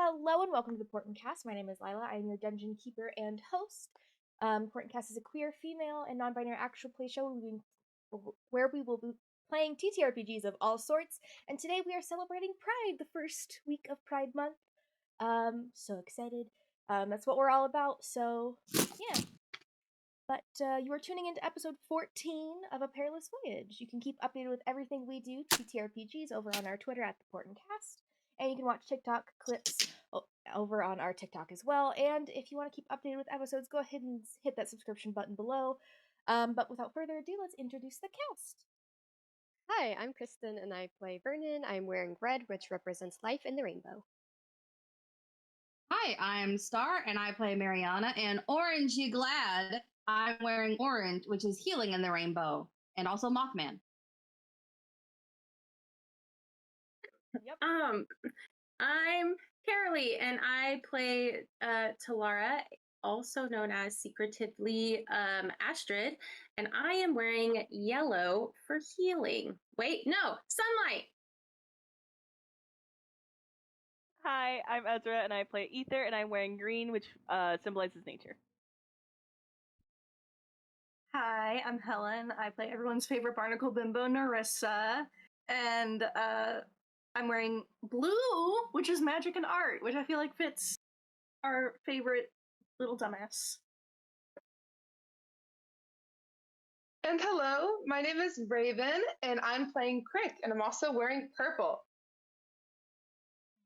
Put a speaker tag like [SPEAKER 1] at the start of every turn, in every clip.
[SPEAKER 1] Hello and welcome to the Portent Kast. My name is Lila. I am your dungeon keeper and host. Portent Kast is a queer, female, and non-binary actual play show where we will be playing TTRPGs of all sorts. And today we are celebrating Pride, the first week of Pride Month. So excited. That's what we're all about. So yeah. But you are tuning into episode 14 of A Parlous Voyage. You can keep updated with everything we do, TTRPGs, over on our Twitter at the Portent Kast. And you can watch TikTok clips over on our TikTok as well. And if you want to keep updated with episodes, go ahead and hit that subscription button below. But without further ado, let's introduce the cast.
[SPEAKER 2] Hi, I'm Kristen and I play Vernon. I'm wearing red, which represents life in the rainbow.
[SPEAKER 3] Hi, I'm Star and I play Mariana. And Orange, you glad? I'm wearing orange, which is healing in the rainbow, and also Mothman.
[SPEAKER 1] Yep.
[SPEAKER 4] I'm Carolee, and I play Talara, also known as secretively Astrid, and I am wearing yellow for healing. Wait, no, sunlight!
[SPEAKER 5] Hi, I'm Ezra, and I play Ether, and I'm wearing green, which symbolizes nature.
[SPEAKER 6] Hi, I'm Helen. I play everyone's favorite barnacle bimbo, Narissa, and I'm wearing blue, which is magic and art, which I feel like fits our favorite little dumbass.
[SPEAKER 7] And hello, my name is Raven, and I'm playing Crick, and I'm also wearing purple.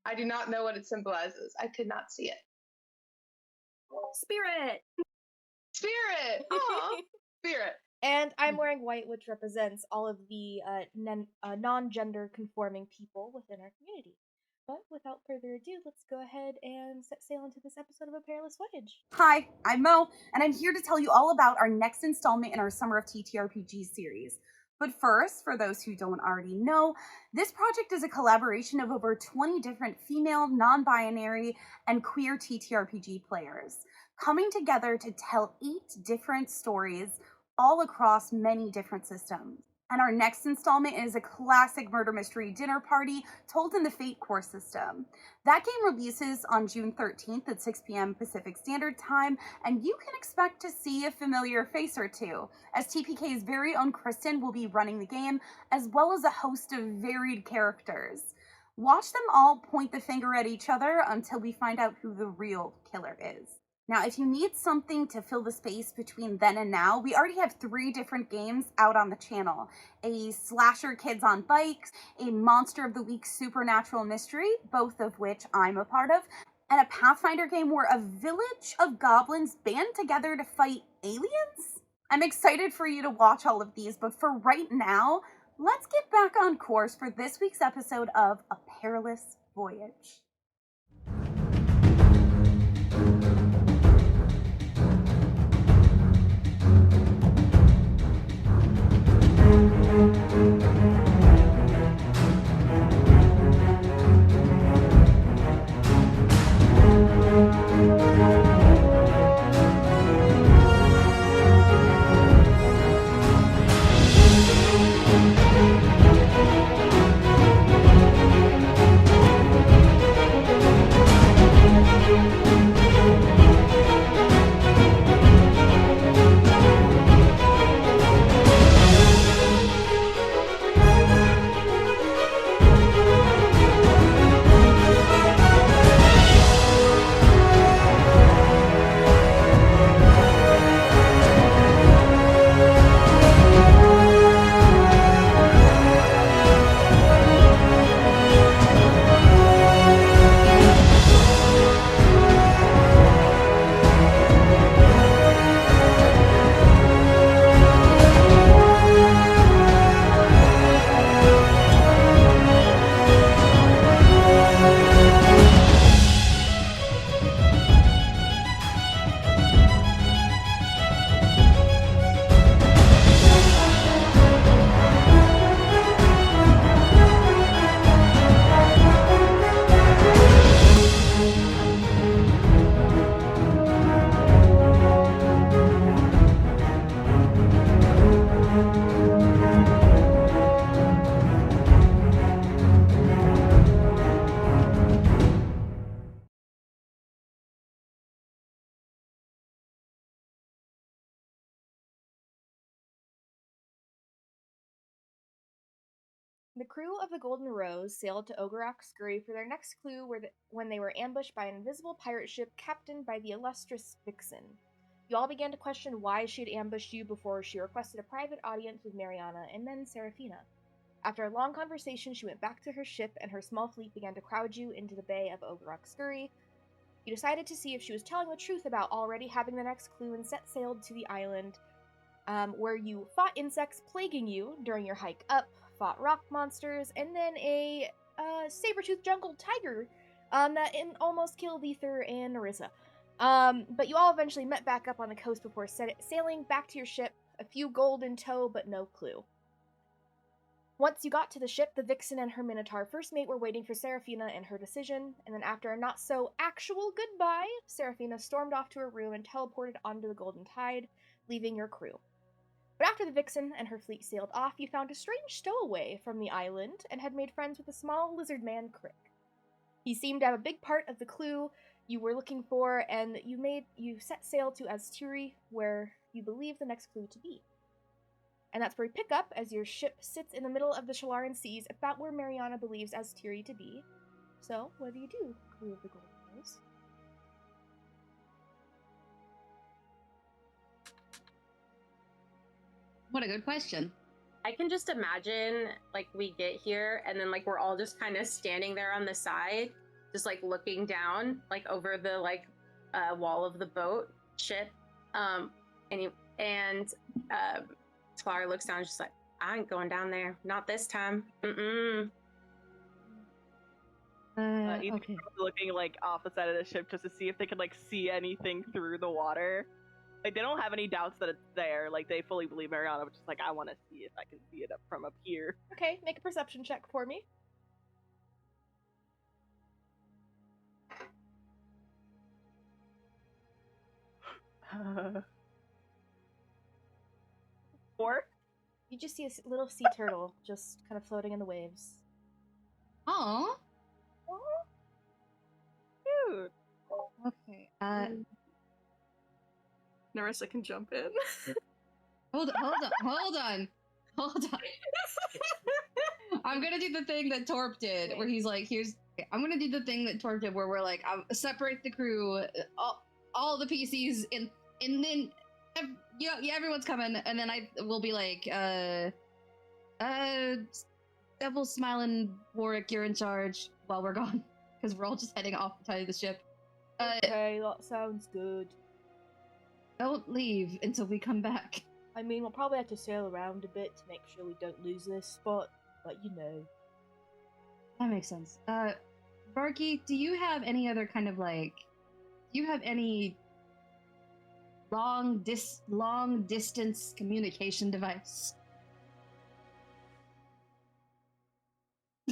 [SPEAKER 7] I do not know what it symbolizes. I could not see it.
[SPEAKER 6] Spirit!
[SPEAKER 7] Spirit! Aww! Spirit.
[SPEAKER 1] And I'm wearing white, which represents all of the non-gender conforming people within our community. But without further ado, let's go ahead and set sail into this episode of A Parlous Voyage.
[SPEAKER 8] Hi, I'm Mo, and I'm here to tell you all about our next installment in our Summer of TTRPG series. But first, for those who don't already know, this project is a collaboration of over 20 different female, non-binary, and queer TTRPG players, coming together to tell 8 different stories all across many different systems. And our next installment is a classic murder mystery dinner party told in the Fate core system. That game releases on June 13th at 6 p.m. Pacific Standard Time, and you can expect to see a familiar face or two, as TPK's very own Kristen will be running the game, as well as a host of varied characters. Watch them all point the finger at each other until we find out who the real killer is. Now, if you need something to fill the space between then and now, we already have 3 different games out on the channel. A slasher kids on bikes, a Monster of the Week supernatural mystery, both of which I'm a part of, and a Pathfinder game where a village of goblins band together to fight aliens? I'm excited for you to watch all of these, but for right now, let's get back on course for this week's episode of A Parlous Voyage.
[SPEAKER 1] The crew of the Golden Rose sailed to Ogorok Scurry for their next clue when they were ambushed by an invisible pirate ship captained by the illustrious Vixen. You all began to question why she had ambushed you before she requested a private audience with Mariana and then Seraphina. After a long conversation, she went back to her ship, and her small fleet began to crowd you into the bay of Ogorok Scurry. You decided to see if she was telling the truth about already having the next clue and set sail to the island, where you fought insects plaguing you during your hike up, fought rock monsters, and then a saber-toothed jungle tiger that almost killed Ether and Narissa. But you all eventually met back up on the coast before sailing back to your ship, a few gold in tow, but no clue. Once you got to the ship, the Vixen and her Minotaur first mate were waiting for Seraphina and her decision, and then after a not-so-actual goodbye, Seraphina stormed off to her room and teleported onto the Golden Tide, leaving your crew. But after the Vixen and her fleet sailed off, you found a strange stowaway from the island and had made friends with a small lizard man, Crick. He seemed to have a big part of the clue you were looking for, and you set sail to Azitri, where you believe the next clue to be. And that's where we pick up as your ship sits in the middle of the Shalarin Seas, about where Mariana believes Azitri to be. So, what do you do, crew of the Golden Rose?
[SPEAKER 3] What a good question.
[SPEAKER 4] I can just imagine, like, we get here and then, like, we're all just kind of standing there on the side, just, like, looking down, like, over the, like, wall of the boat, ship. Clara looks down, just like, I ain't going down there. Not this time. Mm-mm.
[SPEAKER 5] Ethan's
[SPEAKER 3] Okay.
[SPEAKER 5] looking, like, off the side of the ship just to see if they could, like, see anything through the water. Like, they don't have any doubts that it's there. Like, they fully believe Mariana, but just like, I want to see if I can see it from up here.
[SPEAKER 1] Okay, make a perception check for me.
[SPEAKER 5] Four?
[SPEAKER 1] You just see a little sea turtle just kind of floating in the waves.
[SPEAKER 3] Aw.
[SPEAKER 5] Cute.
[SPEAKER 3] Okay.
[SPEAKER 6] Narissa can jump in.
[SPEAKER 3] Hold on. I'm gonna do the thing that Torp did, where he's like, I'm gonna do the thing that Torp did, where we're like, separate the crew, all the PCs, and then, everyone's coming, and then I will be like, Devil Smiling Warwick, you're in charge while we're gone, because we're all just heading off the side of the ship.
[SPEAKER 1] Okay, that sounds good.
[SPEAKER 3] Don't leave until we come back.
[SPEAKER 1] I mean, we'll probably have to sail around a bit to make sure we don't lose this spot, but you know.
[SPEAKER 3] That makes sense. Barky, do you have any other kind of do you have any long distance communication device?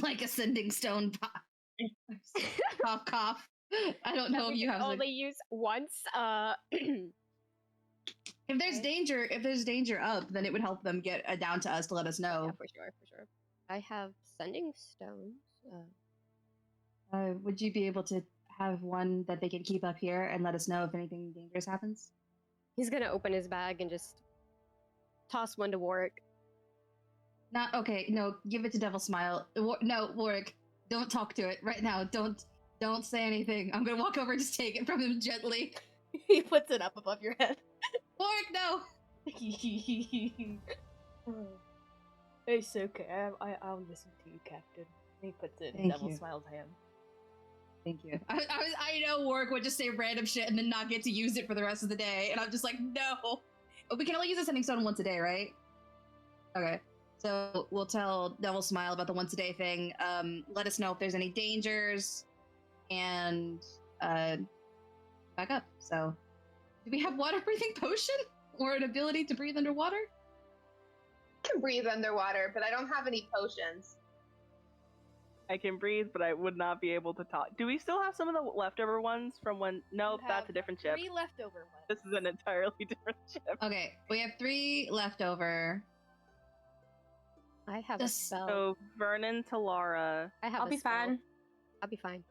[SPEAKER 3] Like a sending stone cough cough. I don't know if you have
[SPEAKER 2] only use once.
[SPEAKER 3] If there's danger up, then it would help them get down to us to let us know.
[SPEAKER 2] Yeah, for sure. I have sending stones.
[SPEAKER 3] Would you be able to have one that they can keep up here and let us know if anything dangerous happens?
[SPEAKER 2] He's gonna open his bag and just toss one to Warwick.
[SPEAKER 3] Not okay. No, give it to Devil Smile. No, Warwick, don't talk to it right now. Don't say anything. I'm gonna walk over and just take it from him gently.
[SPEAKER 1] He puts it up above your head.
[SPEAKER 3] Warwick, no.
[SPEAKER 1] It's okay. I'll listen to you, Captain. He puts it in
[SPEAKER 3] Thank
[SPEAKER 1] Devil
[SPEAKER 3] you.
[SPEAKER 1] Smile's hand.
[SPEAKER 3] Thank you. I know Warwick would just say random shit and then not get to use it for the rest of the day, and I'm just like, no. But we can only use a sending stone once a day, right? Okay. So we'll tell Devil Smile about the once a day thing. Let us know if there's any dangers, and back up. So, do we have water breathing potion or an ability to breathe underwater?
[SPEAKER 7] I can breathe underwater, but I don't have any potions.
[SPEAKER 5] I can breathe, but I would not be able to talk. Do we still have some of the leftover ones from when? Nope,
[SPEAKER 1] You
[SPEAKER 5] that's
[SPEAKER 1] have
[SPEAKER 5] a different ship.
[SPEAKER 1] 3 leftover ones.
[SPEAKER 5] This is an entirely different ship.
[SPEAKER 3] Okay, we have 3 left over.
[SPEAKER 2] I have
[SPEAKER 3] Just-
[SPEAKER 2] a spell.
[SPEAKER 5] So Vernon to Lara.
[SPEAKER 2] I have
[SPEAKER 4] I'll
[SPEAKER 2] a
[SPEAKER 4] be
[SPEAKER 2] spell.
[SPEAKER 4] fine.
[SPEAKER 2] I'll be fine.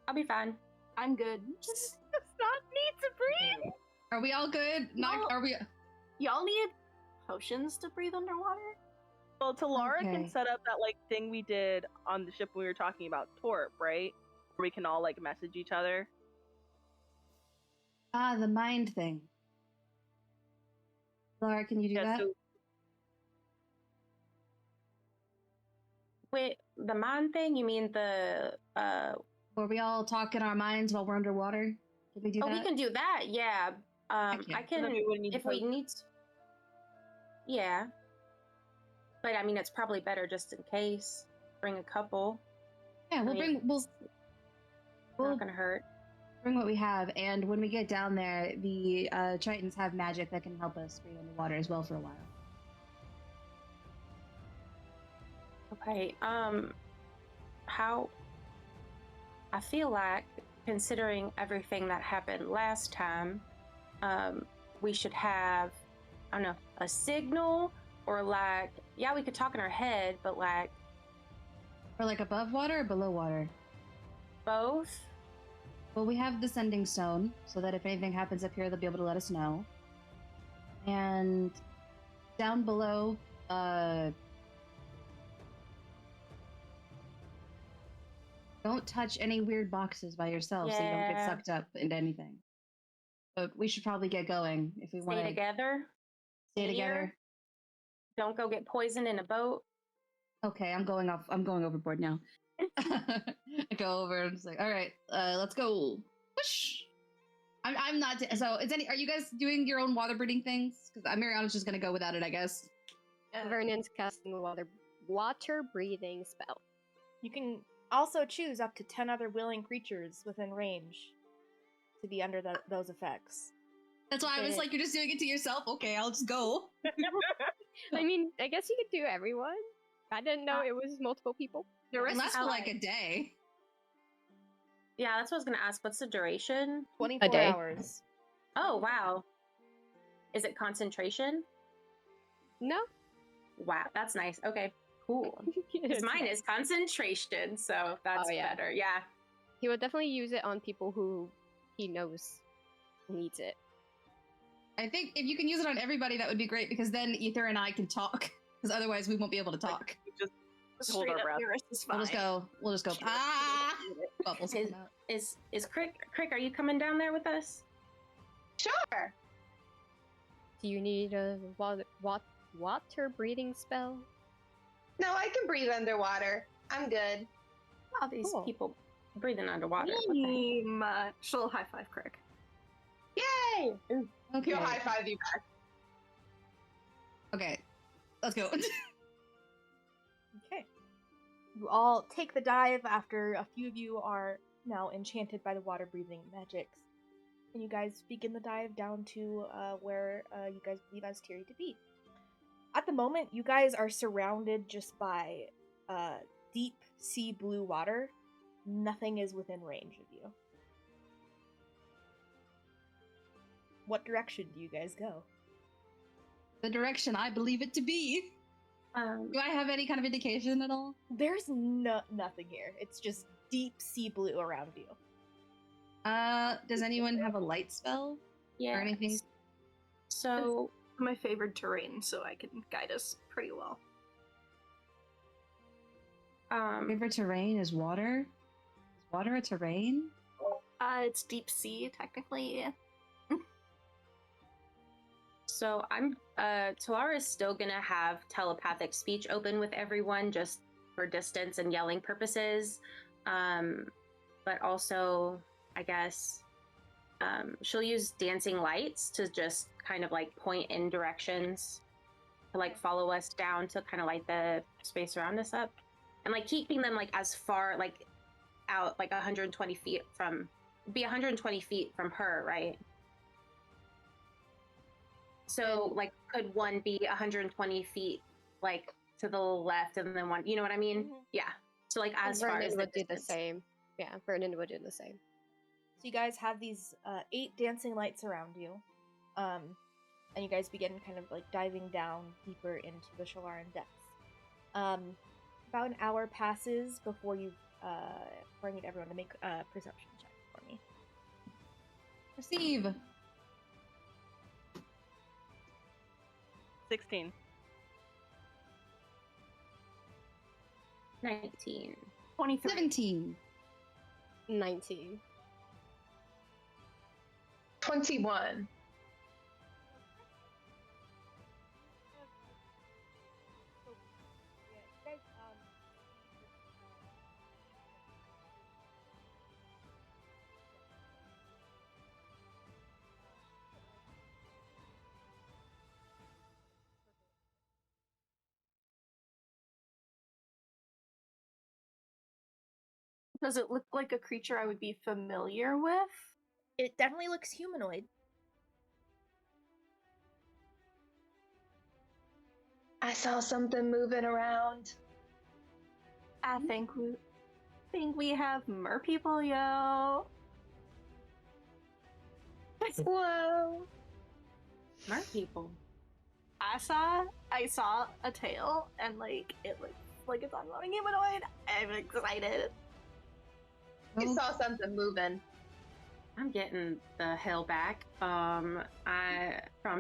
[SPEAKER 4] I'll be fine.
[SPEAKER 6] I'm good.
[SPEAKER 5] Does not need to breathe.
[SPEAKER 3] Are we all good?
[SPEAKER 6] No.
[SPEAKER 3] Are we?
[SPEAKER 6] Y'all need potions to breathe underwater?
[SPEAKER 5] Well, Talara can
[SPEAKER 3] Okay.
[SPEAKER 5] set up that like thing we did on the ship when we were talking about Torp, right? Where we can all like message each other.
[SPEAKER 3] Ah, the mind thing. Laura, can you do that?
[SPEAKER 5] So
[SPEAKER 4] Wait, the mind thing? You mean the
[SPEAKER 3] Where we all talk in our minds while we're underwater? Can we do that?
[SPEAKER 4] we can do that. Yeah.
[SPEAKER 3] Heck yeah.
[SPEAKER 4] I can
[SPEAKER 5] then we wouldn't need
[SPEAKER 4] if
[SPEAKER 5] to
[SPEAKER 4] we
[SPEAKER 5] post-
[SPEAKER 4] need to. Yeah. But I mean, it's probably better just in case. Bring a couple.
[SPEAKER 3] Yeah, we'll
[SPEAKER 4] I mean,
[SPEAKER 3] bring we'll
[SPEAKER 4] Not gonna hurt.
[SPEAKER 3] bring what we have, and when we get down there, the Tritons have magic that can help us breathe underwater as well for a while.
[SPEAKER 4] Okay. How? I feel like, considering everything that happened last time, we should have, I don't know, a signal, or like, yeah, we could talk in our head, but like
[SPEAKER 3] Or like above water or below water?
[SPEAKER 4] both.
[SPEAKER 3] Well, we have the sending stone, so that if anything happens up here, they'll be able to let us know. And down below, don't touch any weird boxes by yourself so you don't get
[SPEAKER 4] Yeah.
[SPEAKER 3] sucked up into anything. But we should probably get going if we want
[SPEAKER 4] Stay
[SPEAKER 3] to
[SPEAKER 4] together.
[SPEAKER 3] stay
[SPEAKER 4] Here.
[SPEAKER 3] together.
[SPEAKER 4] Don't go get poisoned in a boat.
[SPEAKER 3] Okay, I'm going overboard now. I go over and it's like, all right, let's go. Whoosh. I'm not. So, are you guys doing your own water breathing things? Because Mariana's just gonna go without it, I guess.
[SPEAKER 2] Vernon's casting a water breathing spell.
[SPEAKER 1] You can also choose up to 10 other willing creatures within range to be under those effects.
[SPEAKER 3] That's why I was like, you're just doing it to yourself. Okay, I'll just go.
[SPEAKER 2] I mean, I guess you could do everyone. I didn't know it was multiple people.
[SPEAKER 3] The rest lasts for like a day.
[SPEAKER 4] Yeah, that's what I was gonna ask. What's the duration?
[SPEAKER 1] 24
[SPEAKER 2] day.
[SPEAKER 1] hours.
[SPEAKER 4] Oh wow. Is it concentration?
[SPEAKER 2] No.
[SPEAKER 4] Wow, that's nice. Okay, cool. 'Cause mine is concentration, so that's
[SPEAKER 2] yeah.
[SPEAKER 4] better. Yeah.
[SPEAKER 2] He would definitely use it on people who he knows needs it.
[SPEAKER 3] I think if you can use it on everybody, that would be great because then Ether and I can talk. Because otherwise, we won't be able to talk.
[SPEAKER 5] Just hold our breath.
[SPEAKER 3] We'll just go. We'll just go. Ah! Bubbles come out.
[SPEAKER 4] Is Crick? Are you coming down there with us?
[SPEAKER 7] Sure.
[SPEAKER 2] Do you need a water breathing spell?
[SPEAKER 7] No, I can breathe underwater. I'm good.
[SPEAKER 4] All these
[SPEAKER 2] Cool.
[SPEAKER 4] people breathing underwater. What the heck?
[SPEAKER 6] She'll high five Crick.
[SPEAKER 7] Yay!
[SPEAKER 3] Okay.
[SPEAKER 7] He'll high five you back.
[SPEAKER 3] Okay. Let's go.
[SPEAKER 1] Okay. You all take the dive after a few of you are now enchanted by the water breathing magics. And you guys begin the dive down to where you guys believe Azitri to be. At the moment, you guys are surrounded just by deep sea blue water. Nothing is within range of you. What direction do you guys go?
[SPEAKER 3] The direction I believe it to be. Do I have any kind of indication at all?
[SPEAKER 1] There's nothing here. It's just deep sea blue around you.
[SPEAKER 3] Does anyone have a light spell?
[SPEAKER 4] Yeah.
[SPEAKER 3] Or anything?
[SPEAKER 4] So
[SPEAKER 6] My favorite terrain, so I can guide us pretty well.
[SPEAKER 3] Favorite terrain is water? Is water a terrain?
[SPEAKER 6] It's deep sea, technically.
[SPEAKER 4] So I'm Talara's still gonna have telepathic speech open with everyone just for distance and yelling purposes. But also I guess she'll use dancing lights to just kind of like point in directions to like follow us down to kind of light the space around us up. And like keeping them like as far like out like 120 feet from 120 feet from her, right? So, like, could one be 120 feet, like, to the left and then one, you know what I mean?
[SPEAKER 1] Mhm.
[SPEAKER 4] Yeah. So, like, as far
[SPEAKER 2] Vernon
[SPEAKER 4] as the
[SPEAKER 2] would do the
[SPEAKER 4] distance.
[SPEAKER 2] same. Yeah, Vernon would do the same.
[SPEAKER 1] So you guys have these 8 dancing lights around you. And you guys begin kind of like diving down deeper into the Shalarin Depths. About an hour passes before you before I need everyone to make a perception check for me.
[SPEAKER 3] Perceive.
[SPEAKER 5] 16.
[SPEAKER 4] 19.
[SPEAKER 6] 23.
[SPEAKER 3] 17.
[SPEAKER 2] 19.
[SPEAKER 7] 21.
[SPEAKER 6] Does it look like a creature I would be familiar with?
[SPEAKER 1] It definitely looks humanoid.
[SPEAKER 7] I saw something moving around.
[SPEAKER 6] I think we have mer people, yo.
[SPEAKER 7] Whoa.
[SPEAKER 4] Smart people.
[SPEAKER 6] I saw a tail and like it looks like it's ongoing humanoid. I'm excited.
[SPEAKER 7] You saw something moving.
[SPEAKER 4] I'm getting the hell back. From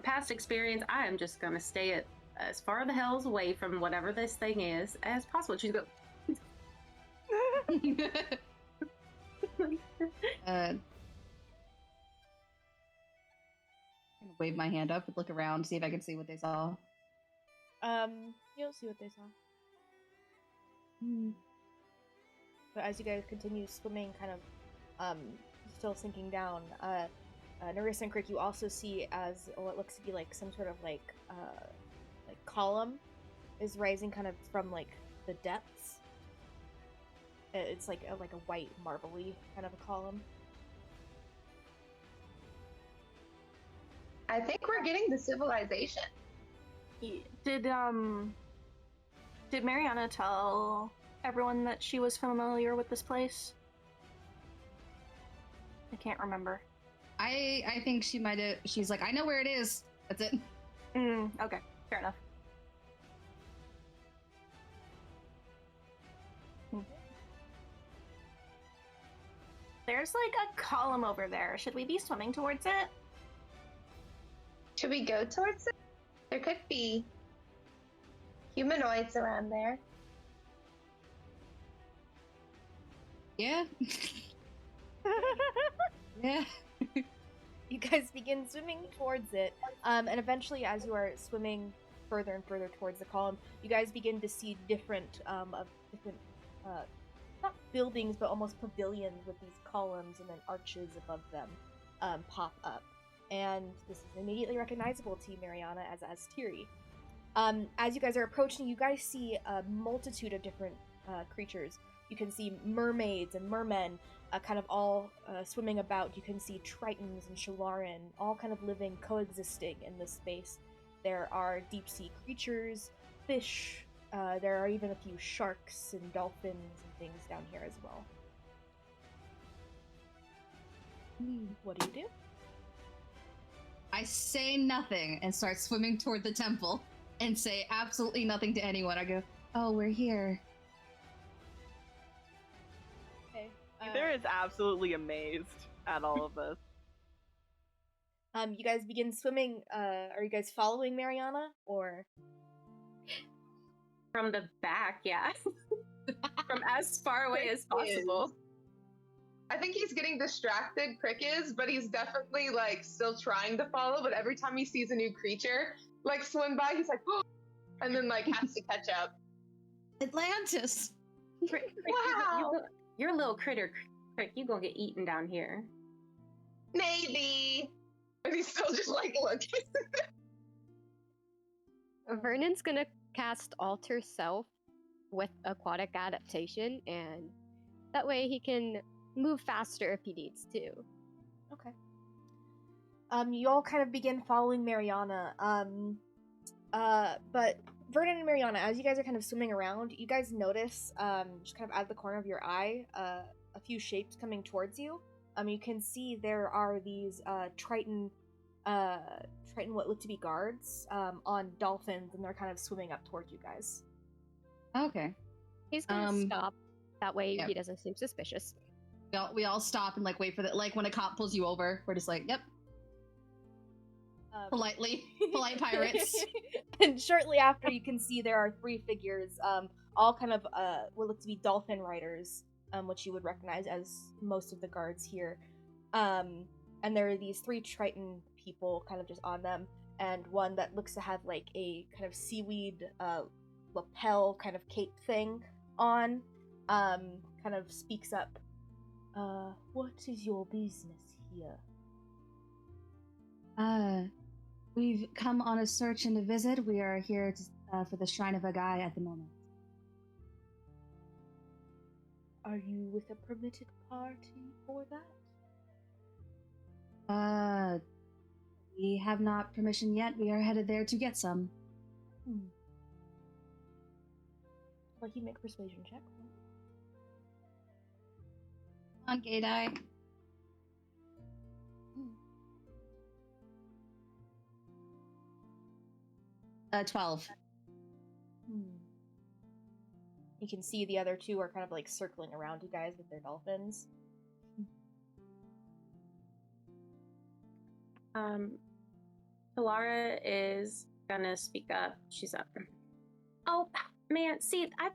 [SPEAKER 4] past experience, I am just gonna stay as far the hell's away from whatever this thing is as possible. She's go.
[SPEAKER 3] I'm gonna wave my hand up and look around, see if I can see what they saw.
[SPEAKER 1] You'll see what they saw. But as you guys continue swimming, kind of, still sinking down, Narissa and Crick, you also see as what looks to be like some sort of like column is rising kind of from like the depths. It's like a white marbly kind of a column.
[SPEAKER 7] I think we're getting the civilization.
[SPEAKER 6] Did Mariana tell everyone that she was familiar with this place? I can't remember.
[SPEAKER 3] I think she might have. She's like, I know where it is. That's it.
[SPEAKER 6] Okay, fair enough. There's like a column over there. Should we be swimming towards it?
[SPEAKER 7] Should we go towards it? There could be humanoids around there.
[SPEAKER 3] Yeah. Yeah.
[SPEAKER 1] You guys begin swimming towards it, and eventually, as you are swimming further and further towards the column, you guys begin to see different not buildings, but almost pavilions with these columns and then arches above them pop up. And this is immediately recognizable to you, Mariana, as Azitri. As you guys are approaching, you guys see a multitude of different creatures. You can see mermaids and mermen, kind of all swimming about. You can see tritons and Shalarin, all kind of living, coexisting in this space. There are deep-sea creatures, fish, there are even a few sharks and dolphins and things down here as well. What do you do?
[SPEAKER 3] I say nothing and start swimming toward the temple and say absolutely nothing to anyone. I go, oh, we're here.
[SPEAKER 1] Okay.
[SPEAKER 5] Ether is absolutely amazed at all of this.
[SPEAKER 1] You guys begin swimming. Are you guys following Mariana, or?
[SPEAKER 4] From the back, yeah. From as far away as possible.
[SPEAKER 7] I think he's getting distracted, Crick is, but he's definitely like still trying to follow, but every time he sees a new creature like swim by, he's like, oh, and then like has to catch up.
[SPEAKER 3] Atlantis!
[SPEAKER 4] Crick,
[SPEAKER 7] Wow!
[SPEAKER 4] You're a little critter, Crick. You gonna get eaten down here.
[SPEAKER 7] Maybe. And he's still just like looking.
[SPEAKER 2] Vernon's gonna cast Alter Self with aquatic adaptation, and that way he can move faster if he needs to.
[SPEAKER 1] Okay. You all kind of begin following Mariana. But Vernon and Mariana, as you guys are kind of swimming around, you guys notice, just kind of out of the corner of your eye, a few shapes coming towards you. You can see there are these Triton what look to be guards, on dolphins, and they're kind of swimming up towards you guys.
[SPEAKER 3] Okay.
[SPEAKER 2] He's gonna stop. That way
[SPEAKER 3] Yep.
[SPEAKER 2] he doesn't seem suspicious.
[SPEAKER 3] We all stop and like wait for the, like when a cop pulls you over, we're just like, yep, polite pirates.
[SPEAKER 1] And shortly after, you can see there are three figures, all kind of what look to be dolphin riders, which you would recognize as most of the guards here. And there are these 3 Triton people kind of just on them, and one that looks to have like a kind of seaweed lapel kind of cape thing on, kind of speaks up. What is your business here?
[SPEAKER 3] We've come on a search and a visit. We are here for the Shrine of Agai at the moment.
[SPEAKER 1] Are you with a permitted party for that?
[SPEAKER 3] We have not permission yet. We are headed there to get some.
[SPEAKER 1] Like you make a persuasion check.
[SPEAKER 3] On gay die. 12.
[SPEAKER 1] You can see the other 2 are kind of like circling around you guys with their dolphins.
[SPEAKER 4] Lara is gonna speak up. She's up. Oh man, see, I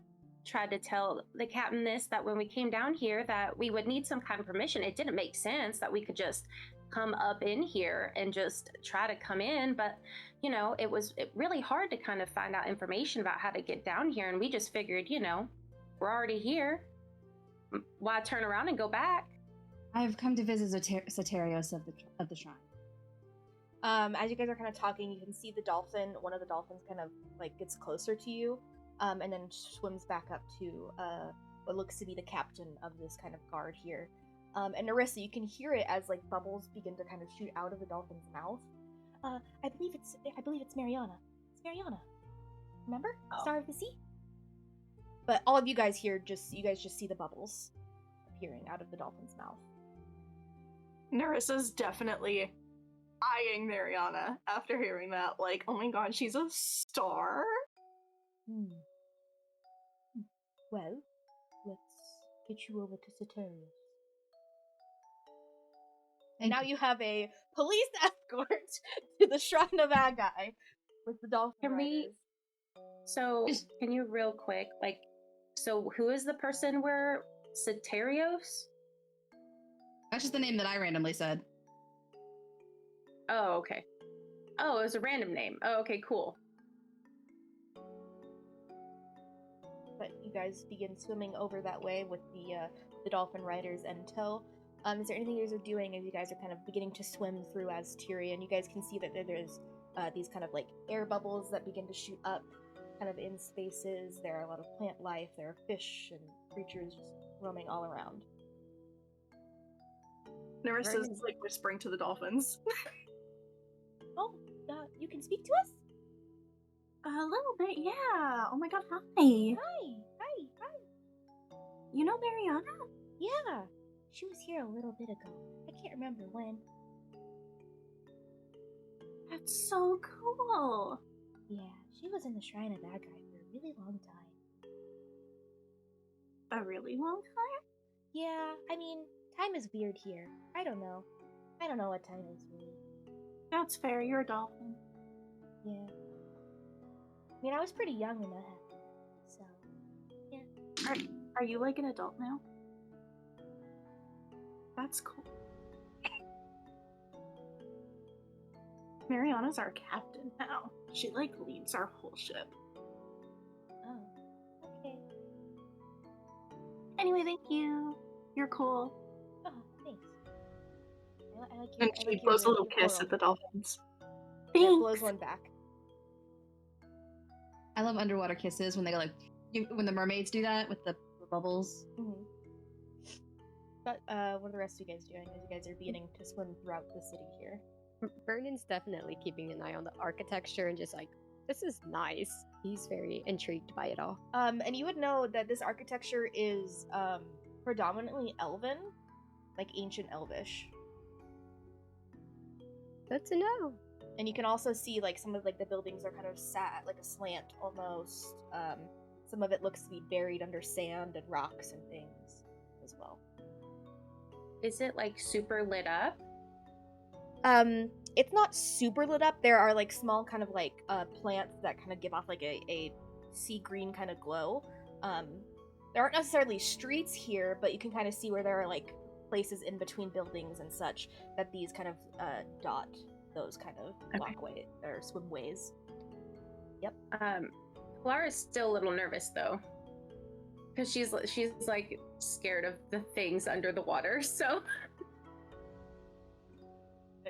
[SPEAKER 4] tried to tell the captain that when we came down here that we would need some kind of permission. It didn't make sense that we could just come up in here and just try to come in, but you know, it was really hard to kind of find out information about how to get down here, and we just figured, you know, we're already here. Why turn around and go back?
[SPEAKER 3] I've come to visit Soterios of the shrine.
[SPEAKER 1] As you guys are kind of talking, you can see the dolphin. One of the dolphins kind of like gets closer to you, and then swims back up to what looks to be the captain of this kind of guard here. And Narissa, you can hear it as like bubbles begin to kind of shoot out of the dolphin's mouth. I believe it's Mariana. It's Mariana. Remember?
[SPEAKER 4] Oh.
[SPEAKER 1] Star of the Sea? But all of you guys here just see the bubbles appearing out of the dolphin's mouth.
[SPEAKER 6] Narissa's definitely eyeing Mariana after hearing that. Like, oh my god, she's a star?
[SPEAKER 1] Well, let's get you over to Soterios. And now you have a police escort to the Shrine of Agai with the dolphin
[SPEAKER 4] Can we-
[SPEAKER 1] riders.
[SPEAKER 4] So, can you real quick, like, so who is the person we're Soterios?
[SPEAKER 3] That's just the name that I randomly said.
[SPEAKER 4] Oh, okay. Oh, it was a random name. Oh, okay, cool.
[SPEAKER 1] But you guys begin swimming over that way with the dolphin riders in tow. Is there anything you guys are doing as you guys are kind of beginning to swim through Azitri? And you guys can see that there's these kind of like air bubbles that begin to shoot up kind of in spaces. There are a lot of plant life. There are fish and creatures just roaming all around.
[SPEAKER 6] Narissa's like whispering to the dolphins.
[SPEAKER 1] Oh, you can speak to us?
[SPEAKER 6] A little bit, yeah. Oh my god, hi.
[SPEAKER 1] Hi.
[SPEAKER 6] You know Mariana?
[SPEAKER 1] Yeah, she was here a little bit ago. I can't remember when.
[SPEAKER 6] That's so cool.
[SPEAKER 1] Yeah, she was in the Shrine of Agai for a really long time.
[SPEAKER 6] A really long time?
[SPEAKER 1] Yeah, I mean, time is weird here. I don't know what time is really.
[SPEAKER 6] That's fair, you're a dolphin.
[SPEAKER 1] Yeah. I mean, I was pretty young when that happened, so, yeah.
[SPEAKER 6] Are you like an adult now? That's cool. Mariana's our captain now. She like leads our whole ship.
[SPEAKER 1] Oh, okay.
[SPEAKER 6] Anyway, thank you. You're cool.
[SPEAKER 1] Oh, thanks. I like
[SPEAKER 6] And
[SPEAKER 1] your,
[SPEAKER 6] she blows a little
[SPEAKER 1] your
[SPEAKER 6] kiss
[SPEAKER 1] coral.
[SPEAKER 6] at the dolphins.
[SPEAKER 1] Yeah,
[SPEAKER 6] Thanks.
[SPEAKER 1] blows one back.
[SPEAKER 3] I love underwater kisses when they go like, when the mermaids do that with the bubbles.
[SPEAKER 1] Mm-hmm. But what are the rest of you guys doing as you guys are beginning to swim throughout the city here?
[SPEAKER 2] Vernon's definitely keeping an eye on the architecture and just like, this is nice. He's very intrigued by it all.
[SPEAKER 1] And you would know that this architecture is predominantly elven, like ancient elvish.
[SPEAKER 2] Good to know.
[SPEAKER 1] And you can also see like some of like the buildings are kind of sat like a slant almost. Some of it looks to be buried under sand and rocks and things as well.
[SPEAKER 4] Is it like super lit up?
[SPEAKER 1] It's not super lit up. There are like small kind of like plants that kind of give off like a sea green kind of glow. there aren't necessarily streets here, but you can kind of see where there are like places in between buildings and such that these kind of dot those kind of walkway or swimways. Yep.
[SPEAKER 4] Lara's still a little nervous though, because she's like scared of the things under the water. So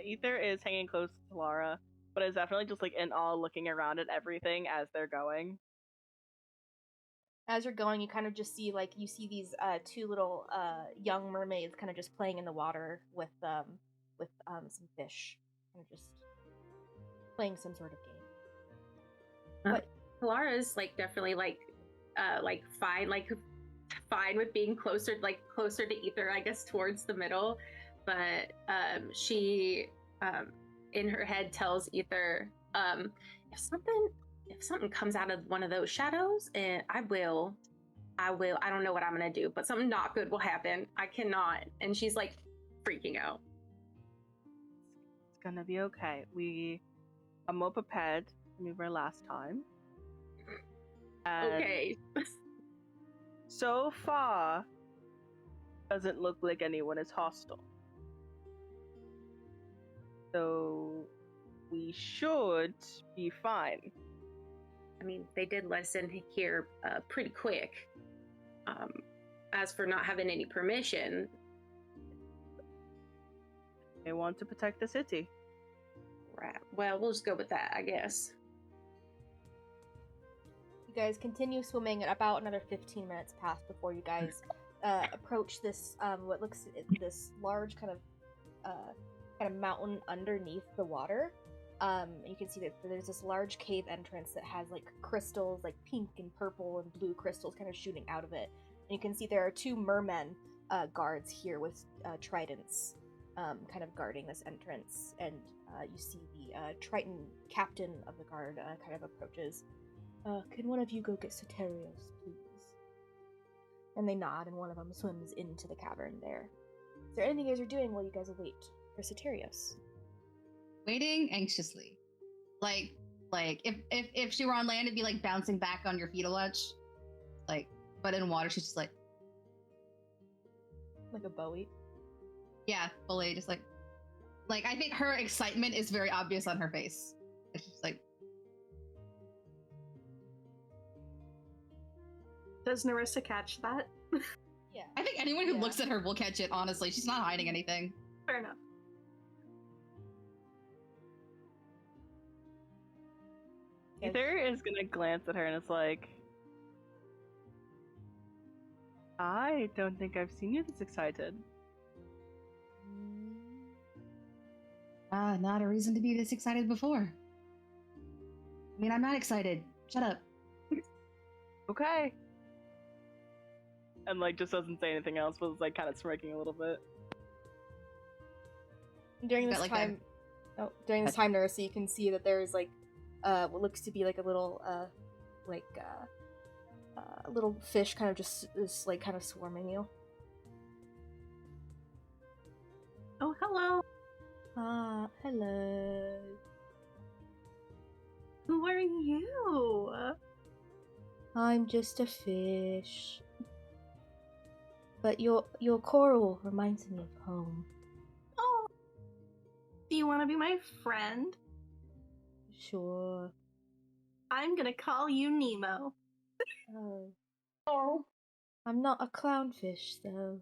[SPEAKER 5] Ether is hanging close to Lara, but is definitely just like in awe, looking around at everything as they're going.
[SPEAKER 1] As you're going, you kind of just see like you see these two little young mermaids kind of just playing in the water with some fish, kind of just playing some sort of game. But
[SPEAKER 4] Lara's like definitely like fine with being closer to Ether, I guess, towards the middle. But she in her head tells Ether, if something comes out of one of those shadows, and I don't know what I'm gonna do, but something not good will happen. I cannot. And she's like freaking out.
[SPEAKER 5] It's gonna be okay. I'm more prepared than we were last time. And
[SPEAKER 4] Okay.
[SPEAKER 5] so far, doesn't look like anyone is hostile. So we should be fine.
[SPEAKER 4] I mean, they did let us in here pretty quick. As for not having any permission,
[SPEAKER 5] They want to protect the city.
[SPEAKER 4] right? Well, we'll just go with that, I guess.
[SPEAKER 1] you guys continue swimming, and about another 15 minutes pass before you guys approach this what looks this large kind of mountain underneath the water. You can see that there's this large cave entrance that has like crystals, like pink and purple and blue crystals kind of shooting out of it. And you can see there are two mermen guards here with tridents kind of guarding this entrance. And you see the Triton captain of the guard kind of approaches. Can one of you go get Soterios, please? And they nod, and one of them swims into the cavern there. Is there anything you guys are doing while you guys await for Soterios?
[SPEAKER 3] Waiting anxiously. Like if she were on land, it'd be like bouncing back on your feet a lot. Like, but in water, she's just like
[SPEAKER 1] Like a Bowie?
[SPEAKER 3] yeah, fully just like I think her excitement is very obvious on her face. It's just like
[SPEAKER 6] Does Narissa catch that?
[SPEAKER 1] Yeah.
[SPEAKER 3] I think anyone who
[SPEAKER 1] Yeah.
[SPEAKER 3] looks at her will catch it, honestly. She's not hiding anything.
[SPEAKER 6] Fair enough.
[SPEAKER 5] Ether is gonna glance at her and it's like, I don't think I've seen you this excited.
[SPEAKER 3] Not a reason to be this excited before. I mean, I'm not excited. Shut up.
[SPEAKER 5] Okay. And like just doesn't say anything else, but is like kind of smirking a little bit.
[SPEAKER 1] During this
[SPEAKER 3] Like
[SPEAKER 1] time, during this time, Narissa, you can see that there's like what looks to be like a little a little fish kind of just is like kind of swarming you.
[SPEAKER 6] Oh, hello.
[SPEAKER 1] Ah, hello.
[SPEAKER 6] Who are you?
[SPEAKER 1] I'm just a fish. But your coral reminds me of home.
[SPEAKER 6] Oh. Do you want to be my friend?
[SPEAKER 1] Sure.
[SPEAKER 6] I'm gonna call you Nemo.
[SPEAKER 1] Oh.
[SPEAKER 6] Oh.
[SPEAKER 1] I'm not a clownfish, though.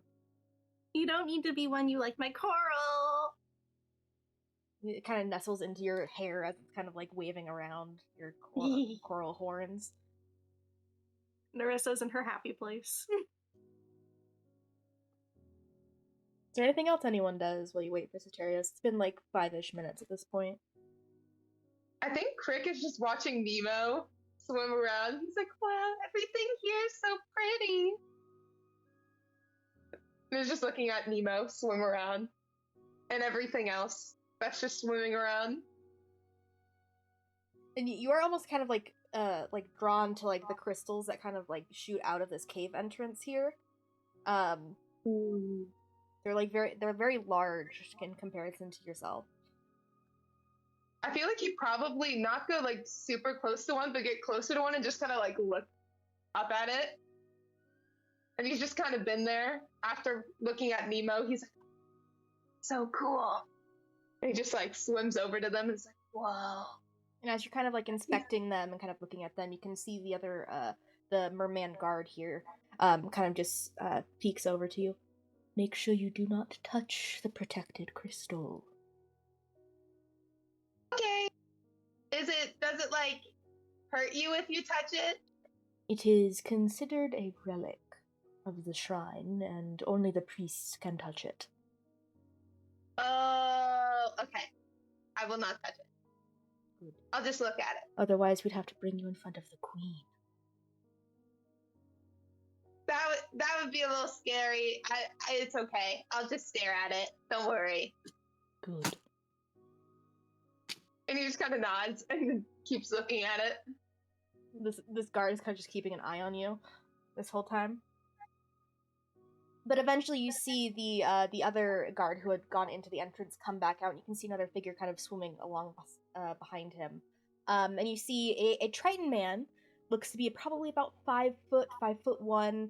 [SPEAKER 6] You don't need to be one. You like my coral.
[SPEAKER 1] It kind of nestles into your hair as it's kind of like waving around your coral horns.
[SPEAKER 6] Narissa's in her happy place.
[SPEAKER 1] Is there anything else anyone does while you wait for Soterios? It's been like 5-ish minutes at this point.
[SPEAKER 7] I think Crick is just watching Nemo swim around. He's like, wow, everything here is so pretty. And he's just looking at Nemo swim around. And everything else that's just swimming around.
[SPEAKER 1] And you are almost kind of like drawn to like the crystals that kind of like shoot out of this cave entrance here. They're very large in comparison to yourself.
[SPEAKER 7] I feel like you probably not go like super close to one, but get closer to one and just kind of like look up at it And he's just kind of been there after looking at Nemo. He's like, so cool. And he just like swims over to them and is like, whoa.
[SPEAKER 1] And as you're kind of like inspecting them and kind of looking at them, you can see the other, the merman guard here, kind of just peeks over to you. Make sure you do not touch the protected crystal.
[SPEAKER 7] Okay. Does it like hurt you if you touch it?
[SPEAKER 1] It is considered a relic of the shrine, and only the priests can touch it.
[SPEAKER 7] Oh, okay. I will not touch it.
[SPEAKER 1] Good.
[SPEAKER 7] I'll just look at it.
[SPEAKER 1] Otherwise, we'd have to bring you in front of the queen.
[SPEAKER 7] That would be a little scary. It's okay. I'll just stare at it. Don't worry.
[SPEAKER 1] Good.
[SPEAKER 7] And he just kind of nods and keeps looking at it.
[SPEAKER 1] This guard is kind of just keeping an eye on you this whole time. But eventually you see the other guard who had gone into the entrance come back out, and you can see another figure kind of swimming along behind him. And you see a Triton man, looks to be probably about 5 foot, 5'1",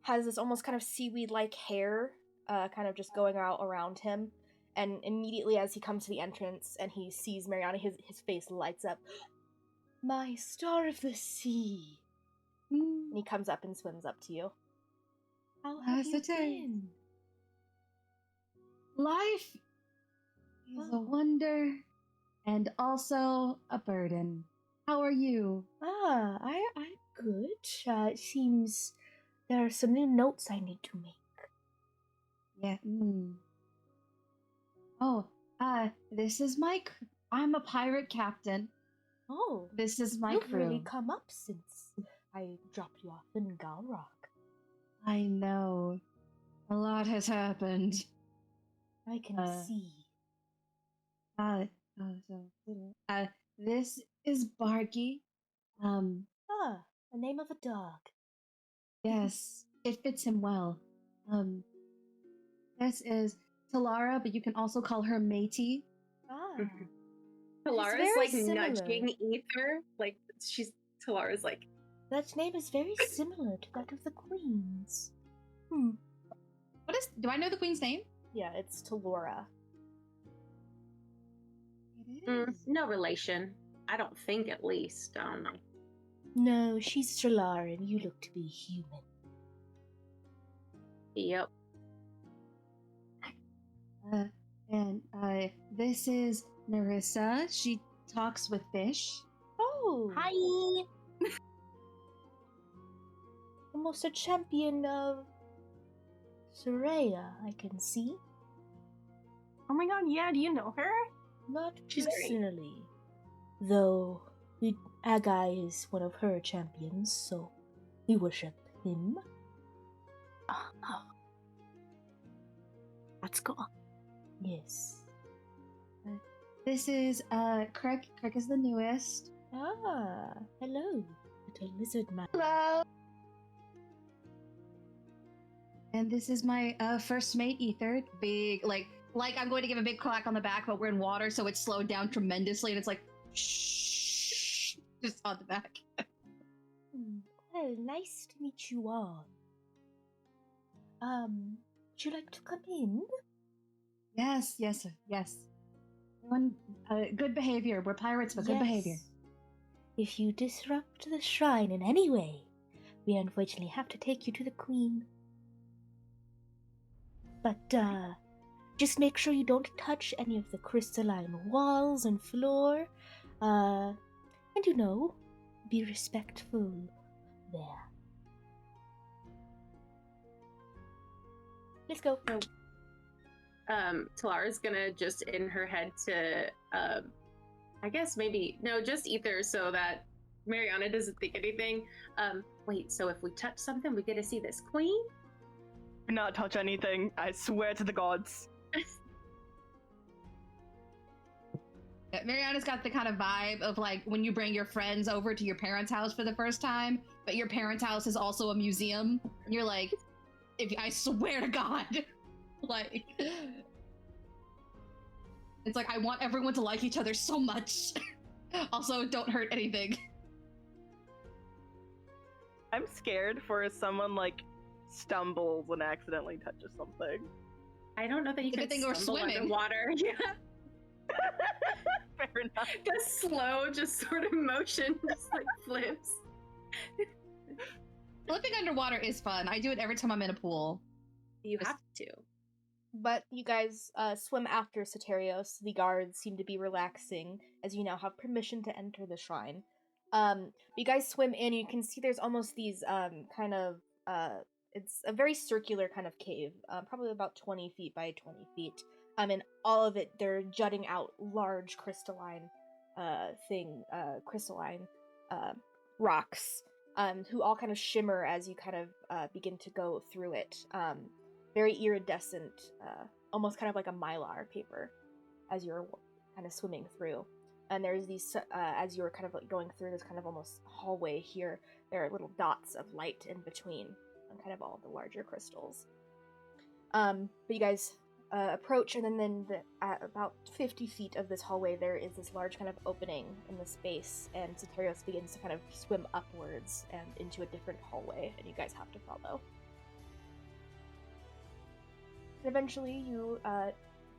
[SPEAKER 1] has this almost kind of seaweed-like hair, kind of just going out around him. And immediately as he comes to the entrance and he sees Mariana, his face lights up. My star of the sea. And he comes up and swims up to you. How have you been?
[SPEAKER 3] Life is a wonder and also a burden. How are you?
[SPEAKER 1] I'm good. It seems there are some new notes I need to make.
[SPEAKER 3] Yeah. Oh, this is I'm a pirate captain.
[SPEAKER 1] Oh,
[SPEAKER 3] This is my
[SPEAKER 1] you've
[SPEAKER 3] crew.
[SPEAKER 1] really come up since I dropped you off in Glouwich.
[SPEAKER 3] I know. A lot has happened.
[SPEAKER 1] I can see.
[SPEAKER 3] This is Barky.
[SPEAKER 1] The name of a dog.
[SPEAKER 3] Yes, it fits him well. This is Talara, but you can also call her Matey.
[SPEAKER 4] Talara's
[SPEAKER 1] very
[SPEAKER 4] like
[SPEAKER 1] similar.
[SPEAKER 4] nudging Ether. Like Talara's like,
[SPEAKER 1] That name is very similar to that of the queen's.
[SPEAKER 3] Do I know the queen's name?
[SPEAKER 1] Yeah, it's Talora.
[SPEAKER 4] no relation. I don't think, at least. I don't know.
[SPEAKER 1] No, she's Shalarin. You look to be human.
[SPEAKER 4] Yep.
[SPEAKER 3] And this is Narissa. She talks with fish.
[SPEAKER 1] Oh!
[SPEAKER 6] Hi.
[SPEAKER 1] Almost a champion of Soraya, I can see.
[SPEAKER 6] Oh my god, yeah, do you know her?
[SPEAKER 1] Not
[SPEAKER 6] She's great.
[SPEAKER 1] personally. Though, Agai is one of her champions, so we worship him.
[SPEAKER 6] Oh. That's cool.
[SPEAKER 1] Yes.
[SPEAKER 3] This is Craig. Craig is the newest.
[SPEAKER 1] Ah, hello, little lizard man.
[SPEAKER 7] Hello.
[SPEAKER 3] And this is my first mate, Ether. Big, like I'm going to give a big clack on the back, but we're in water, so it's slowed down tremendously, and it's like, shh, just on the back.
[SPEAKER 1] Well, nice to meet you all. Would you like to come in?
[SPEAKER 3] Yes. Everyone, good behavior. We're pirates, but good behavior.
[SPEAKER 1] If you disrupt the shrine in any way, we unfortunately have to take you to the queen. But, just make sure you don't touch any of the crystalline walls and floor. And be respectful there. Let's go.
[SPEAKER 4] Talara's gonna just in her head to, I guess just Ether so that Mariana doesn't think anything. Wait, so if we touch something, we get to see this queen?
[SPEAKER 5] Do not touch anything. I swear to the gods.
[SPEAKER 3] Yeah, Mariana's got the kind of vibe of like when you bring your friends over to your parents' house for the first time, but your parents' house is also a museum. And you're like, I swear to God, like, it's like I want everyone to like each other so much. Also, don't hurt anything.
[SPEAKER 5] I'm scared for if someone like stumbles and accidentally touches something.
[SPEAKER 4] I don't know that you
[SPEAKER 3] Good
[SPEAKER 4] can
[SPEAKER 3] thing we're
[SPEAKER 4] stumble
[SPEAKER 3] swimming.
[SPEAKER 4] underwater. Yeah,
[SPEAKER 5] Fair enough.
[SPEAKER 4] the slow, just sort of motion, just like flips.
[SPEAKER 3] Flipping underwater is fun. I do it every time I'm in a pool.
[SPEAKER 4] You have to.
[SPEAKER 1] But you guys swim after Soterios. The guards seem to be relaxing as you now have permission to enter the shrine. You guys swim in. You can see there's almost these kind of it's a very circular kind of cave, probably about 20 feet by 20 feet. And all of it, they're jutting out large crystalline rocks, who all kind of shimmer as you kind of begin to go through it. Very iridescent, almost kind of like a mylar paper, as you're kind of swimming through. And there's these, as you're kind of like going through this kind of almost hallway here, there are little dots of light in between on kind of all the larger crystals. But you guys approach, and then at about 50 feet of this hallway, there is this large kind of opening in the space, and Soterios begins to kind of swim upwards and into a different hallway, and you guys have to follow. And eventually, you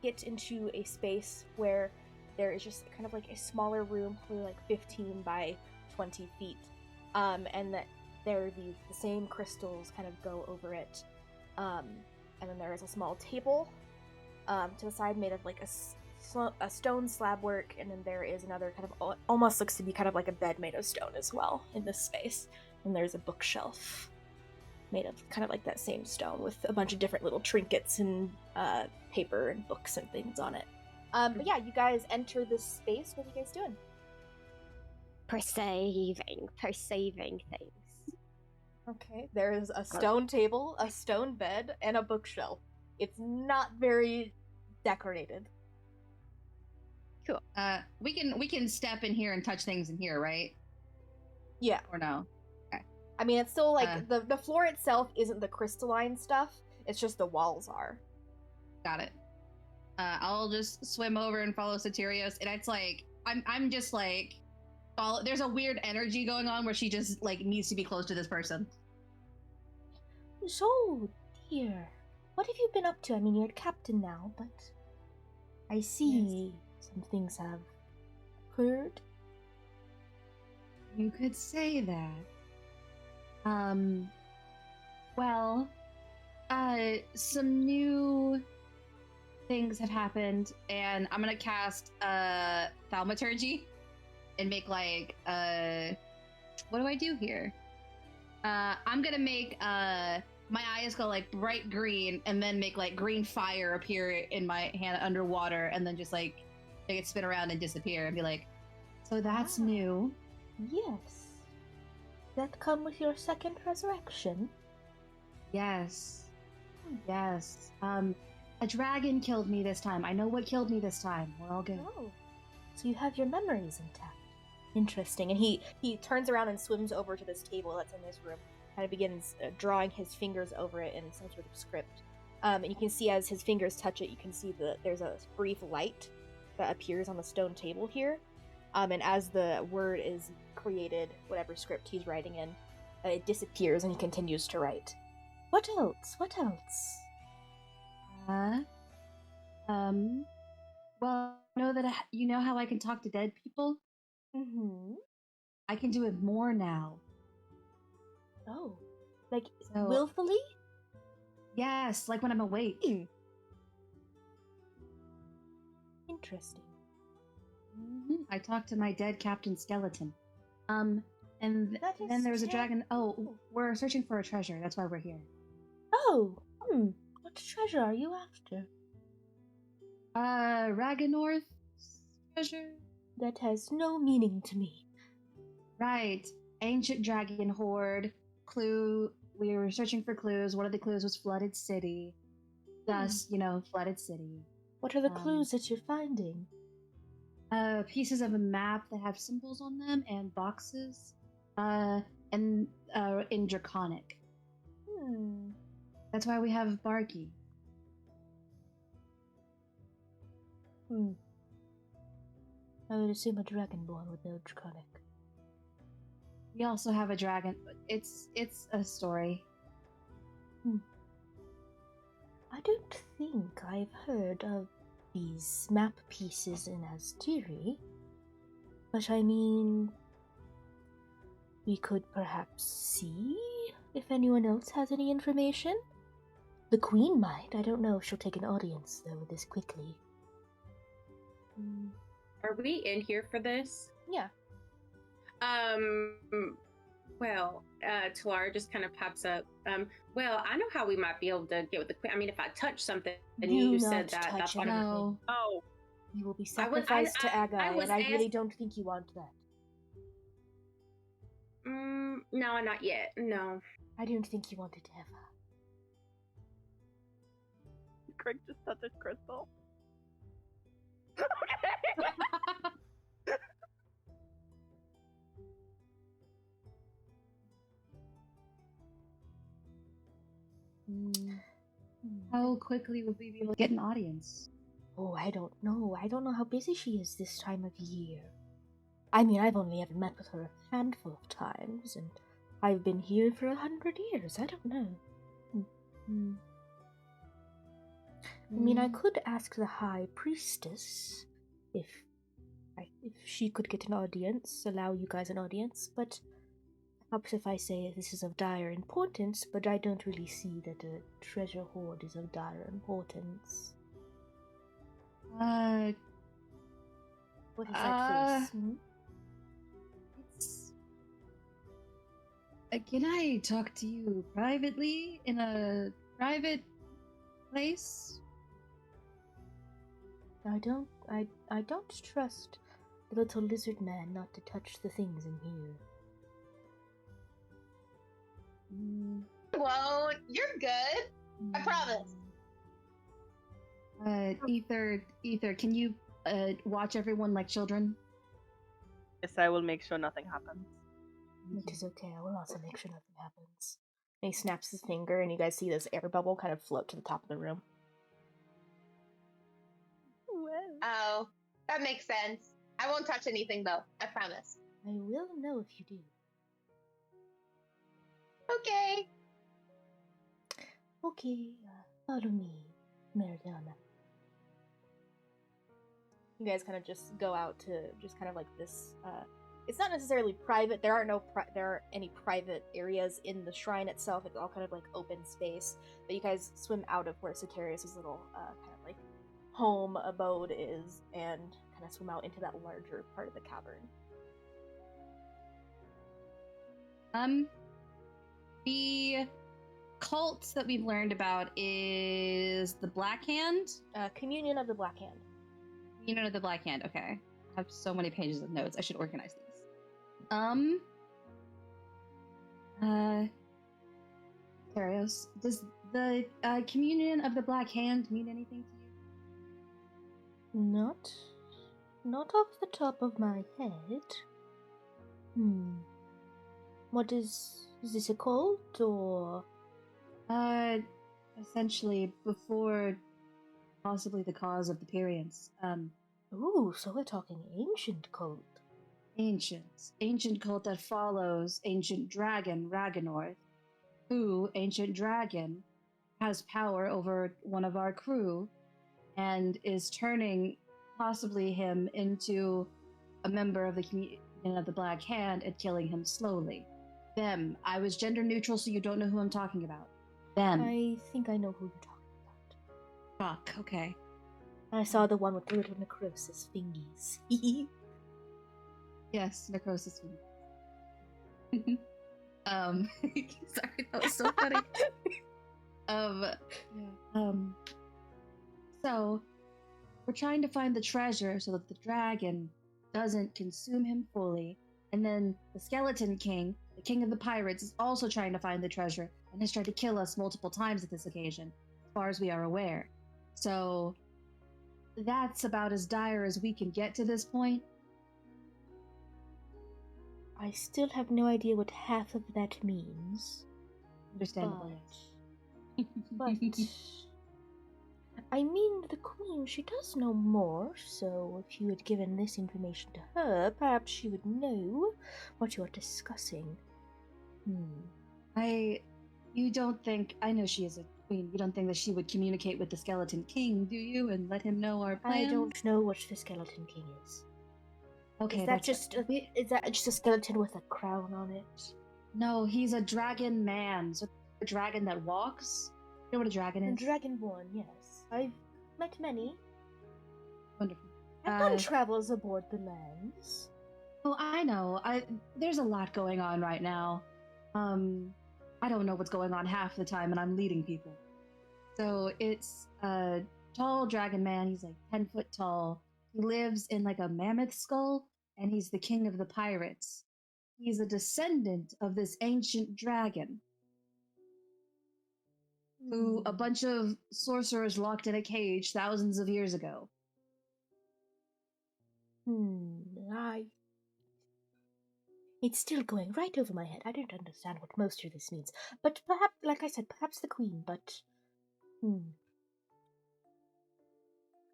[SPEAKER 1] get into a space where there is just kind of like a smaller room, probably like 15 by 20 feet, and that there are the same crystals kind of go over it. And then there is a small table to the side made of like a stone slab work, and then there is another kind of almost looks to be kind of like a bed made of stone as well in this space. And there's a bookshelf made of kind of like that same stone with a bunch of different little trinkets and paper and books and things on it. But yeah, you guys enter this space. What are you guys doing?
[SPEAKER 2] Perceiving things.
[SPEAKER 1] Okay, there is a stone table, a stone bed, and a bookshelf. It's not very decorated.
[SPEAKER 2] Cool.
[SPEAKER 3] We can step in here and touch things in here, right?
[SPEAKER 1] Yeah.
[SPEAKER 3] Or no?
[SPEAKER 1] I mean, it's still like the floor itself isn't the crystalline stuff. It's just the walls are.
[SPEAKER 3] Got it. I'll just swim over and follow Soterios, and it's like I'm just like follow. There's a weird energy going on where she just like needs to be close to this person.
[SPEAKER 1] So, dear, what have you been up to? I mean, you're captain now, but I see some things have occurred.
[SPEAKER 3] You could say that. Well, some new things have happened, and I'm gonna cast thaumaturgy and make like what do I do here? I'm gonna make my eyes go like bright green, and then make like green fire appear in my hand underwater, and then just like make it spin around and disappear, and be like, so that's new.
[SPEAKER 1] Yes. That come with your second resurrection?
[SPEAKER 3] Yes. Yes. A dragon killed me this time. I know what killed me this time. We're all good.
[SPEAKER 1] Oh. So you have your memories intact. Interesting. And he turns around and swims over to this table that's in this room. Kind of begins drawing his fingers over it in some sort of script. And you can see as his fingers touch it, you can see there's a brief light that appears on the stone table here. And as the word is created, whatever script he's writing in, it disappears and he continues to write. What else? What else?
[SPEAKER 3] Well, know that you know how I can talk to dead people?
[SPEAKER 1] Mm-hmm.
[SPEAKER 3] I can do it more now.
[SPEAKER 1] Oh. Like,
[SPEAKER 3] So-
[SPEAKER 1] willfully?
[SPEAKER 3] Yes, like when I'm awake.
[SPEAKER 1] Interesting.
[SPEAKER 3] I talked to my dead captain skeleton. And
[SPEAKER 1] That is
[SPEAKER 3] then there was a
[SPEAKER 1] ter-
[SPEAKER 3] dragon. Oh, we're searching for a treasure. That's why we're here.
[SPEAKER 1] Oh, what treasure are you after?
[SPEAKER 3] Raganorth's treasure?
[SPEAKER 1] That has no meaning to me.
[SPEAKER 3] Right. Ancient dragon horde. Clue. We were searching for clues. One of the clues was flooded city. Thus, flooded city.
[SPEAKER 1] What are the clues that you're finding?
[SPEAKER 3] Pieces of a map that have symbols on them and boxes. And in Draconic. That's why we have Barky.
[SPEAKER 1] I would assume a dragonborn would know Draconic.
[SPEAKER 3] We also have a dragon. It's a story.
[SPEAKER 1] I don't think I've heard of these map pieces in Azitri, but I mean, we could perhaps see if anyone else has any information. The Queen might. I don't know if she'll take an audience, though, this quickly.
[SPEAKER 4] Are we in here for this?
[SPEAKER 1] Yeah.
[SPEAKER 4] Well, Talara just kind of pops up. Well, I know how we might be able to get with the Queen. I mean, if I touch something, and
[SPEAKER 1] Do
[SPEAKER 4] you
[SPEAKER 1] not
[SPEAKER 4] said that,
[SPEAKER 1] touch
[SPEAKER 4] that's what
[SPEAKER 1] anything.
[SPEAKER 3] No.
[SPEAKER 5] Oh,
[SPEAKER 1] You will be
[SPEAKER 4] I was-
[SPEAKER 1] sacrificed to Agai,
[SPEAKER 4] I was
[SPEAKER 1] and I really
[SPEAKER 4] asked-
[SPEAKER 1] don't think you want that.
[SPEAKER 4] No, not yet. No.
[SPEAKER 1] I don't think you want it ever.
[SPEAKER 5] Craig just touches Crystal. Okay.
[SPEAKER 3] How quickly would we be able to get an audience?
[SPEAKER 1] Oh, I don't know. I don't know how busy she is this time of year. I mean, I've only ever met with her a handful of times, and I've been here for 100 years. I don't know. I mean, I could ask the High Priestess if she could get an audience, allow you guys an audience, but perhaps if I say this is of dire importance, but I don't really see that a treasure hoard is of dire importance. What is that face?
[SPEAKER 3] It's. Can I talk to you privately in a private place?
[SPEAKER 1] I don't trust the little lizard man not to touch the things in here.
[SPEAKER 7] Won't. You're good. I promise.
[SPEAKER 3] Ether, can you watch everyone like children?
[SPEAKER 5] Yes, I will make sure nothing happens.
[SPEAKER 1] It is okay, I will also make sure nothing happens. And he snaps his finger, and you guys see this air bubble kind of float to the top of the room.
[SPEAKER 7] Oh, that makes sense. I won't touch anything though. I promise.
[SPEAKER 1] I will know if you do.
[SPEAKER 7] Okay.
[SPEAKER 1] Okay, follow me, Mariana. You guys kind of just go out to just kind of like this. It's not necessarily private. There aren't any private areas in the shrine itself. It's all kind of like open space. But you guys swim out of where Soterius' little kind of like home abode is, and kind of swim out into that larger part of the cavern.
[SPEAKER 3] The cult that we've learned about is the Black Hand.
[SPEAKER 1] Communion of the Black Hand.
[SPEAKER 3] Communion of the Black Hand. Okay, I have so many pages of notes. I should organize these. Terios, does the Communion of the Black Hand mean anything to you?
[SPEAKER 1] Not off the top of my head. What is this a cult, or?
[SPEAKER 3] Essentially, before possibly the cause of the Pyrians.
[SPEAKER 1] Ooh, so we're talking ancient cult.
[SPEAKER 3] Ancient cult that follows ancient dragon Raganorth, who, ancient dragon, has power over one of our crew, and is turning possibly him into a member of the Communion of the Black Hand and killing him slowly. Them. I was gender neutral, so you don't know who I'm talking about. Them.
[SPEAKER 1] I think I know who you're talking about.
[SPEAKER 3] Fuck, okay.
[SPEAKER 1] I saw the one with the little necrosis fingies.
[SPEAKER 3] Yes, necrosis. Sorry, that was so funny. So we're trying to find the treasure so that the dragon doesn't consume him fully, and then the Skeleton King, the king of the pirates, is also trying to find the treasure and has tried to kill us multiple times at this occasion, as far as we are aware. So that's about as dire as we can get to this point.
[SPEAKER 1] I still have no idea what half of that means.
[SPEAKER 3] Understandable.
[SPEAKER 1] But I mean, the Queen, she does know more, so if you had given this information to her, perhaps she would know what you are discussing.
[SPEAKER 3] You don't think, I know she is a queen, you don't think that she would communicate with the Skeleton King, do you? And let him know our plans?
[SPEAKER 1] I don't know what the Skeleton King is.
[SPEAKER 3] Okay,
[SPEAKER 1] is that just a skeleton with a crown on it?
[SPEAKER 3] No, he's a dragon man. So a dragon that walks? You know what a dragon is?
[SPEAKER 1] A dragonborn, yes. I've met many.
[SPEAKER 3] Wonderful.
[SPEAKER 1] I've done travels aboard the lands.
[SPEAKER 3] Oh, I know. There's a lot going on right now. I don't know what's going on half the time, and I'm leading people. So it's a tall dragon man. He's like 10 foot tall. He lives in like a mammoth skull, and he's the king of the pirates. He's a descendant of this ancient dragon who a bunch of sorcerers locked in a cage thousands of years ago.
[SPEAKER 1] It's still going right over my head. I don't understand what most of this means. But perhaps, like I said, perhaps the Queen, but...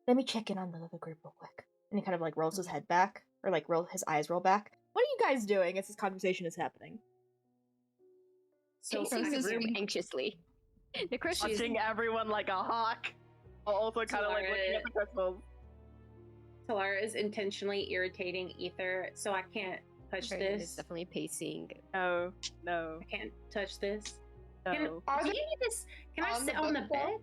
[SPEAKER 1] Let me check in on the other group real quick. And he kind of like rolls his head back, or like his eyes roll back. What are you guys doing as this conversation is happening?
[SPEAKER 2] So pacing the room anxiously.
[SPEAKER 5] Watching everyone like a hawk. Also kind of like looking at the crystals.
[SPEAKER 4] Talara is intentionally irritating Ether, so I can't touch this.
[SPEAKER 2] It's definitely pacing.
[SPEAKER 5] No.
[SPEAKER 4] I can't touch this.
[SPEAKER 5] No.
[SPEAKER 4] Do you need this? Can I sit on the bed?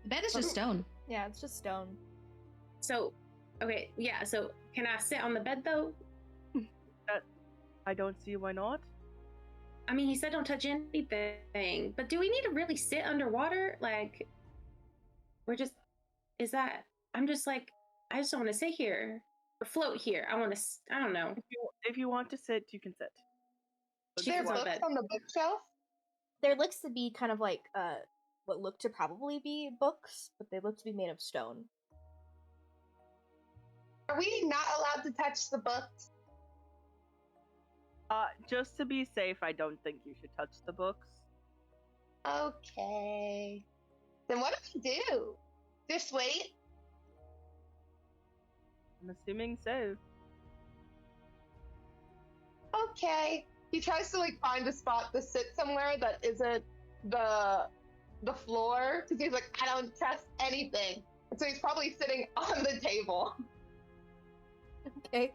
[SPEAKER 3] The bed is just stone.
[SPEAKER 1] Yeah, it's just stone.
[SPEAKER 4] So, okay, yeah, so can I sit on the bed though?
[SPEAKER 5] I don't see why not.
[SPEAKER 4] I mean, he said don't touch anything, but do we need to really sit underwater? Like, I'm just like, I just don't want to sit here or float here. I don't know.
[SPEAKER 5] If you want to sit, you can sit.
[SPEAKER 7] There are books on the bookshelf?
[SPEAKER 1] There looks to be kind of like, what look to probably be books, but they look to be made of stone.
[SPEAKER 7] Are we not allowed to touch the books?
[SPEAKER 5] Just to be safe, I don't think you should touch the books.
[SPEAKER 7] Okay. Then what do we do? Just wait?
[SPEAKER 5] I'm assuming so.
[SPEAKER 7] Okay. He tries to like find a spot to sit somewhere that isn't the floor, because he's like, I don't trust anything. And so he's probably sitting on the table.
[SPEAKER 1] Okay.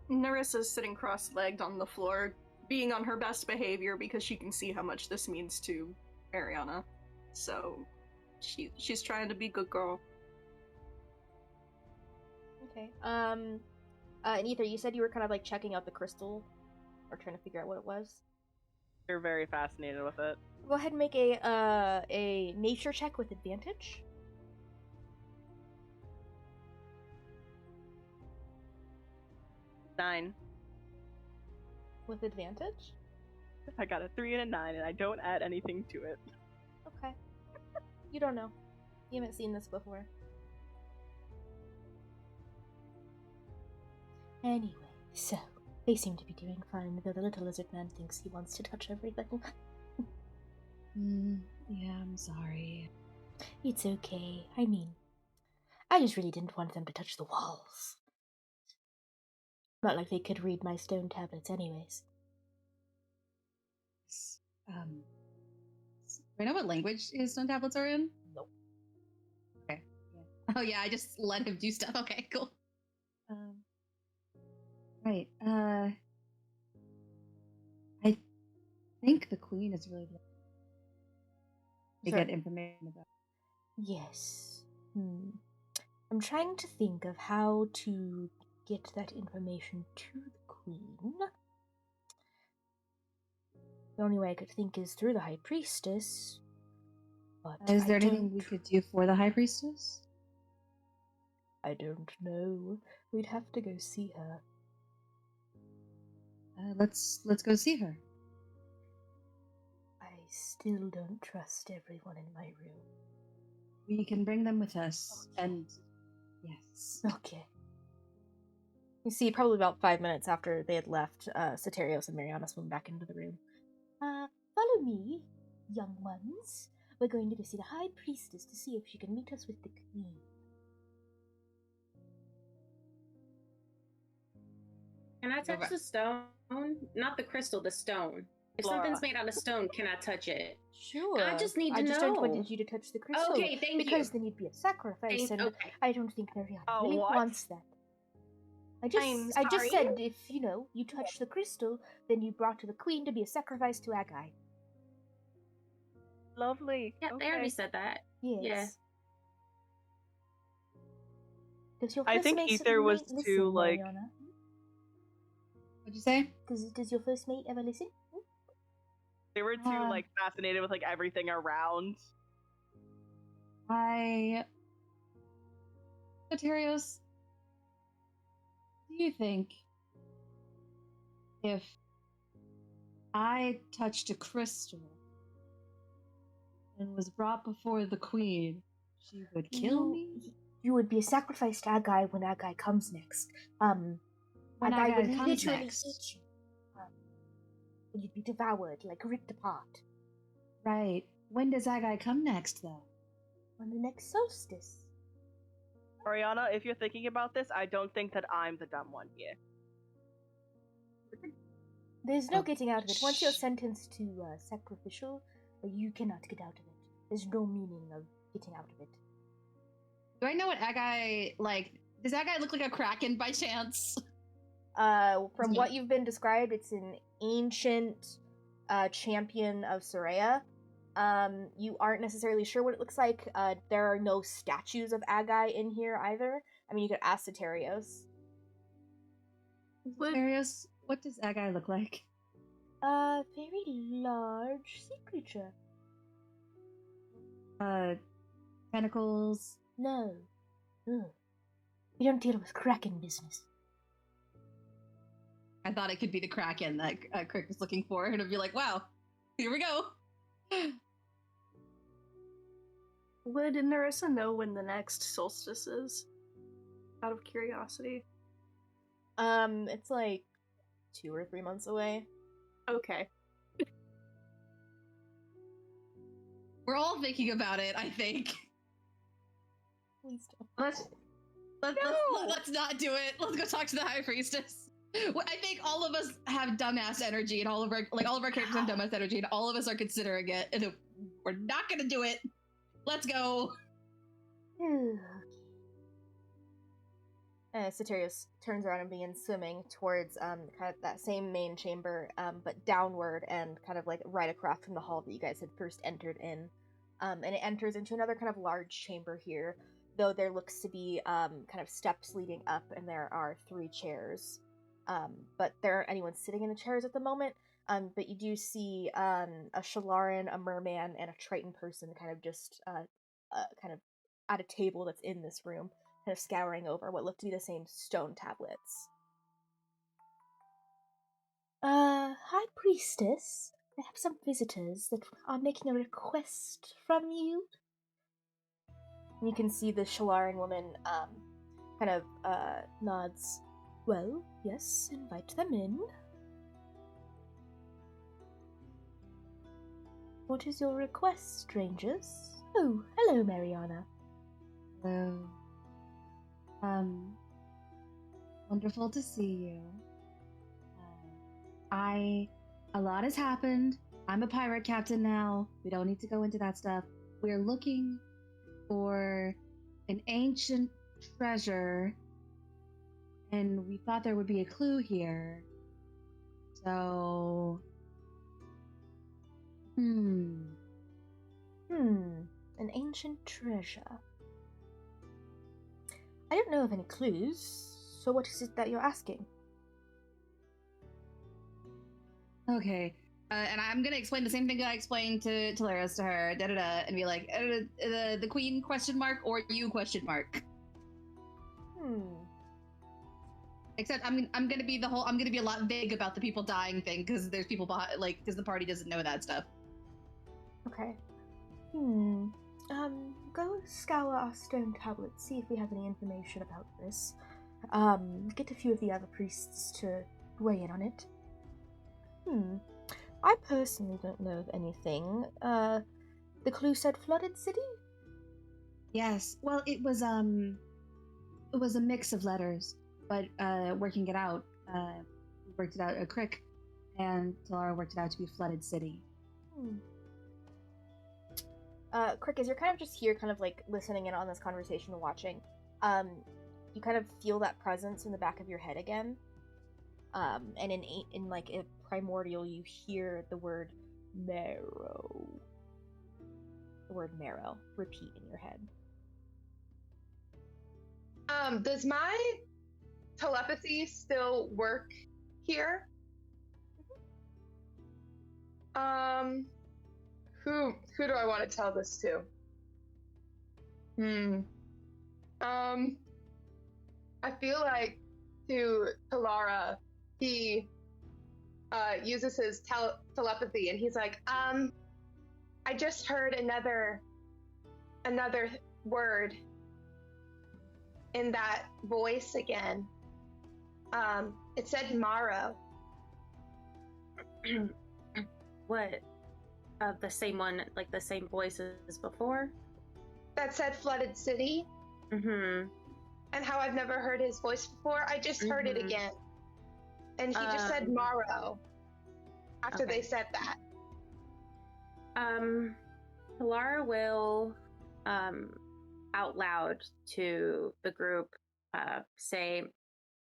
[SPEAKER 6] Narissa's sitting cross-legged on the floor, being on her best behavior because she can see how much this means to Ariana. So she's trying to be good girl.
[SPEAKER 1] Okay. And Ether, you said you were kind of like checking out the crystal, or trying to figure out what it was.
[SPEAKER 5] You're very fascinated with it.
[SPEAKER 1] Go ahead and make a nature check with advantage.
[SPEAKER 5] Nine.
[SPEAKER 1] With advantage?
[SPEAKER 5] I got a 3 and a 9, and I don't add anything to it.
[SPEAKER 1] Okay. You don't know. You haven't seen this before. Anyway, so they seem to be doing fine, though the little lizard man thinks he wants to touch everything.
[SPEAKER 3] Yeah, I'm sorry.
[SPEAKER 1] It's okay. I mean, I just really didn't want them to touch the walls. Not like they could read my stone tablets anyways.
[SPEAKER 3] Do I know what language his stone tablets are in?
[SPEAKER 1] Nope.
[SPEAKER 3] Okay. Yeah. Oh yeah, I just let him do stuff. Okay, cool. Right. I think the queen is really to get information about.
[SPEAKER 1] Yes. I'm trying to think of how to get that information to the queen. The only way I could think is through the high priestess. But
[SPEAKER 3] is there anything we could do for the high priestess?
[SPEAKER 1] I don't know. We'd have to go see her.
[SPEAKER 3] Let's go see her.
[SPEAKER 1] I still don't trust everyone in my room.
[SPEAKER 3] We can bring them with us, and yes.
[SPEAKER 1] Okay. You see, probably about 5 minutes after they had left, Soterios and Mariana swim back into the room. Fellow follow me, young ones. We're going to go see the High Priestess to see if she can meet us with the Queen.
[SPEAKER 4] Can I touch the stone? Not the crystal, the stone. If
[SPEAKER 5] Laura.
[SPEAKER 4] something's made out of stone, can I touch it?
[SPEAKER 1] Sure.
[SPEAKER 4] I just need to
[SPEAKER 1] I just
[SPEAKER 4] know.
[SPEAKER 1] don't want you to touch the crystal.
[SPEAKER 4] Okay, thank you.
[SPEAKER 1] Because then you'd be a sacrifice, and
[SPEAKER 4] okay.
[SPEAKER 1] I don't think Mariana
[SPEAKER 5] Oh,
[SPEAKER 1] really
[SPEAKER 5] what?
[SPEAKER 1] wants that. I just
[SPEAKER 6] sorry?
[SPEAKER 1] said if, you touch the crystal, then you brought to the Queen to be a sacrifice to Agai.
[SPEAKER 5] Lovely.
[SPEAKER 4] Yeah, they already said that.
[SPEAKER 1] Yes.
[SPEAKER 4] Yeah.
[SPEAKER 1] Does your
[SPEAKER 5] I
[SPEAKER 1] first
[SPEAKER 5] think
[SPEAKER 1] mate
[SPEAKER 5] Ether was
[SPEAKER 1] listen,
[SPEAKER 5] too, like-
[SPEAKER 1] Mariana?
[SPEAKER 3] What'd you say?
[SPEAKER 1] Does your first mate ever listen?
[SPEAKER 5] They were too like fascinated with like everything around.
[SPEAKER 3] Soterios, do you think if I touched a crystal and was brought before the queen, she would kill me?
[SPEAKER 1] You would be a sacrifice to Agai when Agai comes next.
[SPEAKER 3] When
[SPEAKER 1] Agai would
[SPEAKER 3] Agai comes
[SPEAKER 1] literally
[SPEAKER 3] next.
[SPEAKER 1] eat you. You'd be devoured, like ripped apart.
[SPEAKER 3] Right. When does Agai come next, though?
[SPEAKER 1] On the next solstice.
[SPEAKER 5] Ariana, if you're thinking about this, I don't think that I'm the dumb one here.
[SPEAKER 1] There's no getting out of it. Once you're sentenced to sacrificial, you cannot get out of it. There's no meaning of getting out of it.
[SPEAKER 3] Do I know what Agai, like, does Agai look like a kraken by chance?
[SPEAKER 1] From what you've been described, it's an ancient champion of Soraya. You aren't necessarily sure what it looks like. There are no statues of Agai in here either. I mean, you could ask Soterios.
[SPEAKER 3] Soterios, what does Agai look like?
[SPEAKER 1] Very large sea creature.
[SPEAKER 3] Tentacles?
[SPEAKER 1] No. Ugh. We don't deal with kraken business.
[SPEAKER 3] I thought it could be the kraken that Crick was looking for, and it'd be like, wow, here we go.
[SPEAKER 6] Would Narissa know when the next solstice is? Out of curiosity.
[SPEAKER 1] It's like 2 or 3 months away.
[SPEAKER 6] Okay.
[SPEAKER 3] We're all thinking about it, I think.
[SPEAKER 1] Please don't.
[SPEAKER 3] Let's not do it. Let's go talk to the High Priestess. I think all of us have dumbass energy, and all of our characters have dumbass energy, and all of us are considering it. And if we're not gonna do it, let's go.
[SPEAKER 1] Soterios turns around and begins swimming towards kind of that same main chamber, but downward and kind of like right across from the hall that you guys had first entered in. And it enters into another kind of large chamber here, though there looks to be kind of steps leading up, and there are 3 chairs. But there aren't anyone sitting in the chairs at the moment. But you do see a Shalarin, a merman, and a Triton person kind of just kind of at a table that's in this room, kind of scouring over what look to be the same stone tablets. High Priestess, I have some visitors that are making a request from you. And you can see the Shalarin woman kind of nods. Well, yes, invite them in. What is your request, strangers? Oh, hello, Mariana.
[SPEAKER 3] Hello. Wonderful to see you. A lot has happened. I'm a pirate captain now. We don't need to go into that stuff. We're looking for an ancient treasure, and we thought there would be a clue here. So...
[SPEAKER 1] An ancient treasure. I don't know of any clues, so what is it that you're asking?
[SPEAKER 3] Okay. And I'm gonna explain the same thing that I explained to Laris to her, and be like, the queen question mark or you question mark. Except I'm gonna be a lot vague about the people dying thing, because there's people behind, like, because the party doesn't know that stuff.
[SPEAKER 1] Okay. Go scour our stone tablets, see if we have any information about this. Get a few of the other priests to weigh in on it. I personally don't know of anything. The clue said flooded city?
[SPEAKER 3] Yes. Well, it was a mix of letters, but working it out, we worked it out a crick, and Talara worked it out to be flooded city.
[SPEAKER 1] Crick, as you're kind of just here, kind of like listening in on this conversation and watching, you kind of feel that presence in the back of your head again. And in like a primordial, you hear the word marrow. The word marrow repeat in your head.
[SPEAKER 7] Does my telepathy still work here? Who do I want to tell this to? I feel like to Talara, he uses his telepathy, and he's like, I just heard another word in that voice again. It said Marrow.
[SPEAKER 4] What? The same one, like the same voice as before?
[SPEAKER 7] That said flooded city.
[SPEAKER 4] Mm-hmm.
[SPEAKER 7] And how I've never heard his voice before. I just heard it again. And he just said Marrow after they said that.
[SPEAKER 4] Lara will out loud to the group say,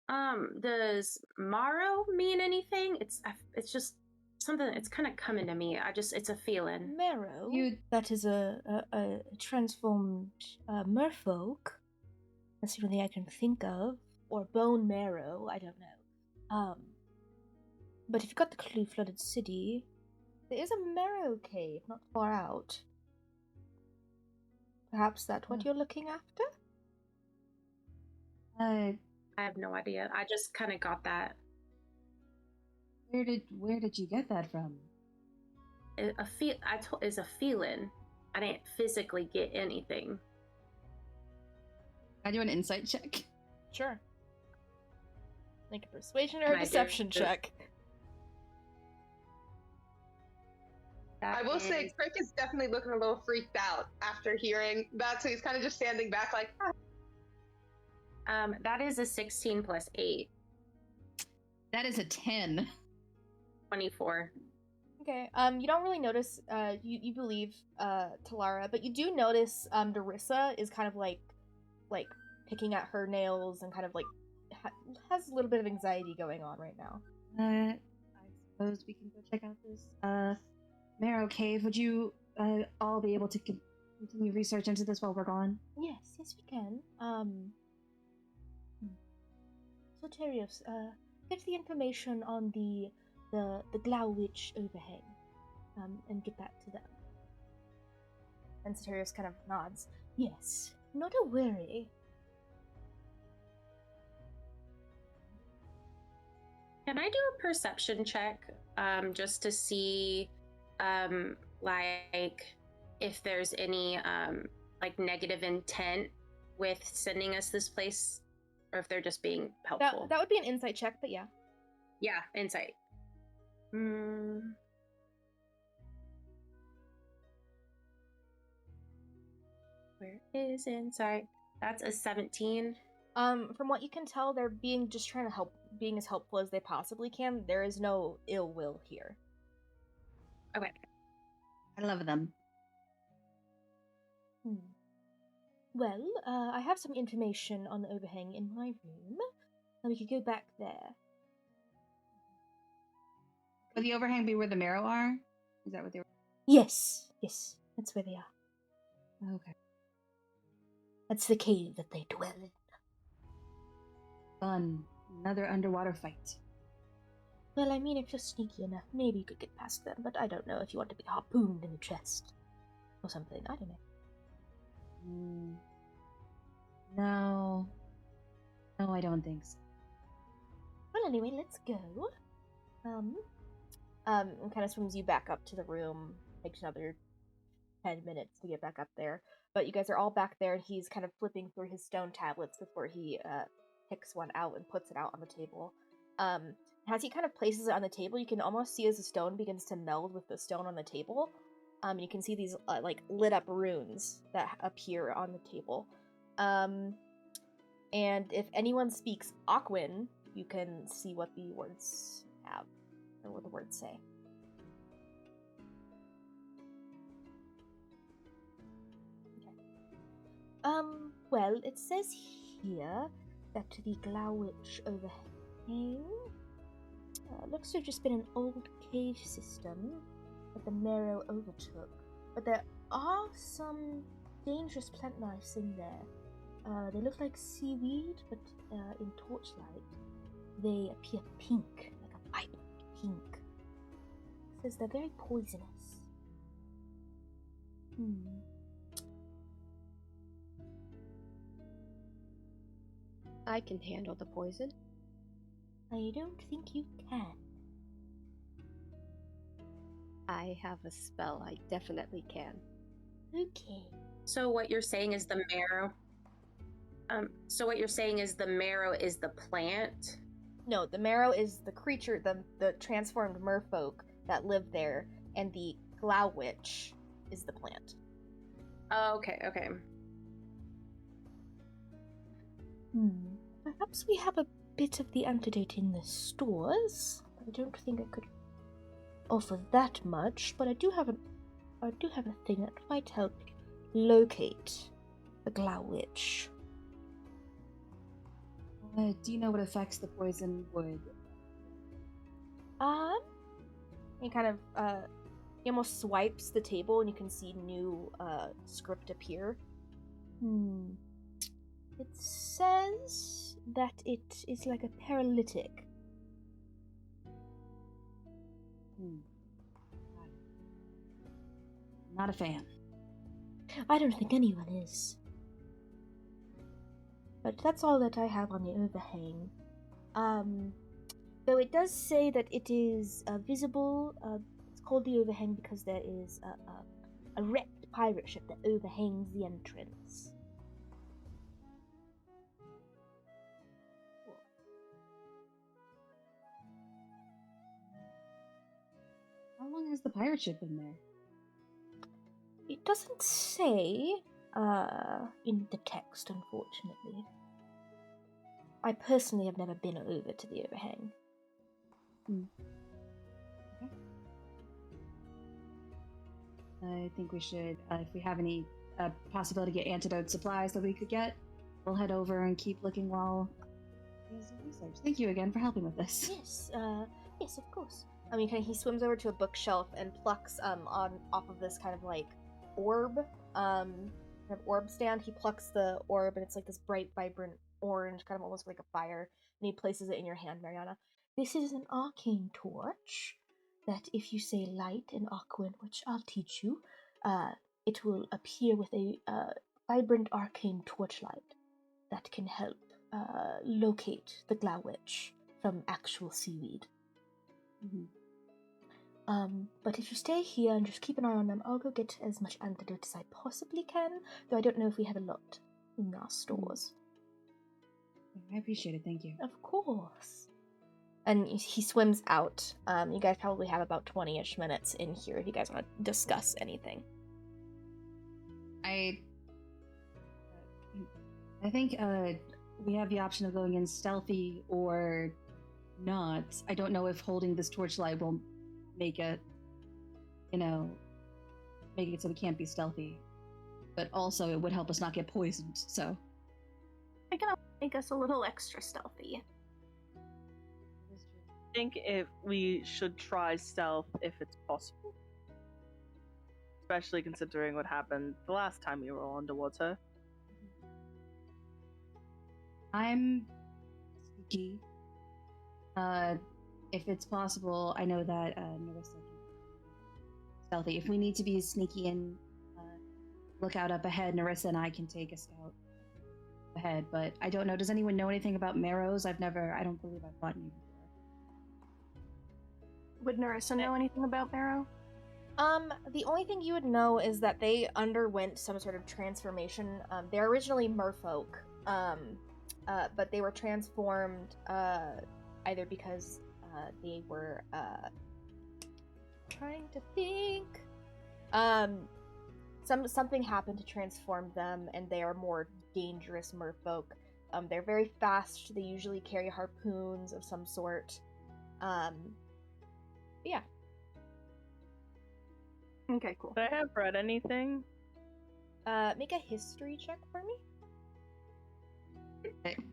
[SPEAKER 4] does Marrow mean anything? It's just something that's kind of coming to me. It's a feeling.
[SPEAKER 1] Marrow? That is a transformed merfolk. That's the only thing I can think of. Or bone marrow, I don't know. But if you've got the clue flooded city, there is a marrow cave not far out. Perhaps that's what you're looking after?
[SPEAKER 4] I have no idea. I just kind of got that.
[SPEAKER 3] Where did you get that from?
[SPEAKER 4] It's a feeling. I didn't physically get anything.
[SPEAKER 3] Can I do an insight check?
[SPEAKER 1] Sure. Make a persuasion or a deception check.
[SPEAKER 7] I will say, Crick is definitely looking a little freaked out after hearing that, so he's kind of just standing back like,
[SPEAKER 4] that is a 16 plus 8.
[SPEAKER 3] That is a 10.
[SPEAKER 4] 24.
[SPEAKER 1] Okay, you don't really notice, you believe, Talara, but you do notice, Darissa is kind of like picking at her nails and kind of like has a little bit of anxiety going on right now.
[SPEAKER 3] I suppose we can go check out this, Marrow Cave. Would you, all be able to continue research into this while we're gone?
[SPEAKER 1] Yes, we can. So Terios, get the information on the Glouwich Overhang, and get that to them. And Soterios kind of nods. Yes, not a worry.
[SPEAKER 4] Can I do a perception check, just to see, like, if there's any, like, negative intent with sending us this place, or if they're just being helpful?
[SPEAKER 1] That would be an insight check, but yeah.
[SPEAKER 4] Yeah, insight. Where is insight? That's a 17.
[SPEAKER 1] From what you can tell, they're just trying to help, being as helpful as they possibly can. There is no ill will here.
[SPEAKER 4] Okay.
[SPEAKER 3] I love them.
[SPEAKER 1] Well, I have some information on the overhang in my room, and we could go back there.
[SPEAKER 3] Would the overhang be where the marrow are? Is that what they were?
[SPEAKER 1] Yes, that's where they are.
[SPEAKER 3] Okay.
[SPEAKER 1] That's the cave that they dwell in.
[SPEAKER 3] Fun. Another underwater fight.
[SPEAKER 1] Well, I mean, if you're sneaky enough, maybe you could get past them, but I don't know if you want to be harpooned in the chest. Or something, I don't know.
[SPEAKER 3] No. No, I don't think so.
[SPEAKER 1] Well, anyway, let's go. And kind of swims you back up to the room. Takes another 10 minutes to get back up there. But you guys are all back there, and he's kind of flipping through his stone tablets before he picks one out and puts it out on the table. As he kind of places it on the table, you can almost see as the stone begins to meld with the stone on the table. You can see these like lit up runes that appear on the table. And if anyone speaks Aquan, you can see what the words have or what the words say. Okay. Well, it says here that the Glouwich Overhang looks to have just been an old cave system that the Marrow overtook. But there are some dangerous plant lives in there. They look like seaweed, but in torchlight, they appear pink, like a vibrant pink. It says they're very poisonous.
[SPEAKER 2] I can handle the poison.
[SPEAKER 1] I don't think you can.
[SPEAKER 2] I have a spell. I definitely can.
[SPEAKER 1] Okay.
[SPEAKER 4] So what you're saying is the marrow. So what you're saying is the marrow is the plant.
[SPEAKER 1] No, the Marrow is the creature, the transformed merfolk that live there, and the Glouwich is the plant.
[SPEAKER 4] Oh, okay.
[SPEAKER 1] Perhaps we have a bit of the antidote in the stores. I don't think I could offer that much, but I do have a thing that might help locate the Glouwich.
[SPEAKER 3] Do you know what effects the poison would?
[SPEAKER 1] He kind of he almost swipes the table, and you can see new script appear. It says that it is like a paralytic.
[SPEAKER 3] Not a fan.
[SPEAKER 1] I don't think anyone is. But that's all that I have on the Overhang. Though it does say that it is visible. It's called the Overhang because there is a wrecked pirate ship that overhangs the entrance.
[SPEAKER 3] How long has the pirate ship been there?
[SPEAKER 1] It doesn't say in the text, unfortunately. I personally have never been over to the Overhang.
[SPEAKER 3] Okay. I think we should, if we have any possibility to get antidote supplies that we could get, we'll head over and keep looking while we do research. Thank you again for helping with this.
[SPEAKER 1] Yes, of course. I mean, he swims over to a bookshelf and plucks off of this kind of like orb, kind of orb stand. He plucks the orb, and it's like this bright, vibrant orange, kind of almost like a fire, and he places it in your hand, Mariana. This is an arcane torch that if you say light and Aquan, which I'll teach you, it will appear with a vibrant arcane torchlight that can help locate the Glouwich from actual seaweed. But if you stay here and just keep an eye on them, I'll go get as much antidote as I possibly can, though I don't know if we have a lot in our stores.
[SPEAKER 3] I appreciate it, thank you.
[SPEAKER 1] Of course. And he swims out. You guys probably have about 20-ish minutes in here if you guys want to discuss anything.
[SPEAKER 3] I think we have the option of going in stealthy or not. I don't know if holding this torchlight will make it so we can't be stealthy. But also it would help us not get poisoned, so.
[SPEAKER 6] I can make us a little extra stealthy.
[SPEAKER 5] I think if we should try stealth if it's possible. Especially considering what happened the last time we were all underwater.
[SPEAKER 3] I'm sneaky. If it's possible, I know that Narissa can be stealthy. If we need to be sneaky and look out up ahead, Narissa and I can take a scout ahead. But I don't know. Does anyone know anything about marrows? I don't believe I've fought any before.
[SPEAKER 6] Would Narissa know anything about Marrow?
[SPEAKER 1] The only thing you would know is that they underwent some sort of transformation. They're originally merfolk, but they were transformed either because They were trying to think. Something happened to transform them, and they are more dangerous merfolk. They're very fast. They usually carry harpoons of some sort. Yeah.
[SPEAKER 6] Okay, cool.
[SPEAKER 5] Could I have read anything?
[SPEAKER 1] Make a history check for me.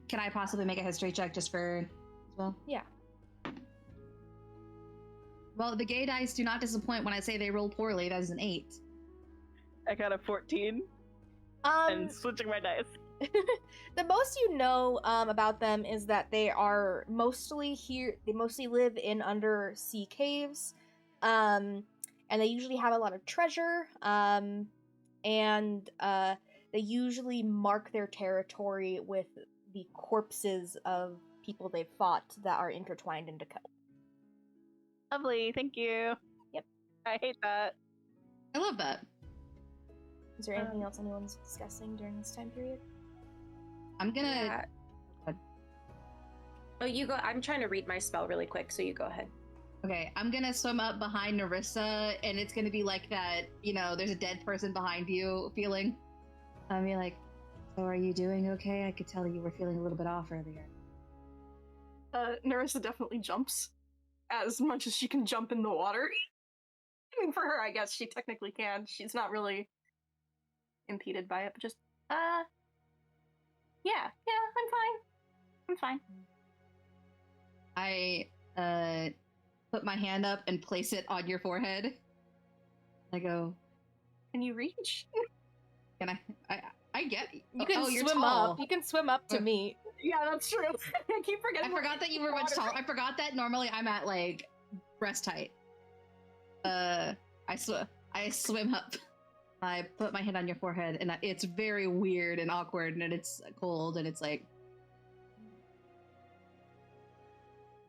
[SPEAKER 3] Can I possibly make a history check just for as well?
[SPEAKER 1] Yeah.
[SPEAKER 3] Well, the gay dice do not disappoint when I say they roll poorly. That is an 8.
[SPEAKER 5] I got a 14 and switching my dice.
[SPEAKER 1] The most you know about them is that they are mostly here. They mostly live in undersea caves, and they usually have a lot of treasure. And they usually mark their territory with the corpses of people they've fought that are intertwined into kelp.
[SPEAKER 5] Lovely, thank you.
[SPEAKER 1] Yep.
[SPEAKER 5] I hate that.
[SPEAKER 3] I love that.
[SPEAKER 1] Is there anything else anyone's discussing during this time period?
[SPEAKER 3] I'm gonna.
[SPEAKER 4] Yeah. Oh, you go. I'm trying to read my spell really quick, so you go ahead.
[SPEAKER 3] Okay, I'm gonna swim up behind Narissa, and it's gonna be like that, there's a dead person behind you feeling. I'll be like, so are you doing okay? I could tell you were feeling a little bit off earlier.
[SPEAKER 6] Narissa definitely jumps as much as she can jump in the water. I mean, for her, I guess she technically can. She's not really impeded by it, but just, yeah, I'm fine.
[SPEAKER 3] I, put my hand up and place it on your forehead. I go,
[SPEAKER 6] Can you reach?
[SPEAKER 3] can I get...
[SPEAKER 1] You can
[SPEAKER 3] you're
[SPEAKER 1] swim
[SPEAKER 3] tall.
[SPEAKER 1] up. You can swim up to me.
[SPEAKER 6] Yeah, that's true. I keep forgetting.
[SPEAKER 3] I forgot that you were much taller. I forgot that normally I'm at, like, breast height. I swim up. I put my hand on your forehead, and it's very weird and awkward, and it's cold, and it's like...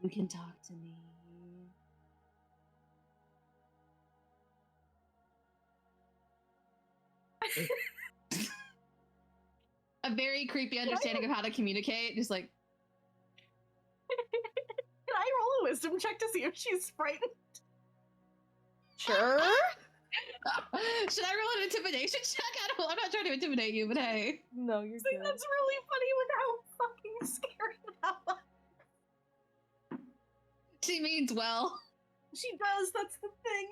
[SPEAKER 3] You can talk to me. A very creepy understanding of how to communicate, just like...
[SPEAKER 6] Can I roll a wisdom check to see if she's frightened?
[SPEAKER 1] Sure.
[SPEAKER 3] Should I roll an intimidation check? I'm not trying to intimidate you, but hey.
[SPEAKER 1] No, you're
[SPEAKER 6] I think
[SPEAKER 1] good.
[SPEAKER 6] that's really funny with how fucking scary that was.
[SPEAKER 3] She means well.
[SPEAKER 6] She does, that's the thing.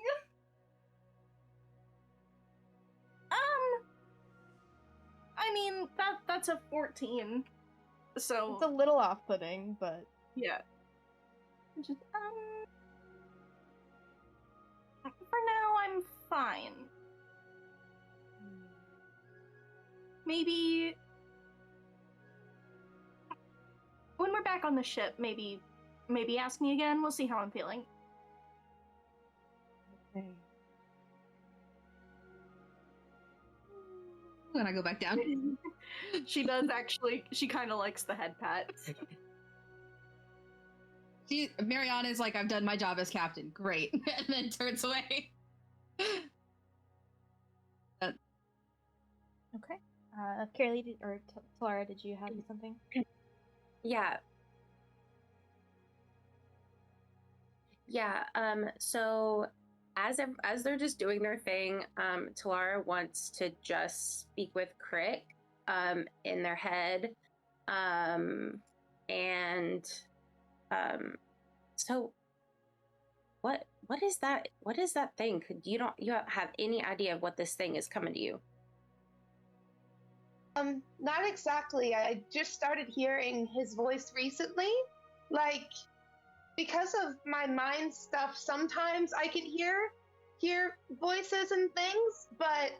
[SPEAKER 6] I mean, that's a 14. So
[SPEAKER 1] It's a little off-putting, but
[SPEAKER 6] yeah. Just, for now, I'm fine. Maybe when we're back on the ship, maybe ask me again. We'll see how I'm feeling.
[SPEAKER 3] Okay. When I go back down.
[SPEAKER 6] She does actually. She kind of likes the head pat.
[SPEAKER 3] Mariana is like, I've done my job as captain. Great. And then turns away.
[SPEAKER 1] okay. Carolee or Talara, did you have something?
[SPEAKER 4] Yeah. So as they're just doing their thing, Talara wants to just speak with Crick in their head. So what is that? What is that thing? You don't have any idea of what this thing is coming to you?
[SPEAKER 7] Not exactly. I just started hearing his voice recently. Like, because of my mind stuff, sometimes I can hear voices and things, but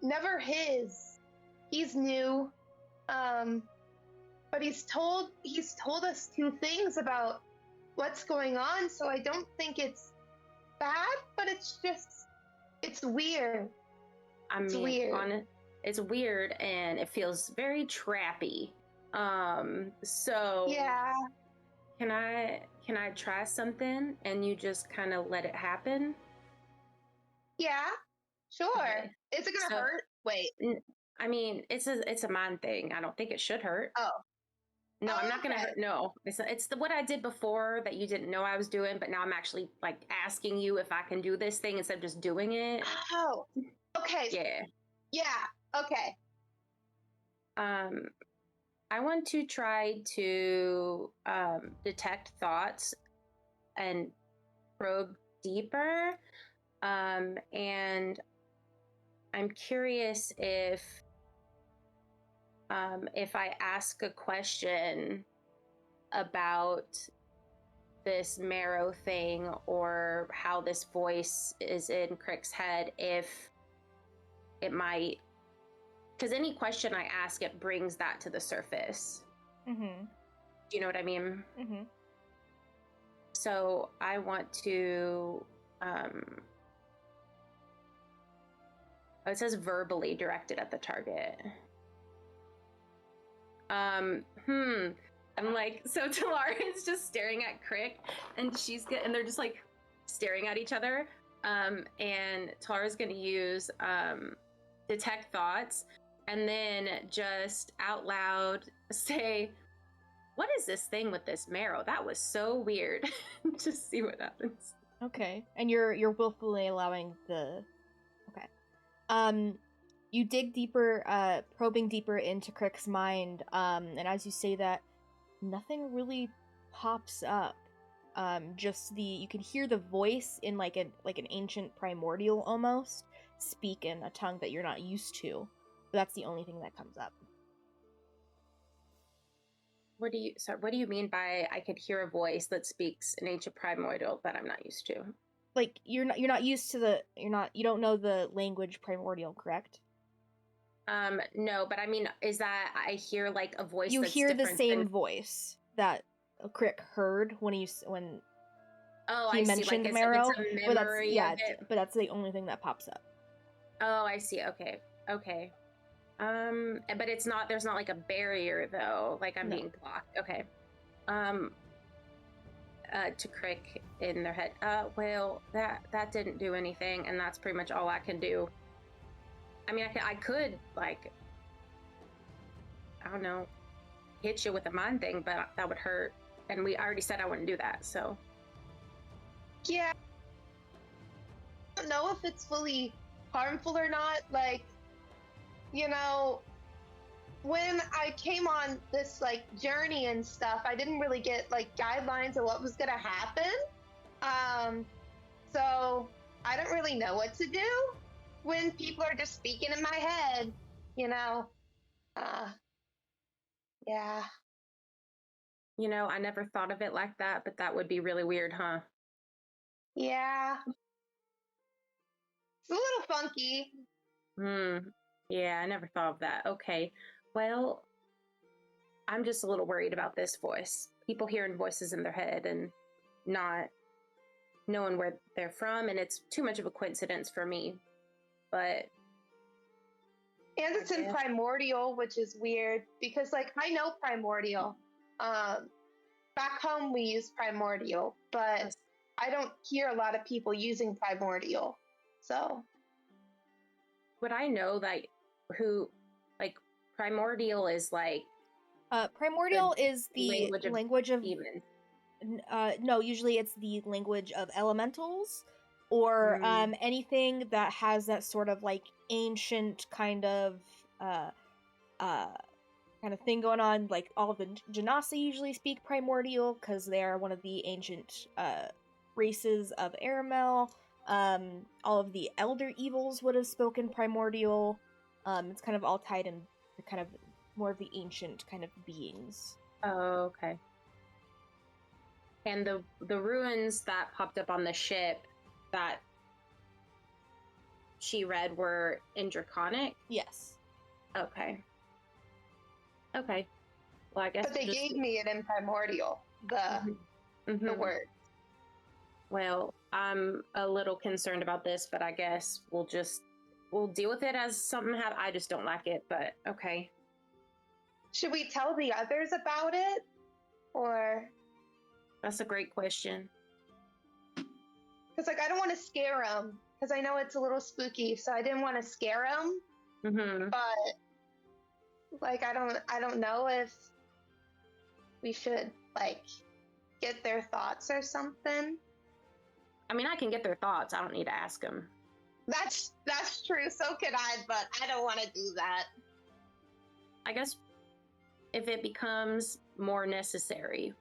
[SPEAKER 7] never his. He's new. But he's told us 2 things about what's going on, so I don't think it's bad, but it's weird.
[SPEAKER 4] It's weird. It's weird, and it feels very trappy. So
[SPEAKER 7] yeah.
[SPEAKER 4] Can I try something and you just kind of let it happen?
[SPEAKER 7] Yeah, sure.
[SPEAKER 4] Okay.
[SPEAKER 7] Is it gonna hurt? Wait.
[SPEAKER 4] I mean, it's a mind thing. I don't think it should hurt.
[SPEAKER 7] Oh.
[SPEAKER 4] No, I'm not gonna.
[SPEAKER 7] Okay.
[SPEAKER 4] No, it's what I did before that you didn't know I was doing, but now I'm actually like asking you if I can do this thing instead of just doing it.
[SPEAKER 7] Oh, okay.
[SPEAKER 4] Yeah.
[SPEAKER 7] Yeah. Okay.
[SPEAKER 4] I want to try to detect thoughts and probe deeper. And I'm curious if I ask a question about this marrow thing or how this voice is in Crick's head, if it might, because any question I ask, it brings that to the surface.
[SPEAKER 1] Mm-hmm.
[SPEAKER 4] Do you know what I mean?
[SPEAKER 1] Mm-hmm.
[SPEAKER 4] So I want to, it says verbally directed at the target. I'm like, so Talara is just staring at Crick, and and they're just like staring at each other. And Talara's gonna use detect thoughts, and then just out loud say, "What is this thing with this marrow? That was so weird." Just see what happens.
[SPEAKER 1] Okay, and you're willfully allowing the. Okay, you dig deeper, probing deeper into Crick's mind, and as you say that, nothing really pops up. Just you can hear the voice in like an ancient primordial almost speak in a tongue that you're not used to. But that's the only thing that comes up.
[SPEAKER 4] What do you mean by I could hear a voice that speaks an ancient primordial that I'm not used to?
[SPEAKER 1] Like you're not used to you don't know the language primordial, correct?
[SPEAKER 4] No, but I mean, is that I hear like a voice?
[SPEAKER 1] You
[SPEAKER 4] that's
[SPEAKER 1] hear the
[SPEAKER 4] different
[SPEAKER 1] same
[SPEAKER 4] than...
[SPEAKER 1] voice that Crick heard when he mentioned
[SPEAKER 4] like,
[SPEAKER 1] marrow.
[SPEAKER 4] It's a
[SPEAKER 1] But that's
[SPEAKER 4] memory of it.
[SPEAKER 1] but that's the only thing that pops up.
[SPEAKER 4] Oh, I see. Okay. But it's not. There's not like a barrier though. Like I'm being blocked. Okay. To Crick in their head. Well, that didn't do anything, and that's pretty much all I can do. I mean, I could like, I don't know, hit you with a mind thing, but that would hurt. And I already said I wouldn't do that, so.
[SPEAKER 7] Yeah. I don't know if it's fully harmful or not. Like, you know, when I came on this like journey and stuff, I didn't really get like guidelines of what was gonna happen. So I don't really know what to do when people are just speaking in my head, you know. Yeah.
[SPEAKER 4] You know, I never thought of it like that, but that would be really weird, huh?
[SPEAKER 7] Yeah. It's a little funky.
[SPEAKER 4] Yeah, I never thought of that. Okay. Well, I'm just a little worried about this voice. People hearing voices in their head and not knowing where they're from, and it's too much of a coincidence for me. But
[SPEAKER 7] and it's in primordial, which is weird because like I know primordial. Back home we use primordial, but I don't hear a lot of people using primordial. So
[SPEAKER 4] would I know that primordial is like
[SPEAKER 1] primordial is the language of
[SPEAKER 4] demons.
[SPEAKER 1] No, usually it's the language of elementals or anything that has that sort of like ancient kind of thing going on. Like all of the Genasi usually speak primordial because they are one of the ancient races of Aramel. All of the elder evils would have spoken primordial. It's kind of all tied in kind of more of the ancient kind of beings.
[SPEAKER 4] Oh, okay. And the ruins that popped up on the ship that she read were in Draconic?
[SPEAKER 1] Yes.
[SPEAKER 4] Okay. Well, I guess.
[SPEAKER 7] But they gave me it in primordial, the word.
[SPEAKER 4] Well, I'm a little concerned about this, but I guess we'll deal with it as something happens. I just don't like it, but okay.
[SPEAKER 7] Should we tell the others about it? Or...
[SPEAKER 4] That's a great question.
[SPEAKER 7] Because like I don't want to scare them, because I know it's a little spooky, so I didn't want to scare them.
[SPEAKER 4] Mm-hmm.
[SPEAKER 7] But like I don't know if we should, like, get their thoughts or something?
[SPEAKER 4] I mean, I can get their thoughts. I don't need to ask them.
[SPEAKER 7] That's true. So could I, but I don't want to do that.
[SPEAKER 4] I guess if it becomes more necessary,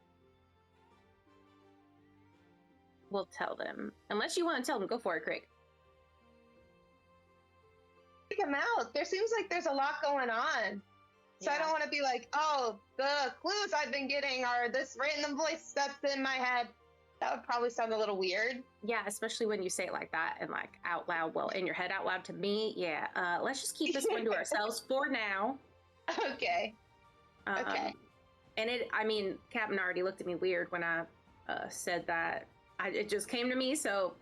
[SPEAKER 4] we'll tell them. Unless you want to tell them, go for it, Craig.
[SPEAKER 7] Take them out. There seems like there's a lot going on. So I don't want to be like, oh, the clues I've been getting are this random voice that's in my head. That would probably sound a little weird.
[SPEAKER 4] Yeah, especially when you say it like that and like out loud. Well, in your head out loud to me. Yeah. Let's just keep this one to ourselves for now.
[SPEAKER 7] Okay. Okay.
[SPEAKER 4] And Captain already looked at me weird when I said that. It just came to me, so.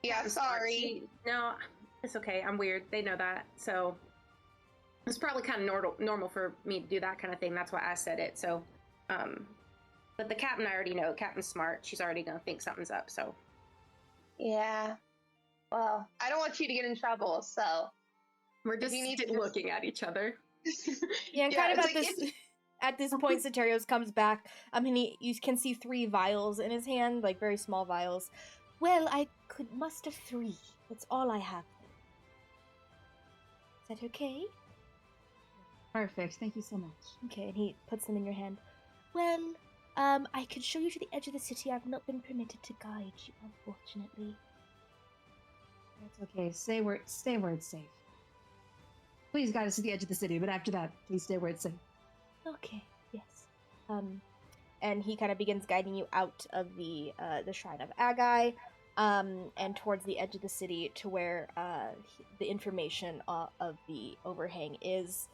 [SPEAKER 7] Yeah, sorry.
[SPEAKER 4] No, it's okay. I'm weird. They know that. So it's probably kind of normal for me to do that kind of thing. That's why I said it. So, but the captain, I already know. Captain's smart. She's already going to think something's up, so.
[SPEAKER 7] Yeah. Well, I don't want you to get in trouble, so.
[SPEAKER 4] We're just looking at each other.
[SPEAKER 1] Yeah, and kind of at this point, Soterios comes back. You can see 3 vials in his hand, like very small vials. Well, I could muster 3. That's all I have. Is that okay?
[SPEAKER 3] Perfect. Thank you so much.
[SPEAKER 1] Okay, and he puts them in your hand. Well, I could show you to the edge of the city. I've not been permitted to guide you, unfortunately.
[SPEAKER 3] That's okay. Stay where it's safe. Please guide us to the edge of the city, but after that, please stay where it's safe.
[SPEAKER 1] Okay, yes. And he kind of begins guiding you out of the Shrine of Agai, and towards the edge of the city to where the information of the overhang is.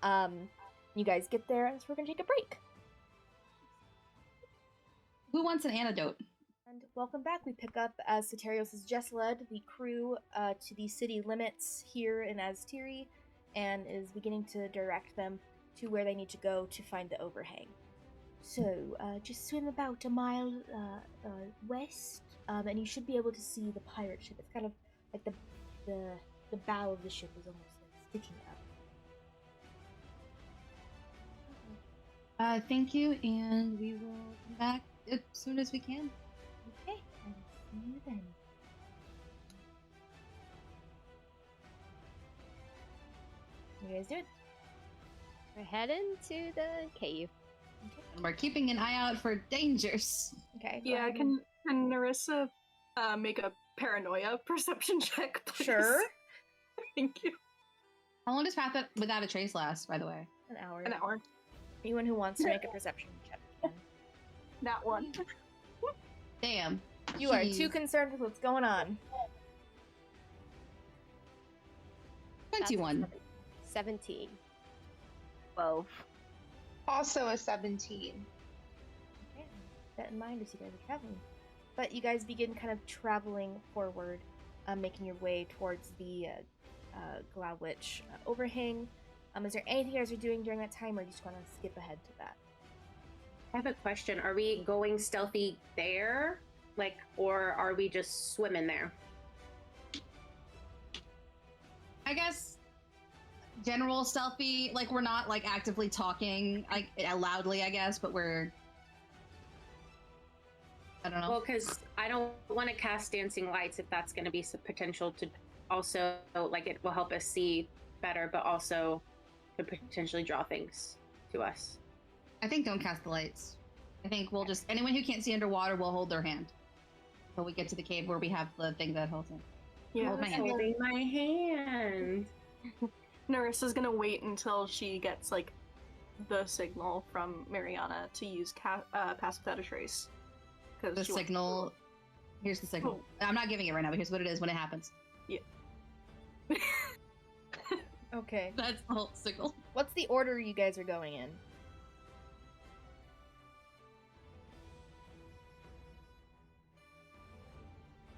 [SPEAKER 1] You guys get there, and so we're gonna take a break.
[SPEAKER 3] Who wants an antidote?
[SPEAKER 1] And welcome back. We pick up as Soterios has just led the crew to the city limits here in Azitri, and is beginning to direct them to where they need to go to find the overhang. So, just swim about a mile west, and you should be able to see the pirate ship. It's kind of like the bow of the ship is almost like sticking out.
[SPEAKER 3] Thank you, and we will come back as soon as we can.
[SPEAKER 1] Okay, I will see you then. What do you guys doing?
[SPEAKER 2] We're heading to the cave.
[SPEAKER 1] Okay.
[SPEAKER 3] And we're keeping an eye out for dangers.
[SPEAKER 1] Okay.
[SPEAKER 6] Yeah, can Narissa make a paranoia perception check, please?
[SPEAKER 1] Sure.
[SPEAKER 6] Thank you.
[SPEAKER 3] How long does Path Without a Trace last, by the way?
[SPEAKER 1] An hour.
[SPEAKER 6] An hour.
[SPEAKER 1] Anyone who wants to make a perception check can.
[SPEAKER 6] Not one.
[SPEAKER 3] Damn.
[SPEAKER 1] You are too concerned with what's going on.
[SPEAKER 3] 21.
[SPEAKER 2] 17.
[SPEAKER 5] 12.
[SPEAKER 7] Also a 17.
[SPEAKER 1] Okay. That in mind as you guys are traveling. But you guys begin kind of traveling forward, making your way towards the Glouwich overhang. Is there anything you guys are doing during that time, or do you just want to skip ahead to that?
[SPEAKER 4] I have a question. Are we going stealthy there? Or are we just swimming there?
[SPEAKER 3] I guess general stealthy, we're not actively talking loudly, I guess, but we're, I don't know.
[SPEAKER 4] Well, because I don't want to cast dancing lights if that's going to be some potential to also, it will help us see better, but also could potentially draw things to us.
[SPEAKER 3] I think don't cast the lights. I think we'll just, anyone who can't see underwater will hold their hand until we get to the cave where we have the thing that holds it.
[SPEAKER 6] Yeah,
[SPEAKER 3] Hold my hand.
[SPEAKER 4] Holding my hand.
[SPEAKER 6] Narissa's gonna wait until she gets the signal from Mariana to use Pass Without a Trace.
[SPEAKER 3] The signal. Here's the signal. I'm not giving it right now, but here's what it is when it happens.
[SPEAKER 6] Yeah.
[SPEAKER 1] Okay.
[SPEAKER 3] That's the whole signal.
[SPEAKER 1] What's the order you guys are going in?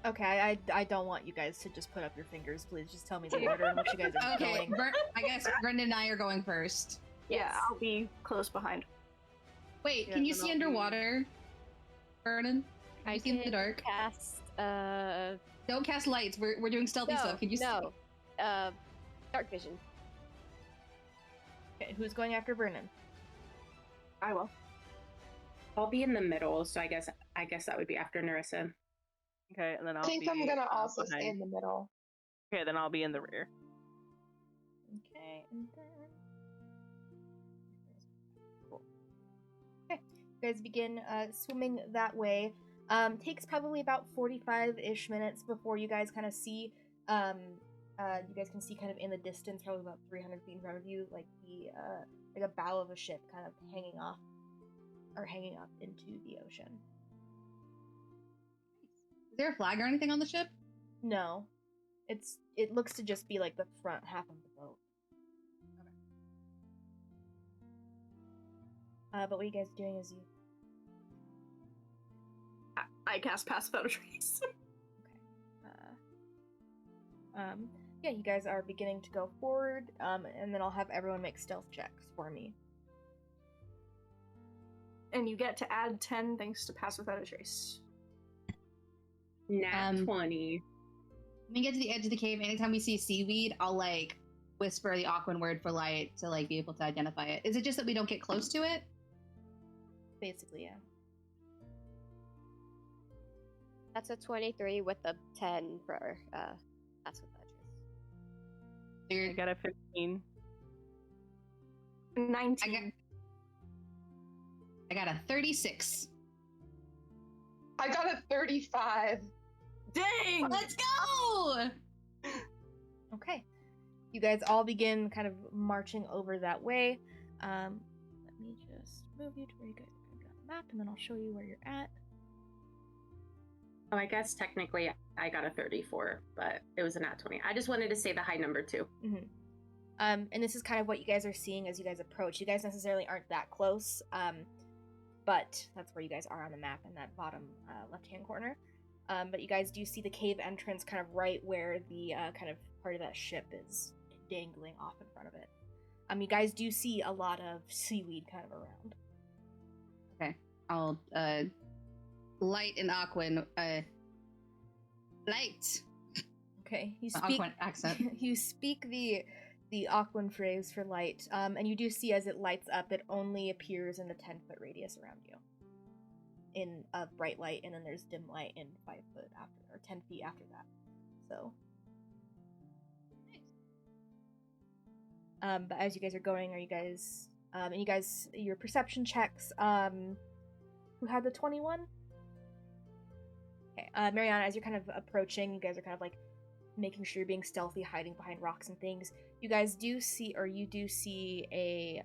[SPEAKER 1] Okay, I don't want you guys to just put up your fingers, please. Just tell me the order in which you guys are going.
[SPEAKER 3] I guess Brendan and I are going first.
[SPEAKER 6] Yeah, I'll be close behind.
[SPEAKER 3] Wait,
[SPEAKER 1] Yeah,
[SPEAKER 3] can you
[SPEAKER 1] then
[SPEAKER 3] see
[SPEAKER 1] I'll
[SPEAKER 3] underwater, Vernon? Can
[SPEAKER 2] I
[SPEAKER 3] you see in the
[SPEAKER 2] can
[SPEAKER 3] dark?
[SPEAKER 2] cast,
[SPEAKER 3] Don't cast lights. We're doing stealthy stuff. Can you see?
[SPEAKER 2] No. Dark vision.
[SPEAKER 1] Okay, who's going after Vernon?
[SPEAKER 6] I will.
[SPEAKER 4] I'll be in the middle, so I guess that would be after Narissa.
[SPEAKER 5] Okay, and then
[SPEAKER 7] I
[SPEAKER 5] I'll
[SPEAKER 7] think
[SPEAKER 5] be
[SPEAKER 7] I'm gonna also
[SPEAKER 5] behind.
[SPEAKER 7] stay in the middle.
[SPEAKER 5] Okay, then I'll be in the rear.
[SPEAKER 1] Okay, and then cool. Okay, you guys begin swimming that way. Takes probably about 45-ish minutes before you guys kind of see. You guys can see kind of in the distance, probably about 300 feet in front of you, like the like a bow of a ship kind of hanging up into the ocean.
[SPEAKER 3] Is there a flag or anything on the ship?
[SPEAKER 1] No, it looks to just be like the front half of the boat. But what you guys doing is you.
[SPEAKER 6] I cast Pass Without a Trace.
[SPEAKER 1] Okay. Yeah, you guys are beginning to go forward, and then I'll have everyone make stealth checks for me.
[SPEAKER 6] And you get to add 10 thanks to Pass Without a Trace.
[SPEAKER 4] Nat 20.
[SPEAKER 3] When we get to the edge of the cave, anytime we see seaweed, I'll like whisper the Aquan word for light to like be able to identify it. Is it just that we don't get close to it?
[SPEAKER 1] Basically, yeah.
[SPEAKER 2] That's a 23 with a 10 for that's what that is.
[SPEAKER 5] I got a 15.
[SPEAKER 6] 19.
[SPEAKER 3] I got a 36.
[SPEAKER 7] I got a 35.
[SPEAKER 6] Dang!
[SPEAKER 3] Let's go!
[SPEAKER 1] Okay. You guys all begin kind of marching over that way. Let me just move you to where you guys are going to be on the map, and then I'll show you where you're at.
[SPEAKER 4] Oh, I guess technically I got a 34, but it was a nat 20. I just wanted to say the high number too.
[SPEAKER 1] Mm-hmm. And this is kind of what you guys are seeing as you guys approach. You guys necessarily aren't that close, but that's where you guys are on the map in that bottom left-hand corner. But you guys do see the cave entrance kind of right where the kind of part of that ship is dangling off in front of it. You guys do see a lot of seaweed kind of around.
[SPEAKER 3] Okay, I'll light and Aquan. Light.
[SPEAKER 1] Okay, you speak
[SPEAKER 3] Aquan accent.
[SPEAKER 1] you speak the Aquan phrase for light, and you do see as it lights up, it only appears in the 10-foot radius around you. In bright light, and then there's dim light in 5 foot after, or 10 feet after that. So, but as you guys are going, are you guys, and you guys, your perception checks, who had the 21? Okay, Mariana, as you're kind of approaching, you guys are kind of like making sure you're being stealthy, hiding behind rocks and things. You guys do see, or you do see a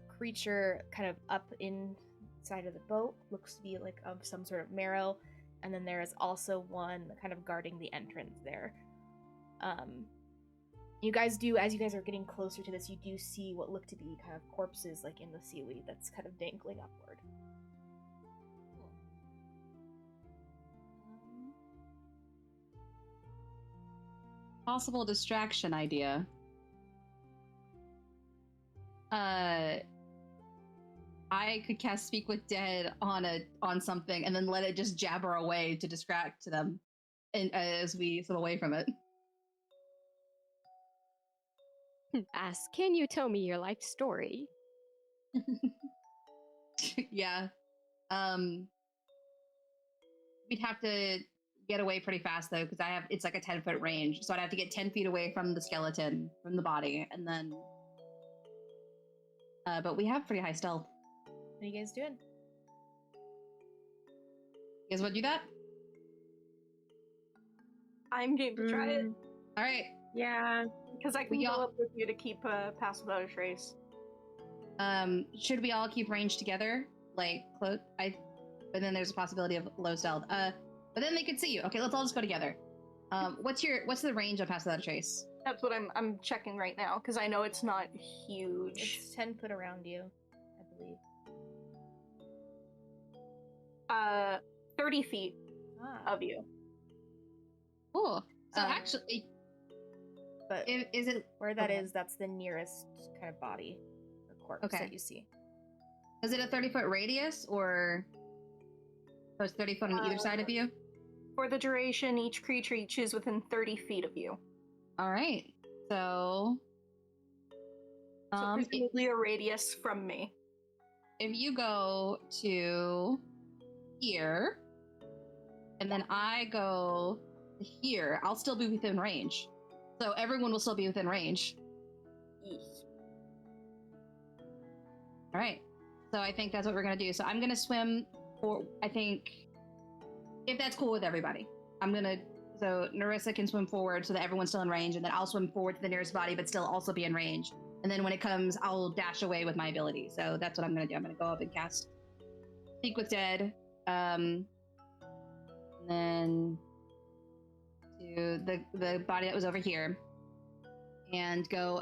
[SPEAKER 1] creature kind of up inside of the boat. Looks to be like of some sort of marrow, and then there is also one kind of guarding the entrance there. You guys do, as you guys are getting closer to this, you do see what look to be kind of corpses like in the seaweed that's kind of dangling upward.
[SPEAKER 3] Possible distraction idea. I could cast Speak with Dead on something and then let it just jabber away to distract them, and as we swim away from it.
[SPEAKER 2] Ask, can you tell me your life story?
[SPEAKER 3] Yeah. We'd have to get away pretty fast though, because it's like a 10-foot range, so I'd have to get 10 feet away from the skeleton, from the body, and then. But we have pretty high stealth.
[SPEAKER 1] What are you guys doing?
[SPEAKER 3] You guys want to do that?
[SPEAKER 6] I'm game to try it.
[SPEAKER 3] All right.
[SPEAKER 4] Yeah.
[SPEAKER 6] Because I can go up with you to keep Pass Without a Trace.
[SPEAKER 3] Should we all keep range together? Like, close? But then there's a possibility of low stealth. But then they could see you. Okay, let's all just go together. What's the range of Pass Without a Trace?
[SPEAKER 6] That's what I'm checking right now, because I know it's not huge.
[SPEAKER 1] It's 10 foot around you, I believe.
[SPEAKER 6] 30 feet of you.
[SPEAKER 3] Cool. So actually,
[SPEAKER 1] but
[SPEAKER 3] is it
[SPEAKER 1] where that is? That's the nearest kind of body or corpse that you see.
[SPEAKER 3] Is it a 30-foot radius, or so it's 30 foot on either side of you?
[SPEAKER 6] For the duration, each creature you choose within 30 feet of you.
[SPEAKER 3] All right. So
[SPEAKER 6] presumably a radius from me.
[SPEAKER 3] if you go to here, and then I go to here, I'll still be within range. So everyone will still be within range. All right. So I think that's what we're gonna do. So I'm gonna swim for. I think if that's cool with everybody, So Narissa can swim forward so that everyone's still in range, and then I'll swim forward to the nearest body, but still also be in range. And then when it comes, I'll dash away with my ability. So that's what I'm gonna do. I'm gonna go up and cast Speak with Dead. And then to the body that was over here, and go.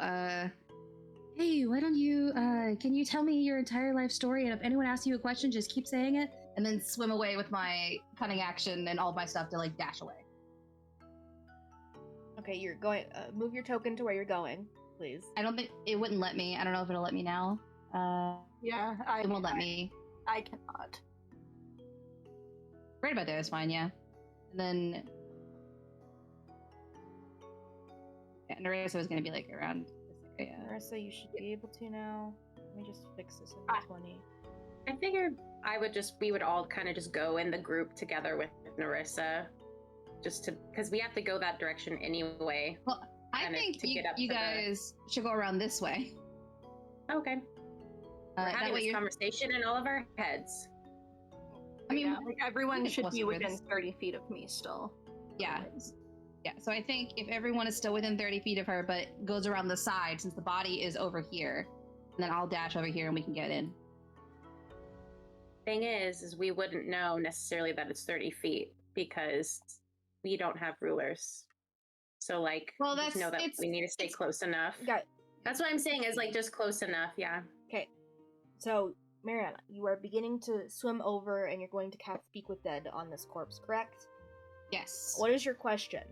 [SPEAKER 3] Hey, why don't you, can you tell me your entire life story? And if anyone asks you a question, just keep saying it. And then swim away with my cunning action and all my stuff to, like, dash away.
[SPEAKER 1] Okay, you're going. Move your token to where you're going, please.
[SPEAKER 3] I don't think it wouldn't let me. I don't know if it'll let me now.
[SPEAKER 6] Yeah,
[SPEAKER 3] It won't let me.
[SPEAKER 6] I cannot.
[SPEAKER 3] Right about there is fine, yeah. And then... Yeah, Narissa was going to be, like, around this area.
[SPEAKER 1] Marissa, you should be able to now. Let me just fix this in the 20.
[SPEAKER 4] I figured we would all kind of just go in the group together with Narissa, just to, because we have to go that direction anyway.
[SPEAKER 3] Well, I think you guys should go around this way.
[SPEAKER 4] Okay. We're having this conversation in all of our heads.
[SPEAKER 6] I mean, like, everyone should be
[SPEAKER 3] closer
[SPEAKER 6] within 30 feet of me still.
[SPEAKER 3] Yeah. Yeah, so I think if everyone is still within 30 feet of her, but goes around the side, since the body is over here, then I'll dash over here and we can get in.
[SPEAKER 4] Thing is we wouldn't know necessarily that it's 30 feet because we don't have rulers. So, like,
[SPEAKER 3] well,
[SPEAKER 4] just know that we need to stay close enough.
[SPEAKER 1] Got it.
[SPEAKER 4] That's what I'm saying is, like, just close enough, yeah.
[SPEAKER 1] Okay. So, Mariana, you are beginning to swim over and you're going to cast Speak with Dead on this corpse, correct?
[SPEAKER 3] Yes.
[SPEAKER 1] What is your question?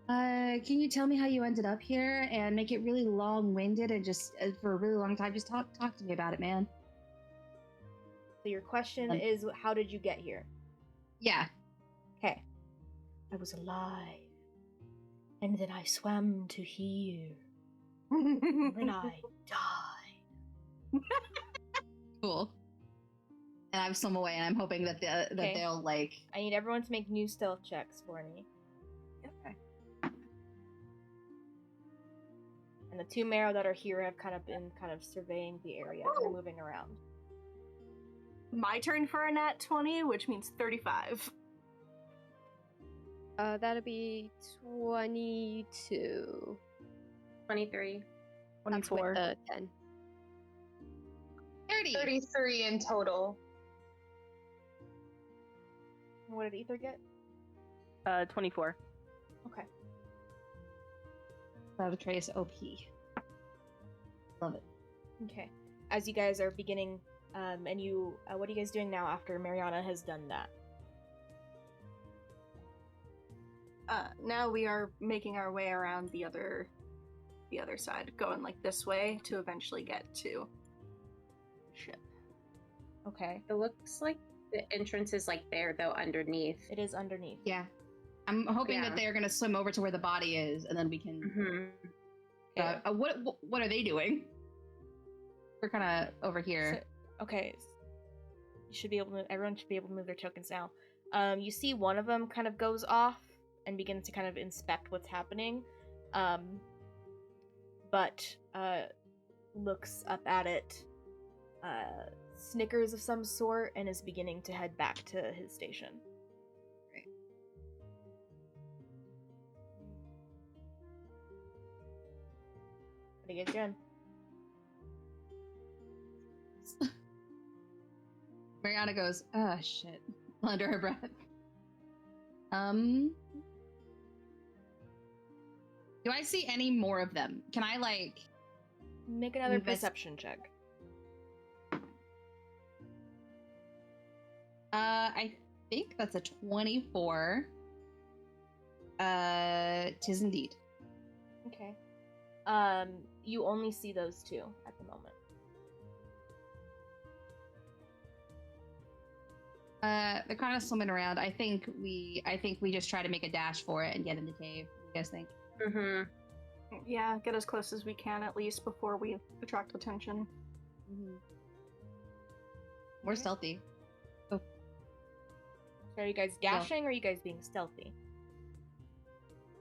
[SPEAKER 3] Can you tell me how you ended up here and make it really long-winded and just for a really long time? Just talk to me about it, man.
[SPEAKER 1] So your question is, how did you get here?
[SPEAKER 3] Yeah.
[SPEAKER 1] Okay. I was alive. And then I swam to here. And then I died.
[SPEAKER 3] Cool. And I've swum away, and I'm hoping that they'll, like...
[SPEAKER 1] I need everyone to make new stealth checks for me.
[SPEAKER 3] Okay.
[SPEAKER 1] And the two Marrow that are here have kind of been surveying the area and moving around.
[SPEAKER 6] My turn for a nat 20, which means 35.
[SPEAKER 2] That'll be 22.
[SPEAKER 4] 23.
[SPEAKER 5] 24.
[SPEAKER 2] That's with 10.
[SPEAKER 3] 30.
[SPEAKER 7] 33 in total.
[SPEAKER 1] What did Ether get?
[SPEAKER 5] 24.
[SPEAKER 1] Okay.
[SPEAKER 3] Trace OP. Love it.
[SPEAKER 1] Okay. As you guys are beginning, and you, what are you guys doing now after Mariana has done that?
[SPEAKER 6] Now we are making our way around the other side, going like this way to eventually get to the ship.
[SPEAKER 1] Okay.
[SPEAKER 4] It looks like the entrance is, like, there, though, underneath.
[SPEAKER 1] It is underneath.
[SPEAKER 3] Yeah. I'm hoping that they're going to swim over to where the body is, and then we can...
[SPEAKER 1] Mm-hmm.
[SPEAKER 3] What are they doing? We're kind of over here.
[SPEAKER 1] So, okay. You should be able to. Everyone should be able to move their tokens now. You see one of them kind of goes off and begins to kind of inspect what's happening. But looks up at it, snickers of some sort, and is beginning to head back to his station.
[SPEAKER 3] Great.
[SPEAKER 1] What are you guys doing?
[SPEAKER 3] Mariana goes, oh shit, under her breath. Do I see any more of them? Can I, like...
[SPEAKER 1] Make another perception check.
[SPEAKER 3] I think that's a 24. Tis indeed.
[SPEAKER 1] Okay. You only see those two at the moment.
[SPEAKER 3] They're kind of swimming around. I think we just try to make a dash for it and get in the cave. What do you guys think?
[SPEAKER 4] Mm-hmm.
[SPEAKER 6] Yeah, get as close as we can at least before we attract attention.
[SPEAKER 3] Mm-hmm. We're stealthy.
[SPEAKER 1] So are you guys dashing or are you guys being stealthy?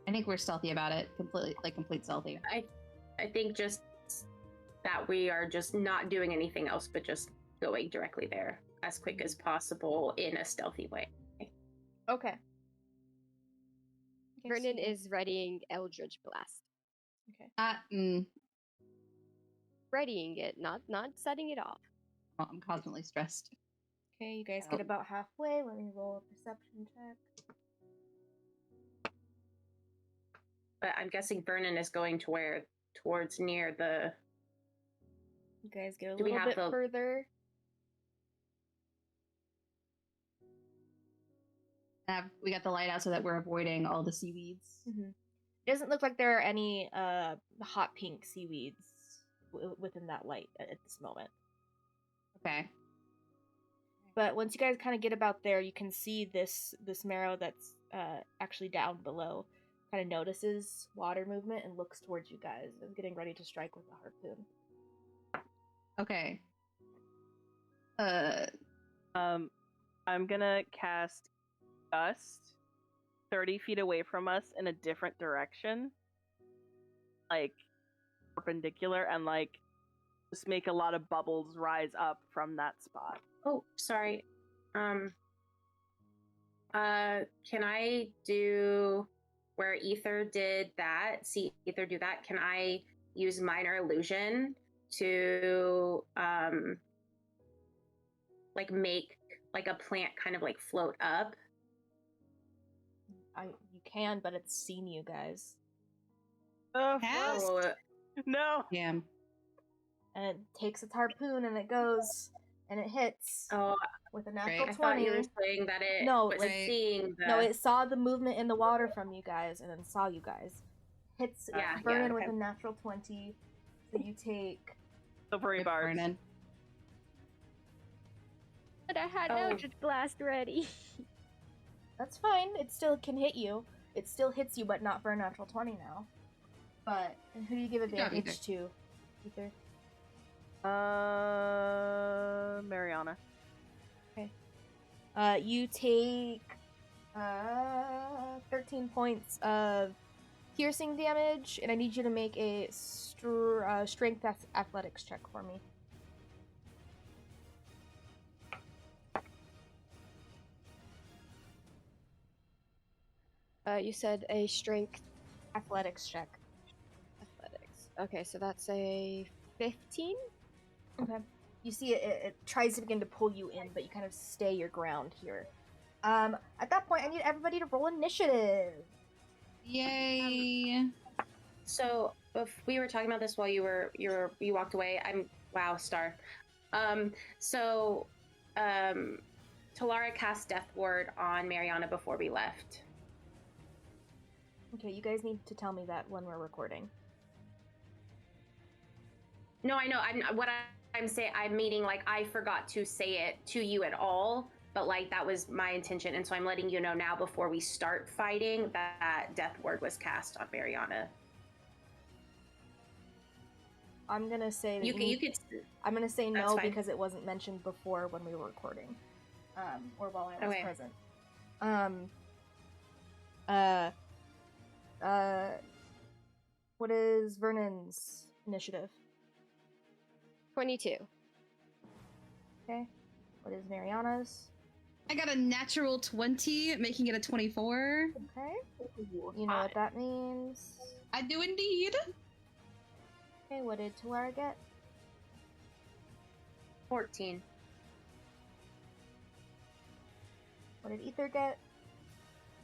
[SPEAKER 3] I think we're stealthy about it. Complete stealthy.
[SPEAKER 4] I think just that we are just not doing anything else, but just going directly there as quick as possible in a stealthy way.
[SPEAKER 1] Okay.
[SPEAKER 2] Vernon is readying Eldritch Blast.
[SPEAKER 1] Okay.
[SPEAKER 2] Readying it, not setting it off.
[SPEAKER 3] Oh, I'm constantly stressed.
[SPEAKER 1] Okay, you guys get about halfway. Let me roll a perception check.
[SPEAKER 4] But I'm guessing Vernon is going to towards near the.
[SPEAKER 1] You guys get a
[SPEAKER 4] Do we
[SPEAKER 1] little
[SPEAKER 4] have
[SPEAKER 1] bit further.
[SPEAKER 3] We got the light out so that we're avoiding all the seaweeds.
[SPEAKER 1] Mm-hmm. It doesn't look like there are any hot pink seaweeds within that light at this moment.
[SPEAKER 3] Okay.
[SPEAKER 1] But once you guys kind of get about there, you can see this marrow that's actually down below kind of notices water movement and looks towards you guys and getting ready to strike with a harpoon.
[SPEAKER 3] Okay.
[SPEAKER 5] I'm gonna cast Gust 30 feet away from us in a different direction, like perpendicular, and like just make a lot of bubbles rise up from that spot.
[SPEAKER 4] Oh, sorry. Can I do where Ether did that? See Ether do that? Can I use minor illusion to like make like a plant kind of like float up?
[SPEAKER 1] You can, but it's seen you guys.
[SPEAKER 5] Oh,
[SPEAKER 4] Oh,
[SPEAKER 5] no!
[SPEAKER 3] Damn.
[SPEAKER 1] And it takes its harpoon and it goes and it hits with a natural 20.
[SPEAKER 4] I thought you were saying that it was seeing the...
[SPEAKER 1] No, it saw the movement in the water from you guys and then saw you guys. Hits Vernon with a natural 20. So you take...
[SPEAKER 5] Silvery barbs.
[SPEAKER 3] Vernon.
[SPEAKER 2] But I had Eldritch Blast ready.
[SPEAKER 1] That's fine. It still can hit you. It still hits you, but not for a natural 20 now. But, and who do you give advantage to? Ether?
[SPEAKER 5] Mariana.
[SPEAKER 1] Okay. You take 13 points of piercing damage, and I need you to make a strength athletics check for me.
[SPEAKER 2] You said a strength
[SPEAKER 1] athletics check.
[SPEAKER 2] Athletics. Okay, so that's a 15?
[SPEAKER 1] Okay. You see it tries to begin to pull you in, but you kind of stay your ground here. At that point, I need everybody to roll initiative.
[SPEAKER 3] Yay!
[SPEAKER 4] So if we were talking about this while you walked away. Star. Talara cast Death Ward on Mariana before we left.
[SPEAKER 1] Okay, you guys need to tell me that when we're recording.
[SPEAKER 4] No, I know. I'm saying, I'm meaning like I forgot to say it to you at all, but like that was my intention, and so I'm letting you know now before we start fighting that Death Ward was cast on Mariana.
[SPEAKER 1] I'm gonna say that
[SPEAKER 4] you could.
[SPEAKER 1] I'm gonna say no
[SPEAKER 4] fine.
[SPEAKER 1] because it wasn't mentioned before when we were recording, or while I was present. What is Vernon's initiative?
[SPEAKER 2] 22.
[SPEAKER 1] Okay. What is Mariana's?
[SPEAKER 3] I got a natural 20, making it a 24.
[SPEAKER 1] Okay. You know what that means?
[SPEAKER 3] I do indeed.
[SPEAKER 1] Okay, what did Talara get?
[SPEAKER 4] 14.
[SPEAKER 1] What did Ether get?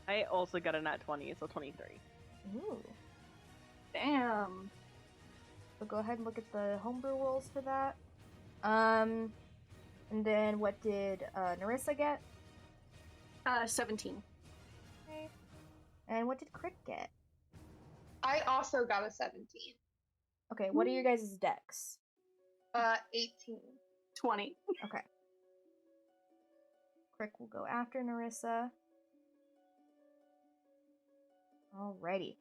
[SPEAKER 5] I also got a nat 20, so 23.
[SPEAKER 1] Ooh.
[SPEAKER 6] Damn.
[SPEAKER 1] So go ahead and look at the homebrew rolls for that. And then what did Narissa get?
[SPEAKER 6] 17.
[SPEAKER 1] Okay. And what did Crit get?
[SPEAKER 7] I also got a 17.
[SPEAKER 1] Okay, what are your guys' decks?
[SPEAKER 7] 18.
[SPEAKER 6] 20.
[SPEAKER 1] Okay. Crick will go after Narissa. Alrighty.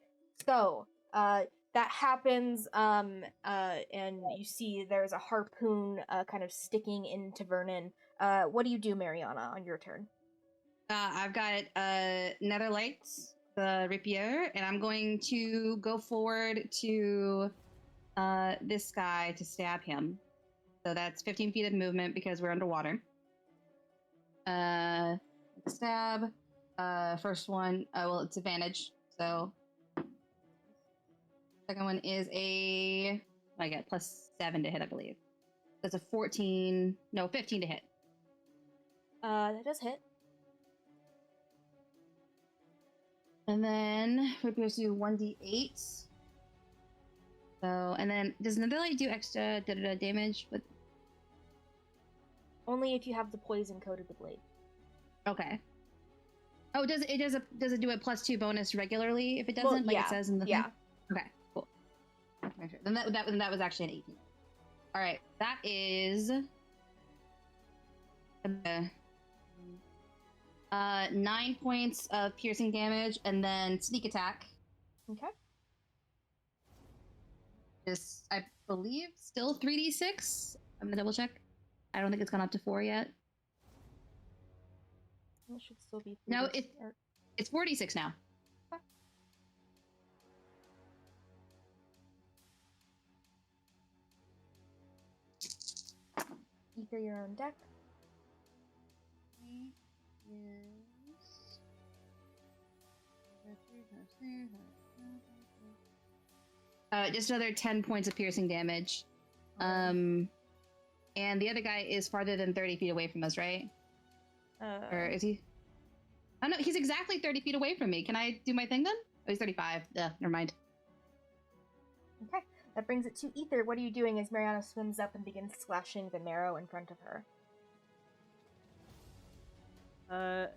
[SPEAKER 1] So, that that happens, and you see there's a harpoon kind of sticking into Vernon. What do you do, Mariana, on your turn?
[SPEAKER 3] I've got Netherlights, the rapier, and I'm going to go forward to this guy to stab him. So that's 15 feet of movement because we're underwater. Stab. First one, well, it's advantage. So second one is I get +7 to hit, I believe. That's a 15 to hit.
[SPEAKER 1] That does hit.
[SPEAKER 3] And then we're supposed to do 1d8. So, and then does Netherlight do extra damage? But
[SPEAKER 1] Only if you have the poison coated the blade.
[SPEAKER 3] okay. Oh, does it do a +2 bonus regularly if it doesn't,
[SPEAKER 1] Well,
[SPEAKER 3] like it says in the thing?
[SPEAKER 1] yeah.
[SPEAKER 3] Okay, cool. Make sure. Then that was actually an 18. All right, that is 9 points of piercing damage, and then sneak attack.
[SPEAKER 1] Okay.
[SPEAKER 3] Is, I believe, still 3d6. I'm gonna double check. I don't think it's gone up to 4 yet.
[SPEAKER 1] It should still be.
[SPEAKER 3] No, it's 46 now.
[SPEAKER 1] Okay. Ether, you're on deck.
[SPEAKER 3] Just another 10 points of piercing damage.
[SPEAKER 1] Okay.
[SPEAKER 3] And the other guy is farther than 30 feet away from us, right? Or is he? Oh no, he's exactly 30 feet away from me. Can I do my thing then? Oh, he's 35. Never mind.
[SPEAKER 1] Okay, that brings it to Ether. What are you doing as Mariana swims up and begins slashing the marrow in front of her?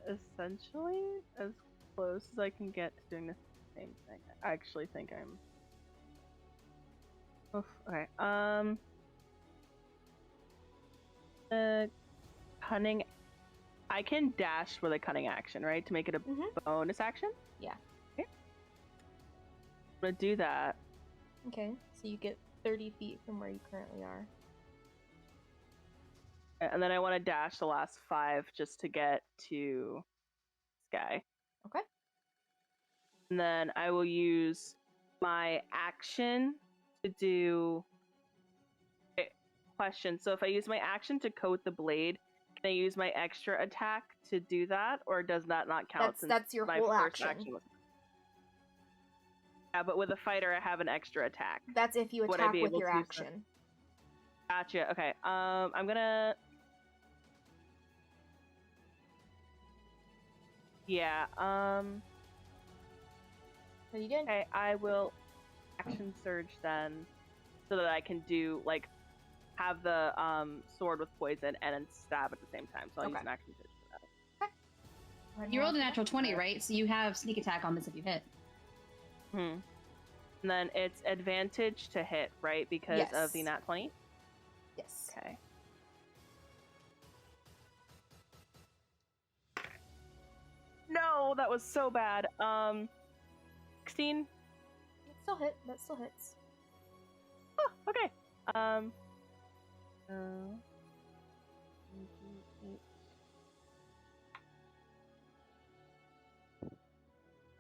[SPEAKER 5] Essentially as close as I can get to doing the same thing. I actually think I'm. Oof, okay. Cunning. I can dash with a cunning action, right? To make it a bonus action?
[SPEAKER 1] Yeah.
[SPEAKER 5] Okay. I'm gonna do that.
[SPEAKER 1] Okay, so you get 30 feet from where you currently are.
[SPEAKER 5] And then I want to dash the last 5 just to get to Sky.
[SPEAKER 1] Okay.
[SPEAKER 5] And then I will use my action to do... Okay, question. So if I use my action to coat the blade, can I use my extra attack to do that? Or does that not count?
[SPEAKER 1] That's your
[SPEAKER 5] my
[SPEAKER 1] whole
[SPEAKER 5] first
[SPEAKER 1] action.
[SPEAKER 5] was... Yeah, but with a fighter, I have an extra attack.
[SPEAKER 1] That's if you
[SPEAKER 5] Would I
[SPEAKER 1] attack
[SPEAKER 5] be
[SPEAKER 1] with
[SPEAKER 5] able
[SPEAKER 1] your
[SPEAKER 5] to use
[SPEAKER 1] action.
[SPEAKER 5] Gotcha. Okay. I'm gonna... Yeah,
[SPEAKER 1] What are you doing?
[SPEAKER 5] okay, I will action surge then, so that I can do, like, have the sword with poison and then stab at the same time. So I'll use
[SPEAKER 1] Okay.
[SPEAKER 5] an action surge for that.
[SPEAKER 3] You rolled a natural 20, right? So you have sneak attack on this if you hit.
[SPEAKER 5] And then it's advantage to hit, right? Because of the
[SPEAKER 1] Yes.
[SPEAKER 5] nat 20?
[SPEAKER 1] Yes.
[SPEAKER 5] Okay. No, that was so bad. 16?
[SPEAKER 1] It still hit. That still hits.
[SPEAKER 5] Oh, okay.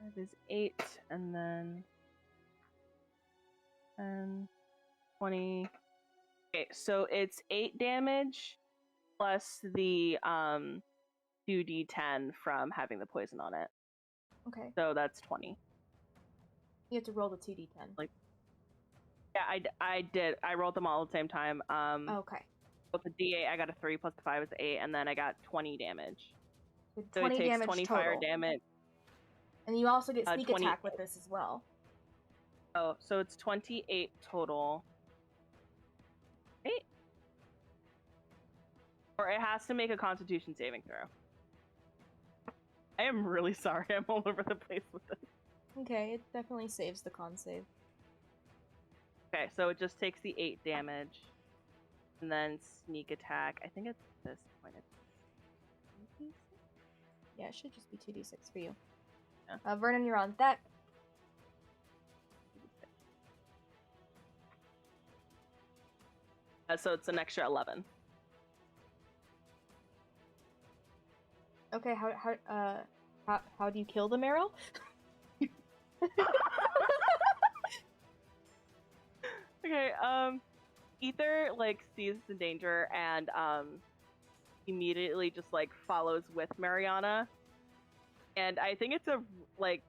[SPEAKER 5] That is 8, and then 10, 20. Okay, so it's 8 damage plus the 2d10 from having the poison on it.
[SPEAKER 1] Okay.
[SPEAKER 5] So that's 20.
[SPEAKER 1] You have to roll the 2d10.
[SPEAKER 5] Like, yeah, I did. I rolled them all at the same time.
[SPEAKER 1] Okay.
[SPEAKER 5] With the d8, I got a 3 plus the 5 is 8, and then I got 20 damage.
[SPEAKER 1] So
[SPEAKER 5] So
[SPEAKER 1] 20
[SPEAKER 5] it takes
[SPEAKER 1] damage
[SPEAKER 5] 20
[SPEAKER 1] total.
[SPEAKER 5] fire damage.
[SPEAKER 1] And you also get sneak
[SPEAKER 5] 20
[SPEAKER 1] attack with this as well.
[SPEAKER 5] Oh, so it's 28 total. 8? Or it has to make a constitution saving throw. I am really sorry. I'm all over the place with this.
[SPEAKER 1] Okay, it definitely saves the con save.
[SPEAKER 5] Okay, so it just takes the 8 damage. And then sneak attack. I think at this point it's 2d6?
[SPEAKER 1] Yeah, it should just be 2d6 for you.
[SPEAKER 5] Yeah.
[SPEAKER 1] Vernon, you're on deck.
[SPEAKER 5] So it's an extra 11.
[SPEAKER 1] Okay, how do you kill the marrow?
[SPEAKER 5] Okay, Ether, like, sees the danger and, immediately just, like, follows with Mariana. And I think it's like,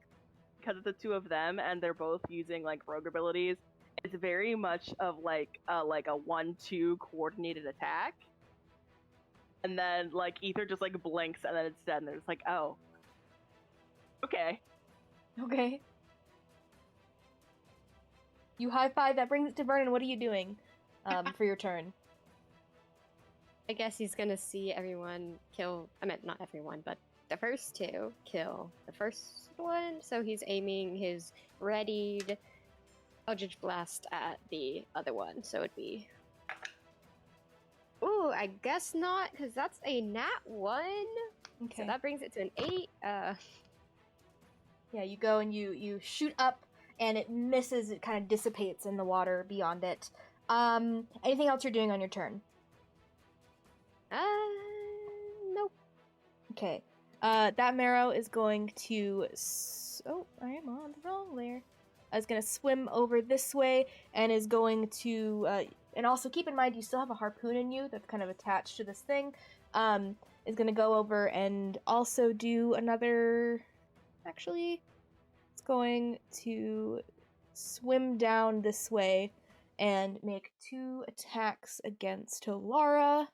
[SPEAKER 5] because it's the two of them and they're both using, like, rogue abilities, it's very much of, like a 1-2 coordinated attack. And then, like, Ether just, like, blinks and then it's dead and they're just like, oh. Okay.
[SPEAKER 1] Okay. You high five, that brings it to Vernon. What are you doing for your turn?
[SPEAKER 2] I guess he's gonna see everyone kill. I meant not everyone, but the first two kill the first one. So he's aiming his readied Eldritch Blast at the other one. So it'd be. Ooh, I guess not, because that's a nat 1.
[SPEAKER 1] Okay.
[SPEAKER 2] So that brings it to an 8.
[SPEAKER 1] Yeah, you go and you shoot up, and it misses. It kind of dissipates in the water beyond it. Anything else you're doing on your turn?
[SPEAKER 2] Nope.
[SPEAKER 1] Okay. That marrow is going to. Oh, I am on the wrong layer. Is going to swim over this way and is going to. And also keep in mind, you still have a harpoon in you that's kind of attached to this thing. Is going to go over and also do another. Actually, it's going to swim down this way and make 2 attacks against Lara.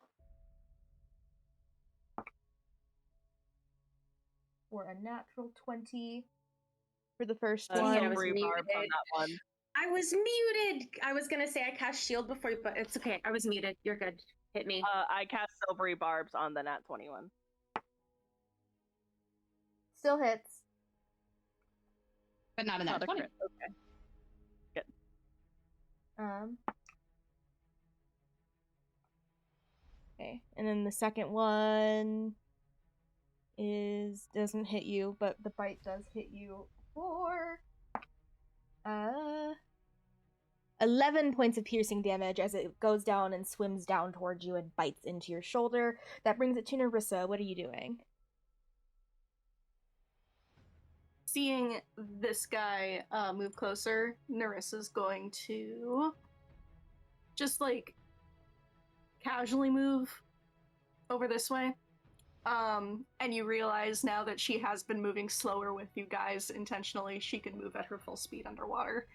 [SPEAKER 1] For a natural 20 for the first one.
[SPEAKER 4] I was muted.
[SPEAKER 5] Barbs on that one.
[SPEAKER 4] I was muted. I was gonna say I cast shield before you, but it's okay. I was muted. You're good. Hit me.
[SPEAKER 5] I cast Silvery Barbs on the nat 21.
[SPEAKER 1] Still hits.
[SPEAKER 3] But not in that
[SPEAKER 5] Not a
[SPEAKER 3] 20.
[SPEAKER 5] crit. Okay. Good.
[SPEAKER 1] Okay, and then the second one doesn't hit you, but the bite does hit you for 11 points of piercing damage as it goes down and swims down towards you and bites into your shoulder. That brings it to Nerissa. What are you doing?
[SPEAKER 6] Seeing this guy move closer, Narissa's going to just like casually move over this way. And you realize now that she has been moving slower with you guys intentionally, she can move at her full speed underwater.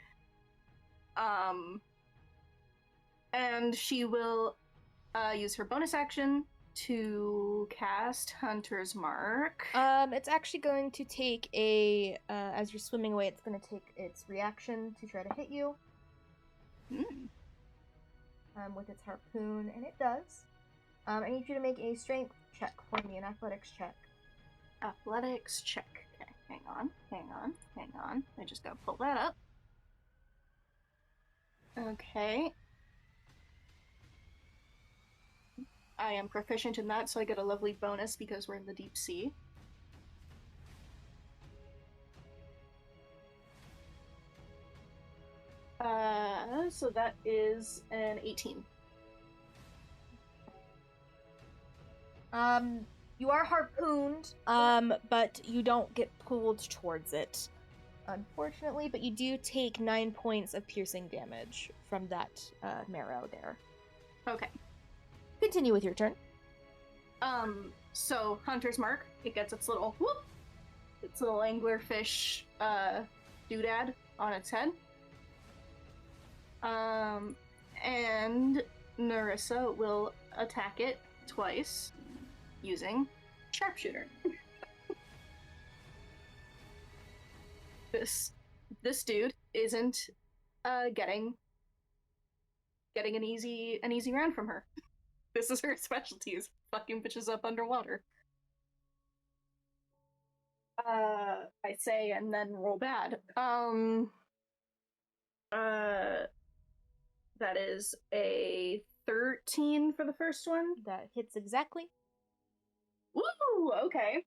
[SPEAKER 6] And she will use her bonus action to cast Hunter's Mark.
[SPEAKER 1] It's actually going to take as you're swimming away, it's going to take its reaction to try to hit you. With its harpoon, and it does. I need you to make a strength check for me, an athletics check.
[SPEAKER 6] Athletics check. Okay, hang on. I just gotta pull that up. Okay. I am proficient in that, so I get a lovely bonus because we're in the deep sea. So that is an 18.
[SPEAKER 1] You are harpooned, but you don't get pulled towards it, unfortunately, but you do take 9 points of piercing damage from that marrow there.
[SPEAKER 6] Okay.
[SPEAKER 1] Continue with your turn.
[SPEAKER 6] So Hunter's Mark, it gets its little whoop, its little anglerfish doodad on its head. And Nerissa will attack it twice using Sharpshooter. This dude isn't getting an easy round from her. This is her specialty, is fucking bitches up underwater. I say and then roll bad. That is a 13 for the first one.
[SPEAKER 1] That hits exactly.
[SPEAKER 6] Woo! Okay.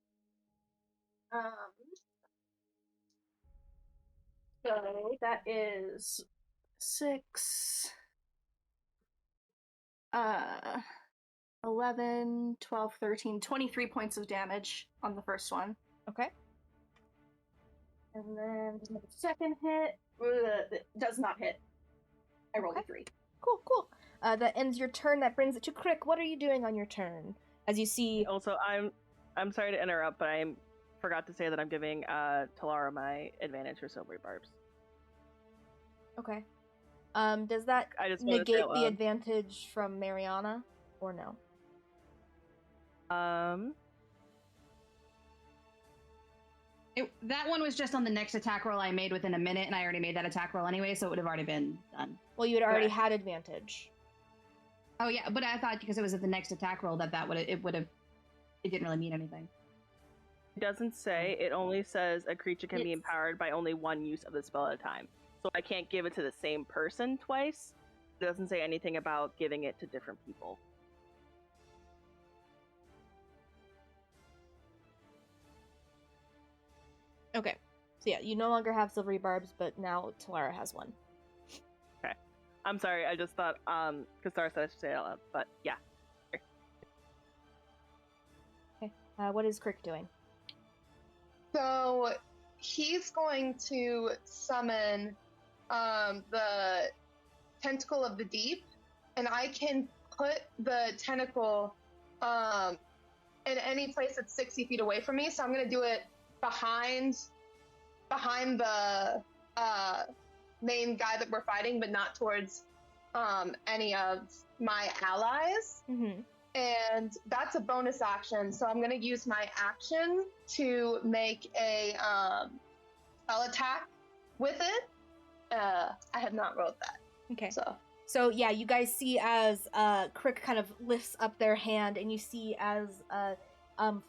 [SPEAKER 6] So that is 6, 11, 12, 13, 23 points of damage on the first one.
[SPEAKER 1] Okay.
[SPEAKER 6] And then the second hit does not hit. I rolled a 3.
[SPEAKER 1] Cool. That ends your turn. That brings it to Crick. What are you doing on your turn? As you see...
[SPEAKER 5] Also, I'm sorry to interrupt, but I forgot to say that I'm giving Talara my advantage for silvery barbs.
[SPEAKER 1] Okay. Does that
[SPEAKER 5] I just wanted to say
[SPEAKER 1] negate
[SPEAKER 5] out
[SPEAKER 1] the
[SPEAKER 5] loud.
[SPEAKER 1] advantage from Mariana, or no?
[SPEAKER 3] That one was just on the next attack roll I made within a minute, and I already made that attack roll anyway, so it would have already been done.
[SPEAKER 1] Well, you had already
[SPEAKER 5] Okay.
[SPEAKER 1] had advantage.
[SPEAKER 3] Oh yeah, but I thought because it was at the next attack roll that it didn't really mean anything.
[SPEAKER 5] It doesn't say. It only says a creature can be
[SPEAKER 4] It's-
[SPEAKER 5] empowered by only one use of the spell at a time. So I can't give it to the same person twice. It doesn't say anything about giving it to different people.
[SPEAKER 1] Okay. So yeah, you no longer have silvery barbs, but now Talara has one.
[SPEAKER 5] I'm sorry, I just thought, because Star said I should say it out loud, but yeah.
[SPEAKER 1] Okay. What is Crick doing?
[SPEAKER 7] So he's going to summon the tentacle of the deep, and I can put the tentacle in any place that's 60 feet away from me. So I'm going to do it behind the main guy that we're fighting, but not towards any of my allies.
[SPEAKER 1] Mm-hmm.
[SPEAKER 7] And that's a bonus action, so I'm going to use my action to make a spell attack with it. I have not rolled that.
[SPEAKER 1] Okay.
[SPEAKER 7] So
[SPEAKER 1] yeah, you guys see as Crick kind of lifts up their hand, and you see as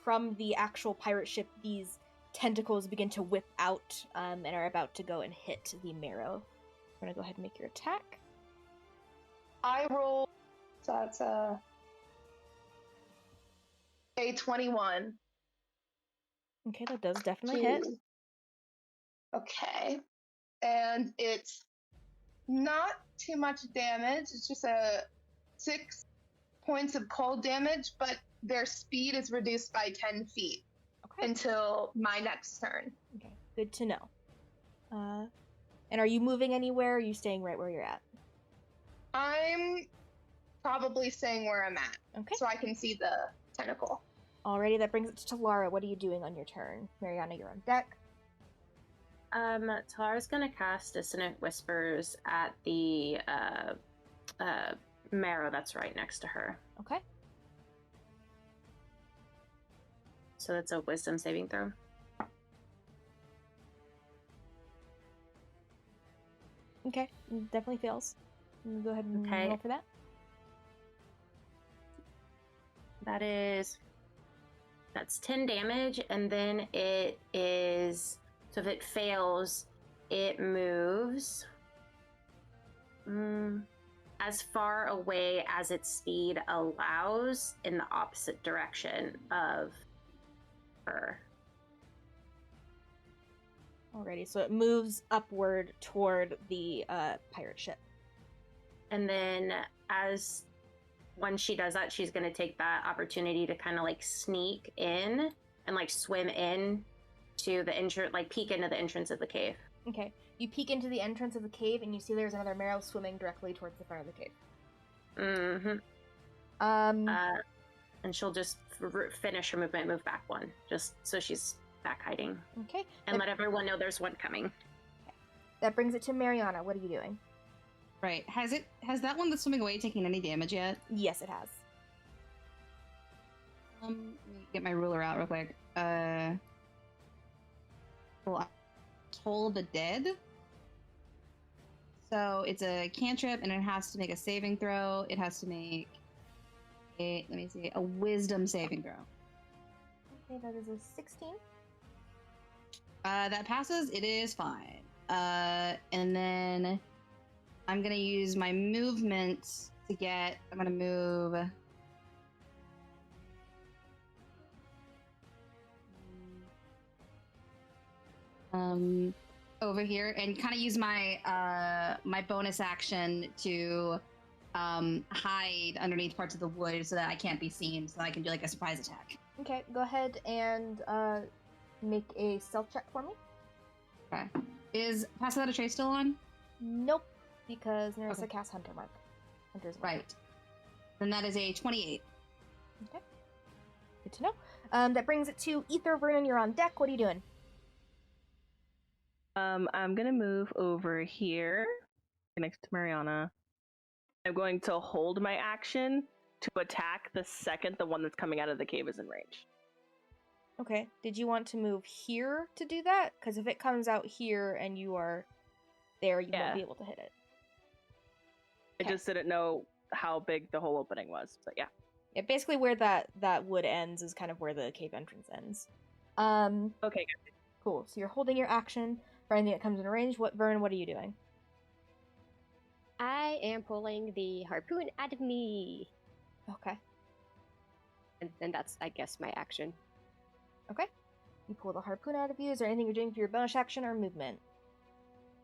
[SPEAKER 1] from the actual pirate ship, these tentacles begin to whip out and are about to go and hit the marrow. I'm gonna go ahead and make your attack.
[SPEAKER 7] I roll, so that's a 21.
[SPEAKER 1] Okay, that does definitely hit.
[SPEAKER 7] Okay. And it's not too much damage. It's just 6 points of cold damage, but their speed is reduced by 10 feet
[SPEAKER 1] Okay.
[SPEAKER 7] until my next turn.
[SPEAKER 1] Okay, good to know. And are you moving anywhere, or are you staying right where you're at?
[SPEAKER 7] I'm probably staying where I'm at,
[SPEAKER 1] Okay.
[SPEAKER 7] so I can see the tentacle.
[SPEAKER 1] Alrighty, that brings it to Talara. What are you doing on your turn? Mariana, you're on deck.
[SPEAKER 4] Talara's gonna cast Dissonant Whispers at the marrow that's right next to her.
[SPEAKER 1] Okay.
[SPEAKER 4] So that's a Wisdom saving throw.
[SPEAKER 1] Okay, definitely fails. Go ahead and
[SPEAKER 4] Okay.
[SPEAKER 1] roll for that.
[SPEAKER 4] That's 10 damage, and then it is, so if it fails, it moves as far away as its speed allows in the opposite direction of her.
[SPEAKER 1] Alrighty, so it moves upward toward the pirate ship.
[SPEAKER 4] And then when she does that, she's going to take that opportunity to kind of like sneak in and like swim in to the entrance, like peek into the entrance of the cave.
[SPEAKER 1] Okay, you peek into the entrance of the cave, and you see there's another marrow swimming directly towards the front of the cave.
[SPEAKER 4] Mm-hmm. And she'll just finish her movement, move back one, just so she's back hiding.
[SPEAKER 1] Okay.
[SPEAKER 4] And let everyone know there's one coming.
[SPEAKER 1] That brings it to Mariana. What are you doing?
[SPEAKER 3] Right. Has that one that's swimming away taken any damage yet?
[SPEAKER 1] Yes, it has.
[SPEAKER 3] Let me get my ruler out real quick. Toll the Dead. So it's a cantrip, and it has to make a saving throw. It has to make a Wisdom saving throw.
[SPEAKER 1] Okay, that is a 16.
[SPEAKER 3] That passes. It is fine. And then I'm gonna use my movement to get. I'm gonna move. Over here, and kind of use my my bonus action to hide underneath parts of the wood so that I can't be seen, so I can do like a surprise attack.
[SPEAKER 1] Okay, go ahead and make a stealth check for me.
[SPEAKER 3] Okay. Is Pass Without a Trace still on?
[SPEAKER 1] Nope, because there's
[SPEAKER 3] Okay.
[SPEAKER 1] a cast Hunter's mark.
[SPEAKER 3] Right. Then that is a 28.
[SPEAKER 1] Okay. Good to know. That brings it to Ether. Vernon, you're on deck. What are you doing?
[SPEAKER 5] I'm gonna move over here next to Mariana. I'm going to hold my action to attack the second the one that's coming out of the cave is in range.
[SPEAKER 1] Okay. Did you want to move here to do that? Because if it comes out here and you are there, you won't be able to hit it.
[SPEAKER 5] I just didn't know how big the whole opening was, but yeah.
[SPEAKER 1] Yeah, basically where that wood ends is kind of where the cave entrance ends.
[SPEAKER 5] Okay, good.
[SPEAKER 1] Cool. So you're holding your action for anything that comes in range. Vern, what are you doing?
[SPEAKER 2] I am pulling the harpoon out of me.
[SPEAKER 1] Okay.
[SPEAKER 2] And that's, I guess, my action.
[SPEAKER 1] Okay. You pull the harpoon out of you. Is there anything you're doing for your bonus action or movement?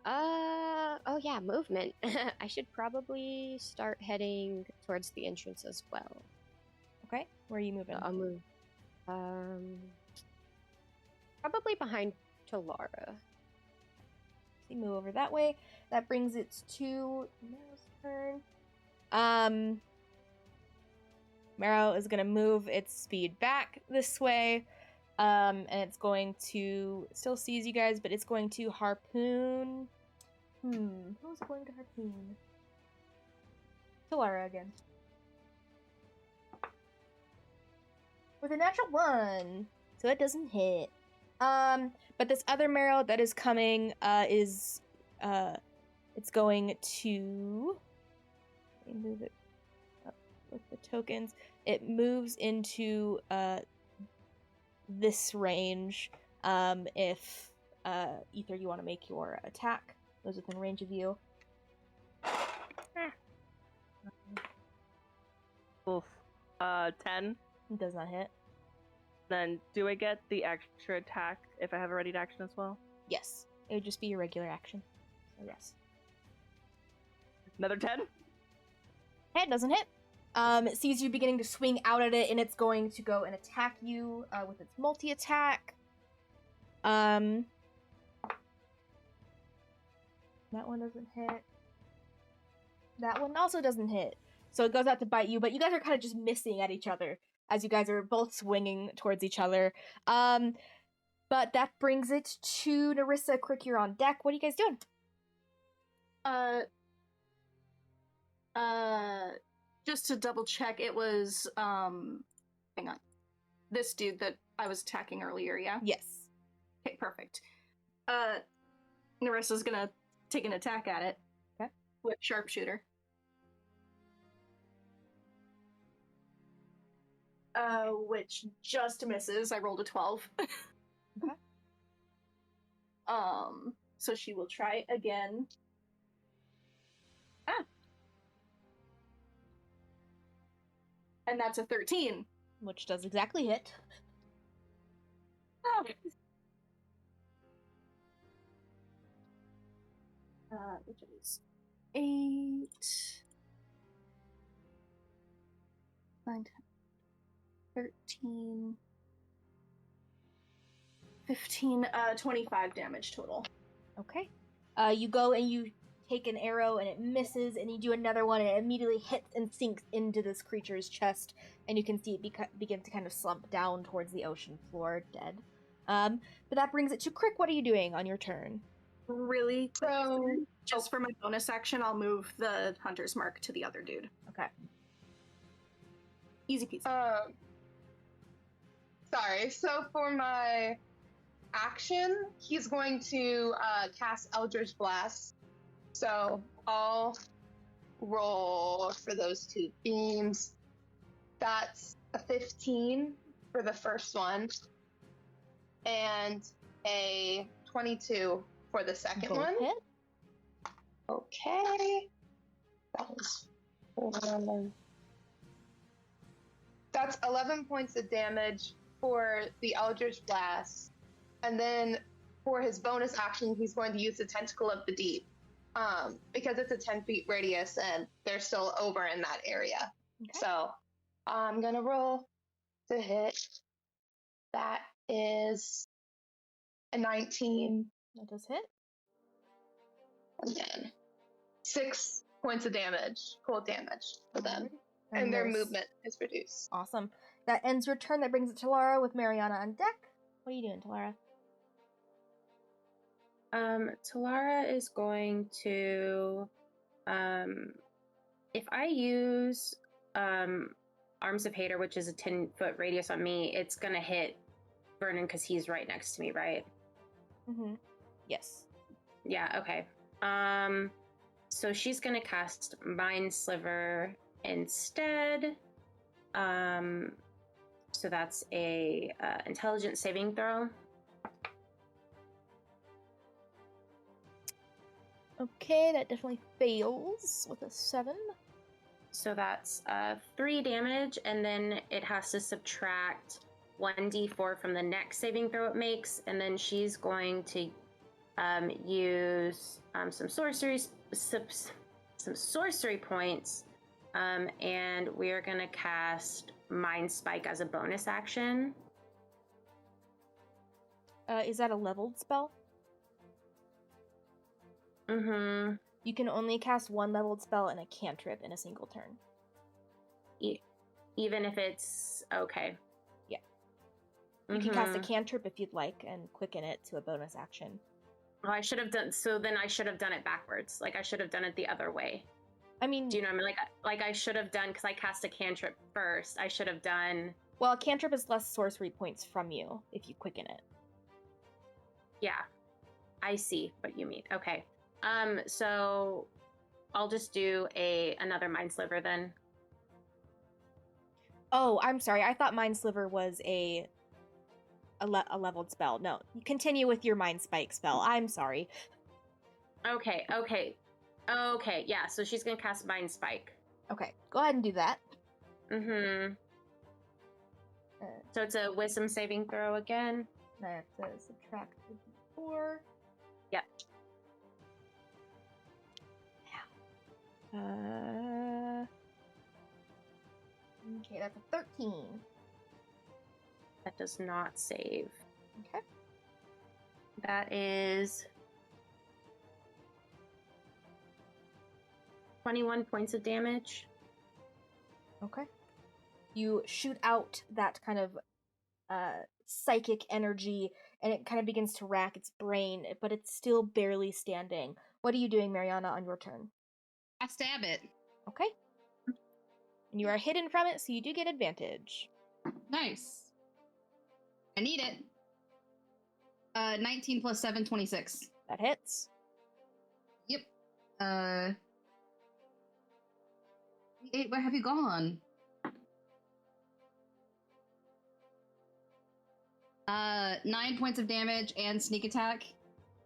[SPEAKER 2] Oh yeah, movement. I should probably start heading towards the entrance as well.
[SPEAKER 1] Okay. Where are you moving?
[SPEAKER 2] I'll move. Probably behind Talara.
[SPEAKER 1] So you move over that way. That brings it to Marrow's turn. Marrow is gonna move its speed back this way. And it's going to still sees you guys, but it's going to harpoon. Who's going to harpoon? Talara again. With a natural 1. So it doesn't hit. But this other marrow that is coming is it's going to, let me move it up with the tokens. It moves into this range. If Ether, you want to make your attack, those within range of you.
[SPEAKER 5] Oof. 10.
[SPEAKER 1] It does not hit.
[SPEAKER 5] Then do I get the extra attack if I have a ready to action as well?
[SPEAKER 1] Yes, it would just be your regular action. So yes.
[SPEAKER 5] Another 10?
[SPEAKER 1] Hey, it doesn't hit. It sees you beginning to swing out at it, and it's going to go and attack you with its multi-attack. That one doesn't hit. That one also doesn't hit. So it goes out to bite you, but you guys are kind of just missing at each other as you guys are both swinging towards each other. But that brings it to Narissa. Crick, you're on deck. What are you guys doing?
[SPEAKER 6] Just to double check, it was hang on. This dude that I was attacking earlier, yeah?
[SPEAKER 1] Yes.
[SPEAKER 6] Okay, perfect. Narissa's gonna take an attack at it.
[SPEAKER 1] Okay.
[SPEAKER 6] With sharpshooter. Which just misses. I rolled a 12.
[SPEAKER 1] Okay.
[SPEAKER 6] So she will try again. And that's a 13.
[SPEAKER 1] Which does exactly hit.
[SPEAKER 6] Oh. Which is 8, 9, 10, 13, 15, 25 damage total.
[SPEAKER 1] Okay. You go and you take an arrow and it misses, and you do another one and it immediately hits and sinks into this creature's chest, and you can see it begin to kind of slump down towards the ocean floor, dead. But that brings it to Crick. What are you doing on your turn?
[SPEAKER 6] Really quick,
[SPEAKER 7] So-
[SPEAKER 6] just for my bonus action, I'll move the hunter's mark to the other dude.
[SPEAKER 1] Okay.
[SPEAKER 6] Easy peasy.
[SPEAKER 7] Sorry. So for my action, he's going to cast Eldritch Blast. So I'll roll for those 2 beams. That's a 15 for the first one, and a 22 for the second
[SPEAKER 1] Both
[SPEAKER 7] one.
[SPEAKER 1] hit.
[SPEAKER 7] Okay. That was 4. That's 11 points of damage for the Eldritch Blast. And then for his bonus action, he's going to use the Tentacle of the Deep. because it's a 10 feet radius and they're still over in that area.
[SPEAKER 1] Okay.
[SPEAKER 7] So I'm going to roll to hit. That is a 19.
[SPEAKER 1] That does hit.
[SPEAKER 7] And then 6 points of damage, cold damage for them.
[SPEAKER 1] Alrighty.
[SPEAKER 7] And their
[SPEAKER 1] there's-
[SPEAKER 7] movement is reduced.
[SPEAKER 1] Awesome. That ends your turn. That brings it to Lara with Mariana on deck. What are you doing, Talara?
[SPEAKER 4] Talara is going to, if I use Arms of Hater, which is a 10-foot radius on me, it's gonna hit Vernon because he's right next to me, right?
[SPEAKER 1] Mm-hmm. Yes.
[SPEAKER 4] Yeah. Okay. So she's gonna cast Mind Sliver instead. So that's a intelligence saving throw.
[SPEAKER 1] Okay, that definitely fails with a 7.
[SPEAKER 4] So that's 3 damage, and then it has to subtract 1d4 from the next saving throw it makes, and then she's going to use some sorcery points, and we are going to cast Mind Spike as a bonus action.
[SPEAKER 1] Is that a leveled spell?
[SPEAKER 4] Mm-hmm.
[SPEAKER 1] You can only cast one leveled spell and a cantrip in a single turn.
[SPEAKER 4] Even if it's okay.
[SPEAKER 1] Yeah. You can cast a
[SPEAKER 4] Mhm.
[SPEAKER 1] cantrip if you'd like and quicken it to a bonus action.
[SPEAKER 4] Oh, I should have done. So then I should have done it backwards. Like I should have done it the other way.
[SPEAKER 1] I mean,
[SPEAKER 4] Do you know what I mean? Like I should have done because I cast a cantrip first. I should have done.
[SPEAKER 1] well, a cantrip is less sorcery points from you if you quicken it.
[SPEAKER 4] Yeah, I see what you mean. Okay. So I'll just do another Mind Sliver then.
[SPEAKER 1] Oh, I'm sorry. I thought Mind Sliver was a leveled spell. No, you continue with your Mind Spike spell. I'm sorry.
[SPEAKER 4] Okay. Yeah. So she's gonna cast Mind Spike.
[SPEAKER 1] Okay, go ahead and do that.
[SPEAKER 4] Mm-hmm.
[SPEAKER 1] Uh,
[SPEAKER 4] So it's a Wisdom saving throw again.
[SPEAKER 1] I have to subtract the 4.
[SPEAKER 4] Yep.
[SPEAKER 1] Okay, that's a 13.
[SPEAKER 4] That does not save.
[SPEAKER 1] Okay.
[SPEAKER 4] That is 21 points of damage.
[SPEAKER 1] Okay. You shoot out that kind of psychic energy, and it kind of begins to rack its brain, but it's still barely standing. What are you doing, Mariana, on your turn?
[SPEAKER 3] I stab it.
[SPEAKER 1] Okay. And you are hidden from it, so you do get advantage.
[SPEAKER 3] Nice. I need it. 19 plus 7, 26.
[SPEAKER 1] That hits.
[SPEAKER 3] Yep. 8, where have you gone? 9 points of damage and sneak attack.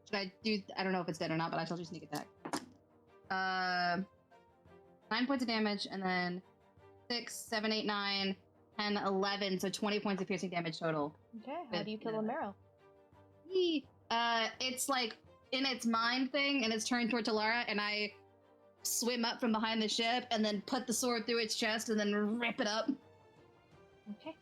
[SPEAKER 3] Should I do? I don't know if it's dead or not, but I shall do sneak attack. 9 points of damage, and then 6, 7, 8, 9, 10, 11. So 20 points of piercing damage total.
[SPEAKER 1] Okay, how do you kill a marrow?
[SPEAKER 3] It's like in its mind thing, and it's turned toward Talara, and I swim up from behind the ship, and then put the sword through its chest, and then rip it up.
[SPEAKER 1] Okay.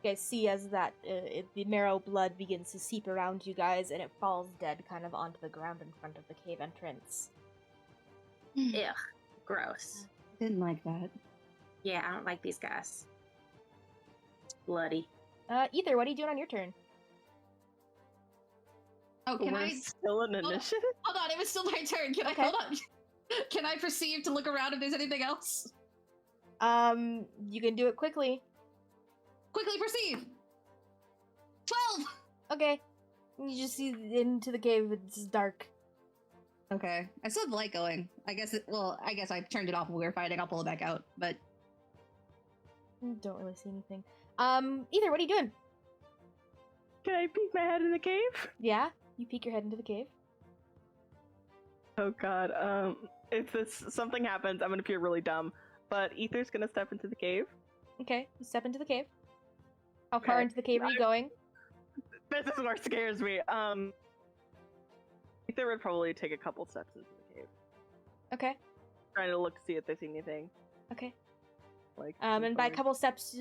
[SPEAKER 1] You guys see as that the marrow blood begins to seep around you guys, and it falls dead kind of onto the ground in front of the cave entrance.
[SPEAKER 4] Ugh. Gross.
[SPEAKER 3] Didn't like that.
[SPEAKER 4] Yeah, I don't like these guys. It's bloody.
[SPEAKER 1] Ether, what are you doing on your turn?
[SPEAKER 3] Oh, can
[SPEAKER 5] We're
[SPEAKER 3] I?
[SPEAKER 5] still in
[SPEAKER 3] Hold on.
[SPEAKER 5] initiative?
[SPEAKER 3] Hold on, it was still my turn. Can
[SPEAKER 1] Okay.
[SPEAKER 3] I hold on? Can I perceive to look around if there's anything else?
[SPEAKER 1] You can do it quickly.
[SPEAKER 3] Quickly perceive. 12.
[SPEAKER 1] Okay. You just see into the cave, it's dark.
[SPEAKER 3] Okay, I still have the light going. I guess I turned it off when we were fighting. I'll pull it back out, but
[SPEAKER 1] Don't really see anything. Ether, what are you doing?
[SPEAKER 5] Can I peek my head in the cave?
[SPEAKER 1] Yeah, you peek your head into the cave.
[SPEAKER 5] Oh god, if something happens, I'm gonna feel really dumb. But Ether's gonna step into the cave.
[SPEAKER 1] Okay, you step into the cave. How far
[SPEAKER 5] Okay.
[SPEAKER 1] into the cave are you going?
[SPEAKER 5] This is what scares me. Ether would probably take a couple steps into the cave.
[SPEAKER 1] Okay.
[SPEAKER 5] Trying to look to see if they see anything.
[SPEAKER 1] Okay.
[SPEAKER 5] Like.
[SPEAKER 1] And by a couple steps,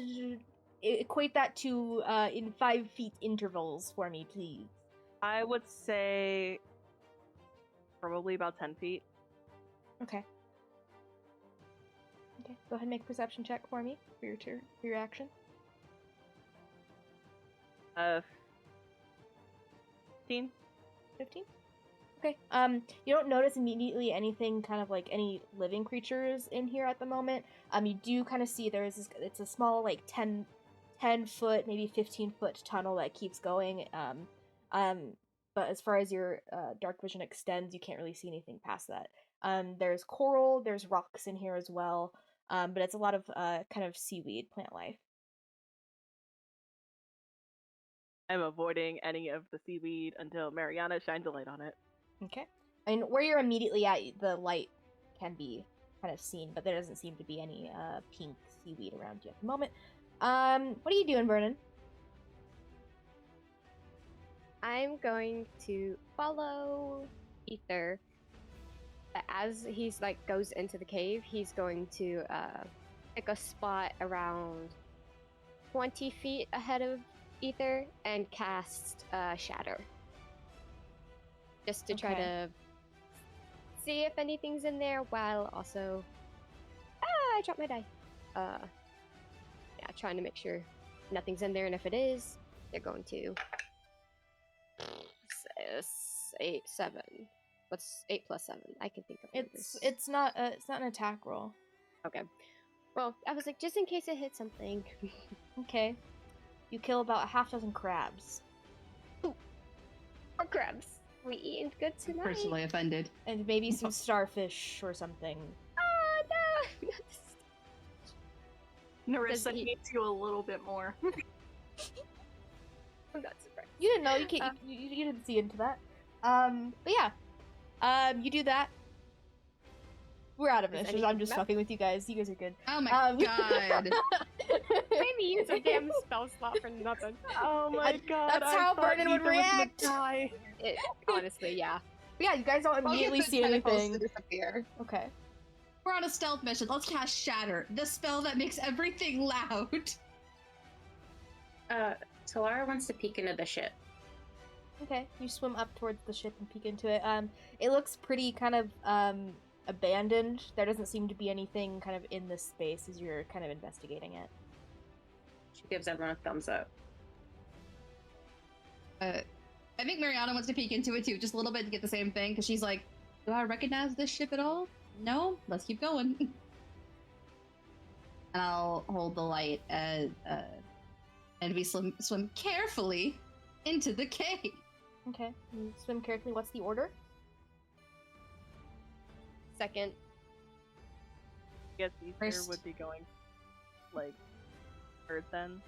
[SPEAKER 1] equate that to in 5 feet intervals for me, please.
[SPEAKER 5] I would say probably about 10 feet.
[SPEAKER 1] Okay. Okay. Go ahead and make a perception check for me for your turn, for your action.
[SPEAKER 5] 15.
[SPEAKER 1] 15. Okay. You don't notice immediately anything kind of like any living creatures in here at the moment. You do kind of see there's this, it's a small like 10 foot, maybe 15-foot tunnel that keeps going. But as far as your dark vision extends, you can't really see anything past that. There's coral, there's rocks in here as well. But it's a lot of kind of seaweed plant life.
[SPEAKER 5] I'm avoiding any of the seaweed until Mariana shines a light on it.
[SPEAKER 1] Okay. And where you're immediately at, the light can be kind of seen, but there doesn't seem to be any pink seaweed around you at the moment. What are you doing, Vernon?
[SPEAKER 2] I'm going to follow Ether. As he's like goes into the cave, he's going to pick a spot around 20 feet ahead of Ether and cast Shatter. Just to try to see if anything's in there while also... I dropped my die. Yeah, trying to make sure nothing's in there, and if it is, they're going to... 8, 7. What's 8 plus 7? I can think of
[SPEAKER 1] it's not an attack roll.
[SPEAKER 2] Okay. Well, I was like, just in case it hits something.
[SPEAKER 1] Okay. You kill about a half dozen crabs.
[SPEAKER 2] Ooh. Or crabs. We eating good tonight.
[SPEAKER 3] Personally offended.
[SPEAKER 1] And maybe some starfish or something.
[SPEAKER 2] Oh, no!
[SPEAKER 6] Narissa hates you a little bit more.
[SPEAKER 2] I'm not surprised.
[SPEAKER 1] You didn't know. You didn't see into that. But yeah. You do that. We're out of initiatives. I'm just fucking with you guys. You guys are good.
[SPEAKER 3] Oh my god.
[SPEAKER 2] Maybe use a damn spell slot for nothing.
[SPEAKER 5] Oh my god.
[SPEAKER 1] That's how Vernon would react.
[SPEAKER 2] Honestly, yeah.
[SPEAKER 1] But yeah, you guys don't immediately see anything.
[SPEAKER 7] Disappear.
[SPEAKER 1] Okay.
[SPEAKER 3] We're on a stealth mission. Let's cast Shatter, the spell that makes everything loud.
[SPEAKER 4] Talara wants to peek into the ship.
[SPEAKER 1] Okay. You swim up towards the ship and peek into it. It looks pretty kind of abandoned. There doesn't seem to be anything kind of in this space as you're kind of investigating it.
[SPEAKER 4] She gives everyone a thumbs up.
[SPEAKER 3] I think Mariana wants to peek into it too, just a little bit to get the same thing, because she's like, do I recognize this ship at all? No? Let's keep going. And I'll hold the light and we swim carefully into the cave.
[SPEAKER 1] Okay. You swim carefully. What's the order?
[SPEAKER 2] Second.
[SPEAKER 5] I guess Ether
[SPEAKER 3] First.
[SPEAKER 5] would be going, like, third then.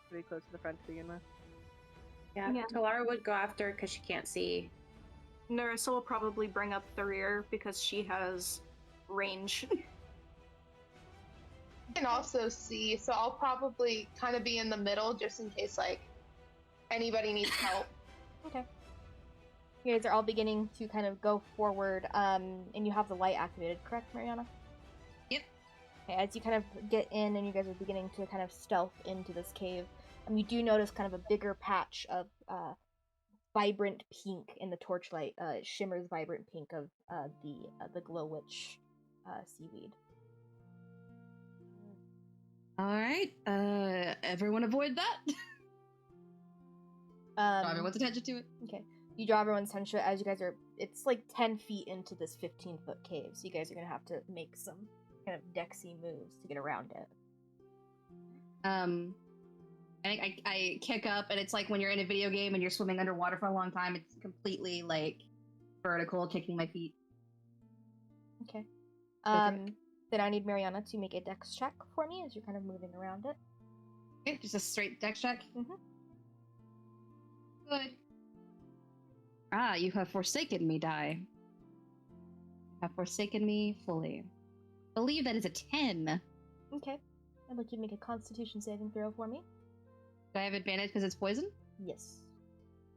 [SPEAKER 5] Pretty close to the front to begin with.
[SPEAKER 4] Yeah, Talara would go after because she can't see.
[SPEAKER 6] Narissa will probably bring up the rear because she has range.
[SPEAKER 7] I can also see, so I'll probably kind of be in the middle just in case, like, anybody needs help.
[SPEAKER 1] Okay. You guys are all beginning to kind of go forward, and you have the light activated, correct, Mariana?
[SPEAKER 3] Yep.
[SPEAKER 1] Okay, as you kind of get in and you guys are beginning to kind of stealth into this cave, you do notice kind of a bigger patch of vibrant pink in the torchlight. It shimmers vibrant pink of the Glouwich seaweed.
[SPEAKER 3] Alright, everyone avoid that. Draw everyone's attention to it.
[SPEAKER 1] Okay. You draw everyone's attention as you guys are, it's like 10 feet into this 15-foot cave, so you guys are going to have to make some kind of dexy moves to get around it.
[SPEAKER 3] I kick up, and it's like when you're in a video game and you're swimming underwater for a long time, it's completely, like, vertical, kicking my feet.
[SPEAKER 1] Okay. Then I need Mariana to make a dex check for me as you're kind of moving around it.
[SPEAKER 3] Okay, just a straight dex check.
[SPEAKER 1] Mm-hmm.
[SPEAKER 3] Good. Ah, you have forsaken me, die. You have forsaken me fully. I believe that is a 10.
[SPEAKER 1] Okay. I'd like you to make a constitution saving throw for me.
[SPEAKER 3] Do I have advantage because it's poison?
[SPEAKER 1] Yes.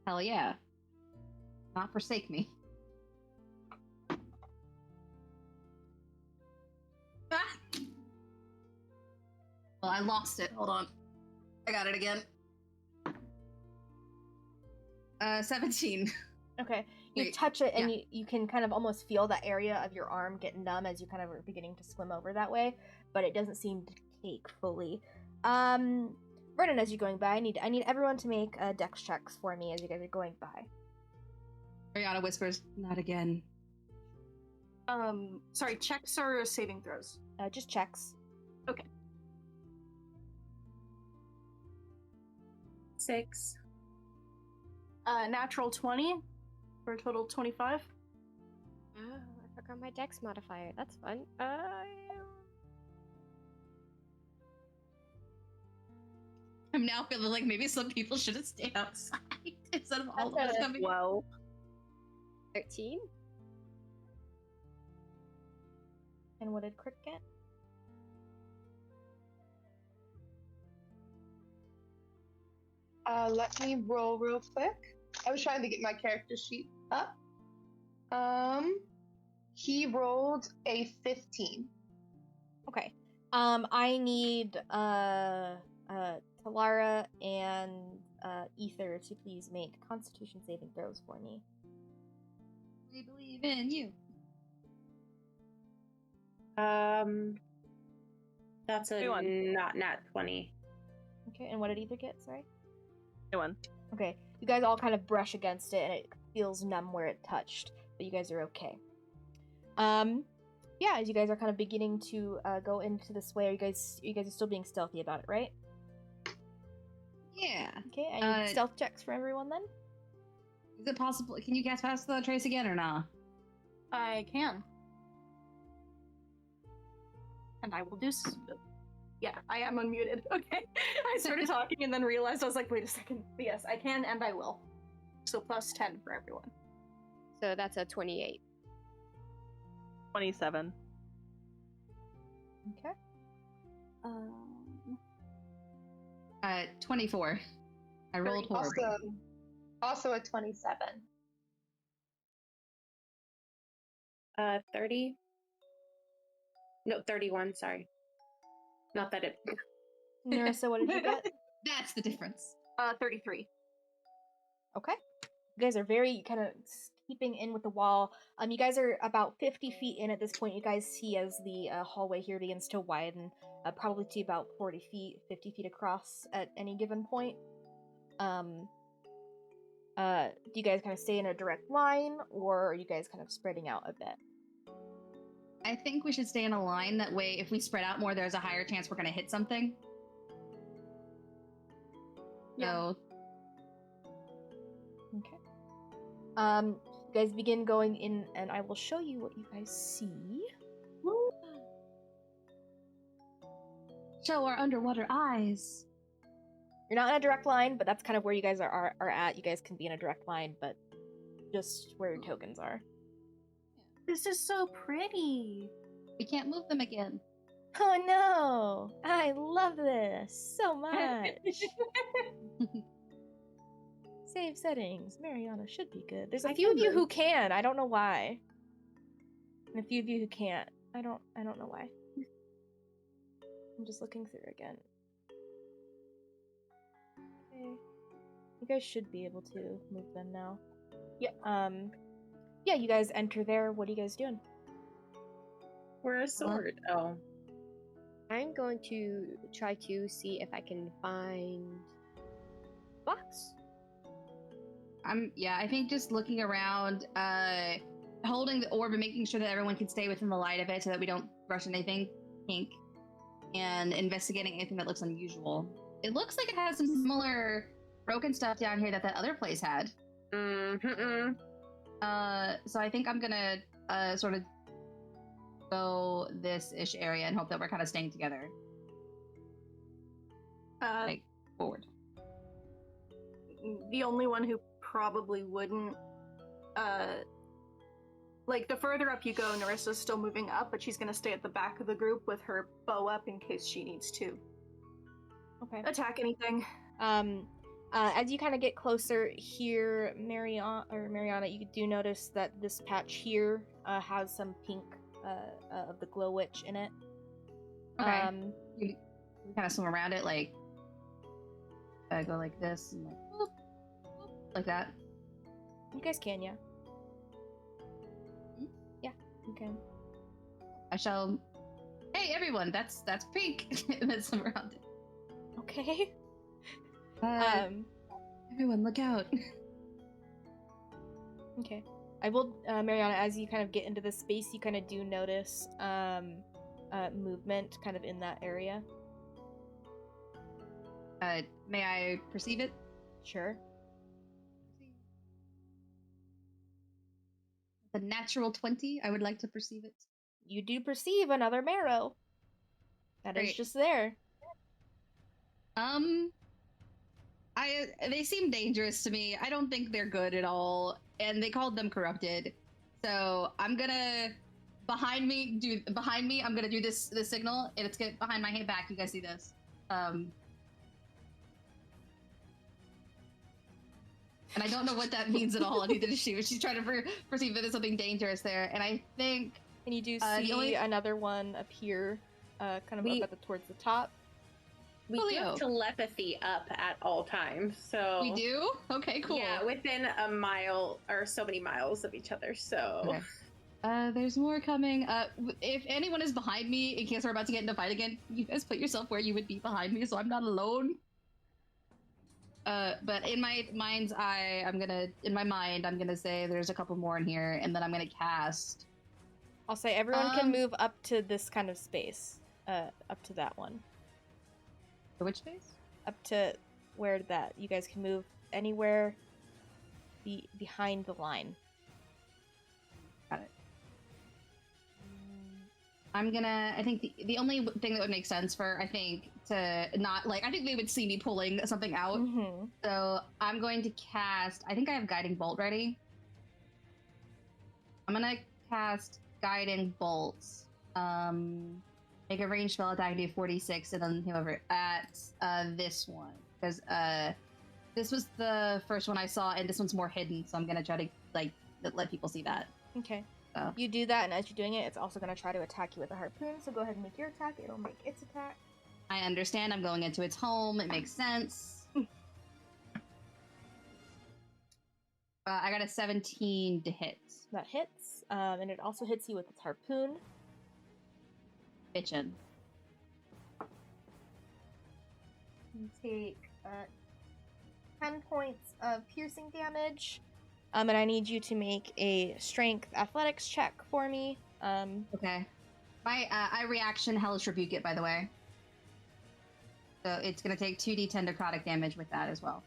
[SPEAKER 3] Hell yeah. Not forsake me. Oh, I lost it. Hold on. I got it again. 17.
[SPEAKER 1] Okay. You
[SPEAKER 3] Wait,
[SPEAKER 1] touch it and
[SPEAKER 3] yeah.
[SPEAKER 1] you can kind of almost feel that area of your arm get numb as you kind of are beginning to swim over that way, but it doesn't seem to take fully. Vernon, as you're going by, I need everyone to make dex checks for me as you guys are going by.
[SPEAKER 3] Mariana whispers, not again.
[SPEAKER 6] Sorry, checks or saving throws?
[SPEAKER 1] Just checks.
[SPEAKER 6] Okay.
[SPEAKER 4] 6.
[SPEAKER 6] Natural 20 for a total of 25.
[SPEAKER 2] Oh, I forgot my dex modifier. That's fun.
[SPEAKER 3] I'm now feeling like maybe some people should have stayed outside instead of all of us coming.
[SPEAKER 5] Whoa.
[SPEAKER 2] 13?
[SPEAKER 1] And what did Crick get?
[SPEAKER 7] Let me roll real quick. I was trying to get my character sheet up. He rolled a 15.
[SPEAKER 1] Okay. I need Talara and Ether to please make Constitution saving throws for me.
[SPEAKER 3] We believe in you.
[SPEAKER 4] That's a
[SPEAKER 5] 21.
[SPEAKER 4] not nat 20.
[SPEAKER 1] Okay, and what did Ether get? Sorry.
[SPEAKER 5] 21.
[SPEAKER 1] Okay, you guys all kind of brush against it, and it feels numb where it touched, but you guys are okay. Yeah, as you guys are kind of beginning to go into this way, you guys are still being stealthy about it, right?
[SPEAKER 3] Yeah.
[SPEAKER 1] Okay, I need stealth checks for everyone then.
[SPEAKER 3] Is it possible? Can you cast Pass Without Trace again or not?
[SPEAKER 6] I can. And I will do yeah, I am unmuted. Okay. I started talking and then realized I was like, wait a second. But yes, I can and I will. So plus 10 for everyone.
[SPEAKER 2] So that's a 28.
[SPEAKER 5] 27.
[SPEAKER 1] Okay.
[SPEAKER 3] 24. I rolled horribly.
[SPEAKER 7] Also a 27.
[SPEAKER 4] 30. No, 31, sorry. Not that it...
[SPEAKER 1] Narissa, what did you get?
[SPEAKER 3] That's the difference.
[SPEAKER 6] 33.
[SPEAKER 1] Okay. You guys are very kind of keeping in with the wall. You guys are about 50 feet in at this point. You guys see as the hallway here begins to widen, probably to about 40 feet, 50 feet across at any given point. Do you guys kind of stay in a direct line, or are you guys kind of spreading out a bit?
[SPEAKER 3] I think we should stay in a line. That way, if we spread out more, there's a higher chance we're going to hit something.
[SPEAKER 6] Yeah.
[SPEAKER 3] So,
[SPEAKER 1] Okay. You guys begin going in, and I will show you what you guys see.
[SPEAKER 3] show our underwater eyes.
[SPEAKER 1] You're not in a direct line, but that's kind of where you guys are at. You guys can be in a direct line, but just where your tokens are.
[SPEAKER 6] This is so pretty.
[SPEAKER 3] We can't move them again.
[SPEAKER 1] Oh no! I love this so much! Save settings. Mariana should be good. There's a few of you who can. I don't know why. And a few of you who can't. I don't know why. I'm just looking through again. Okay. You guys should be able to move them now. Yeah. Yeah, you guys enter there. What are you guys doing?
[SPEAKER 4] We're a sword. Oh.
[SPEAKER 2] I'm going to try to see if I can find box.
[SPEAKER 3] I think just looking around, holding the orb and making sure that everyone can stay within the light of it so that we don't rush anything pink, and investigating anything that looks unusual. It looks like it has some similar broken stuff down here that other place had.
[SPEAKER 4] Mm-hmm.
[SPEAKER 3] So I think I'm gonna sort of go this-ish area and hope that we're kind of staying together. Like, forward.
[SPEAKER 6] The only one who probably wouldn't, like, the further up you go, Narissa's still moving up, but she's gonna stay at the back of the group with her bow up in case she needs to attack anything.
[SPEAKER 1] As you kind of get closer here, Mariana, you do notice that this patch here has some pink of the Glouwich in it.
[SPEAKER 3] Okay. We kind of swim around it, like go like this and like whoop, whoop, like that.
[SPEAKER 1] You guys can, yeah.
[SPEAKER 3] Hmm?
[SPEAKER 1] Yeah, you can.
[SPEAKER 3] I shall. Hey, everyone! That's pink, and then swim around it.
[SPEAKER 1] Okay.
[SPEAKER 3] Everyone, look out!
[SPEAKER 1] Okay. I will, Mariana, as you kind of get into the space, you kind of do notice movement kind of in that area.
[SPEAKER 3] May I perceive it?
[SPEAKER 1] Sure.
[SPEAKER 3] The natural 20. I would like to perceive it.
[SPEAKER 1] You do perceive another marrow. That is
[SPEAKER 3] Great.
[SPEAKER 1] just there.
[SPEAKER 3] They seem dangerous to me. I don't think they're good at all, and they called them corrupted. So I'm gonna behind me. I'm gonna do this signal, and it's get behind my head back. You guys see this? And I don't know what that means at all. Neither does she. But she's trying to perceive that there's something dangerous there, and I think.
[SPEAKER 1] And you do see another one appear, kind of up towards the top.
[SPEAKER 4] We do have telepathy up at all times, so...
[SPEAKER 3] We do? Okay, cool.
[SPEAKER 4] Yeah, within a mile, or so many miles of each other, so...
[SPEAKER 3] Okay. There's more coming. If anyone is behind me, in case we're about to get into a fight again, you guys put yourself where you would be behind me, so I'm not alone. But in my mind's eye, I'm gonna say there's a couple more in here, and then I'm gonna cast...
[SPEAKER 1] I'll say everyone can move up to this kind of space. Up to that one.
[SPEAKER 3] Which space?
[SPEAKER 1] Up to where that you guys can move anywhere behind the line.
[SPEAKER 3] Got it. I think the only thing that would make sense for, I think, to not, like, I think they would see me pulling something out.
[SPEAKER 1] Mm-hmm.
[SPEAKER 3] So I'm going to cast, I think I have Guiding Bolt ready. I'm going to cast Guiding Bolts. Make a ranged spell attack, do 46, and then whoever at this one, because this was the first one I saw, and this one's more hidden, so I'm gonna try to like let people see that.
[SPEAKER 1] Okay.
[SPEAKER 3] So.
[SPEAKER 1] You do that, and as you're doing it, it's also gonna try to attack you with a harpoon. So go ahead and make your attack. It'll make its attack.
[SPEAKER 3] I understand. I'm going into its home. It makes sense. I got a 17 to hit.
[SPEAKER 1] That hits, and it also hits you with its harpoon.
[SPEAKER 3] Bitchin'.
[SPEAKER 1] You take 10 points of piercing damage, and I need you to make a strength athletics check for me.
[SPEAKER 3] Okay. My I reaction hellish rebuke it, by the way. So it's gonna take 2d10 necrotic damage with that as well.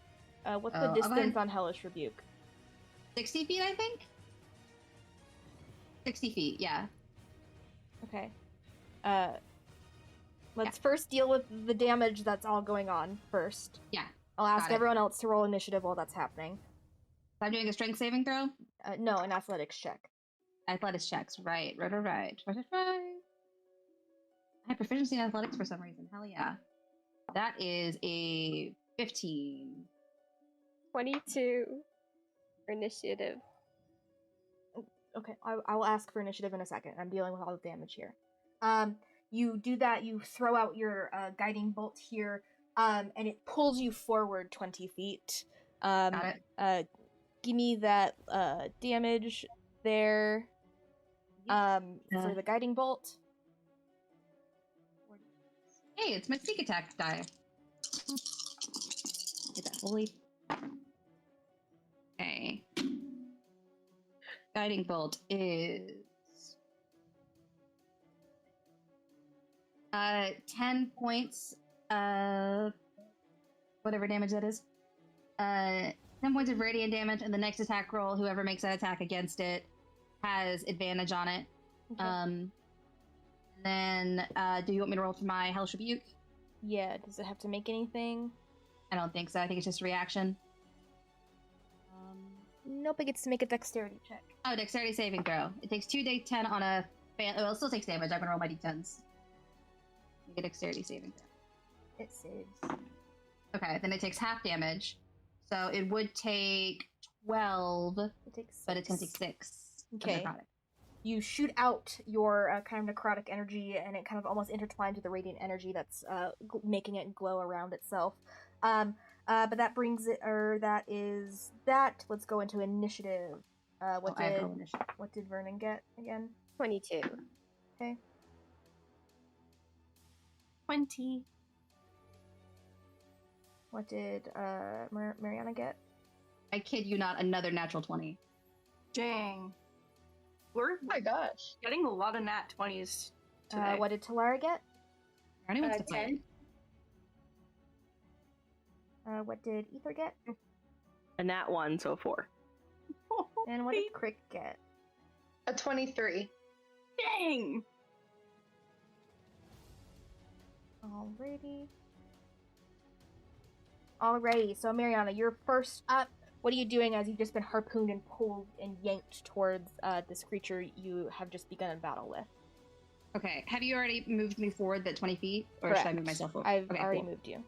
[SPEAKER 1] What's the distance on hellish rebuke?
[SPEAKER 3] 60 feet, I think. 60 feet, yeah.
[SPEAKER 1] Okay. Let's first deal with the damage that's all going on first.
[SPEAKER 3] Yeah.
[SPEAKER 1] I'll ask everyone else to roll initiative while that's happening.
[SPEAKER 3] I'm doing a strength saving throw?
[SPEAKER 1] No, an athletics check.
[SPEAKER 3] Athletics checks, right. I have proficiency in athletics for some reason. Hell yeah. That is a 15.
[SPEAKER 2] 22 for initiative.
[SPEAKER 1] Okay, I will ask for initiative in a second. I'm dealing with all the damage here. You do that, you throw out your guiding bolt here, and it pulls you forward 20 feet.
[SPEAKER 3] Got it.
[SPEAKER 1] Give me that damage there for the guiding bolt.
[SPEAKER 3] Hey, it's my sneak attack die. Get that holy. Okay. Guiding bolt is 10 points of whatever damage that is. 10 points of radiant damage, and the next attack roll, whoever makes that attack against it has advantage on it.
[SPEAKER 1] Okay.
[SPEAKER 3] Then, do you want me to roll for my Hellish Rebuke?
[SPEAKER 1] Yeah, does it have to make anything?
[SPEAKER 3] I don't think so. I think it's just a reaction.
[SPEAKER 1] Nope, it gets to make a dexterity check.
[SPEAKER 3] Oh, dexterity saving throw. It takes 2d10 on a... Well, it still takes damage. I'm gonna roll my d10s. Make a dexterity saving throw.
[SPEAKER 1] It saves.
[SPEAKER 3] Okay, then it takes half damage. So it would take 12,
[SPEAKER 1] It takes 6.
[SPEAKER 3] but it's gonna take 6.
[SPEAKER 1] Okay. you shoot out your kind of necrotic energy, and it kind of almost intertwines with the radiant energy that's making it glow around itself. But that brings it, or that is that. Let's go into initiative. What did Vernon get again?
[SPEAKER 2] 22.
[SPEAKER 1] Okay.
[SPEAKER 6] 20.
[SPEAKER 1] What did Mariana get?
[SPEAKER 3] I kid you not, another natural 20.
[SPEAKER 6] Dang. We're
[SPEAKER 7] Oh my gosh.
[SPEAKER 6] getting a lot of nat 20s today.
[SPEAKER 1] What did Talara get?
[SPEAKER 3] Rani wants to play.
[SPEAKER 4] 10.
[SPEAKER 1] What did Ether get?
[SPEAKER 5] A nat 1, so 4.
[SPEAKER 1] And what did Crick get?
[SPEAKER 7] A 23.
[SPEAKER 6] Dang!
[SPEAKER 1] Alrighty, so Mariana, you're first up. What are you doing as you've just been harpooned and pulled and yanked towards this creature you have just begun a battle with?
[SPEAKER 3] Okay, have you already moved me forward that 20 feet? Or
[SPEAKER 1] Correct.
[SPEAKER 3] should I move myself forward?
[SPEAKER 1] I've
[SPEAKER 3] Okay,
[SPEAKER 1] already
[SPEAKER 3] cool.
[SPEAKER 1] moved you.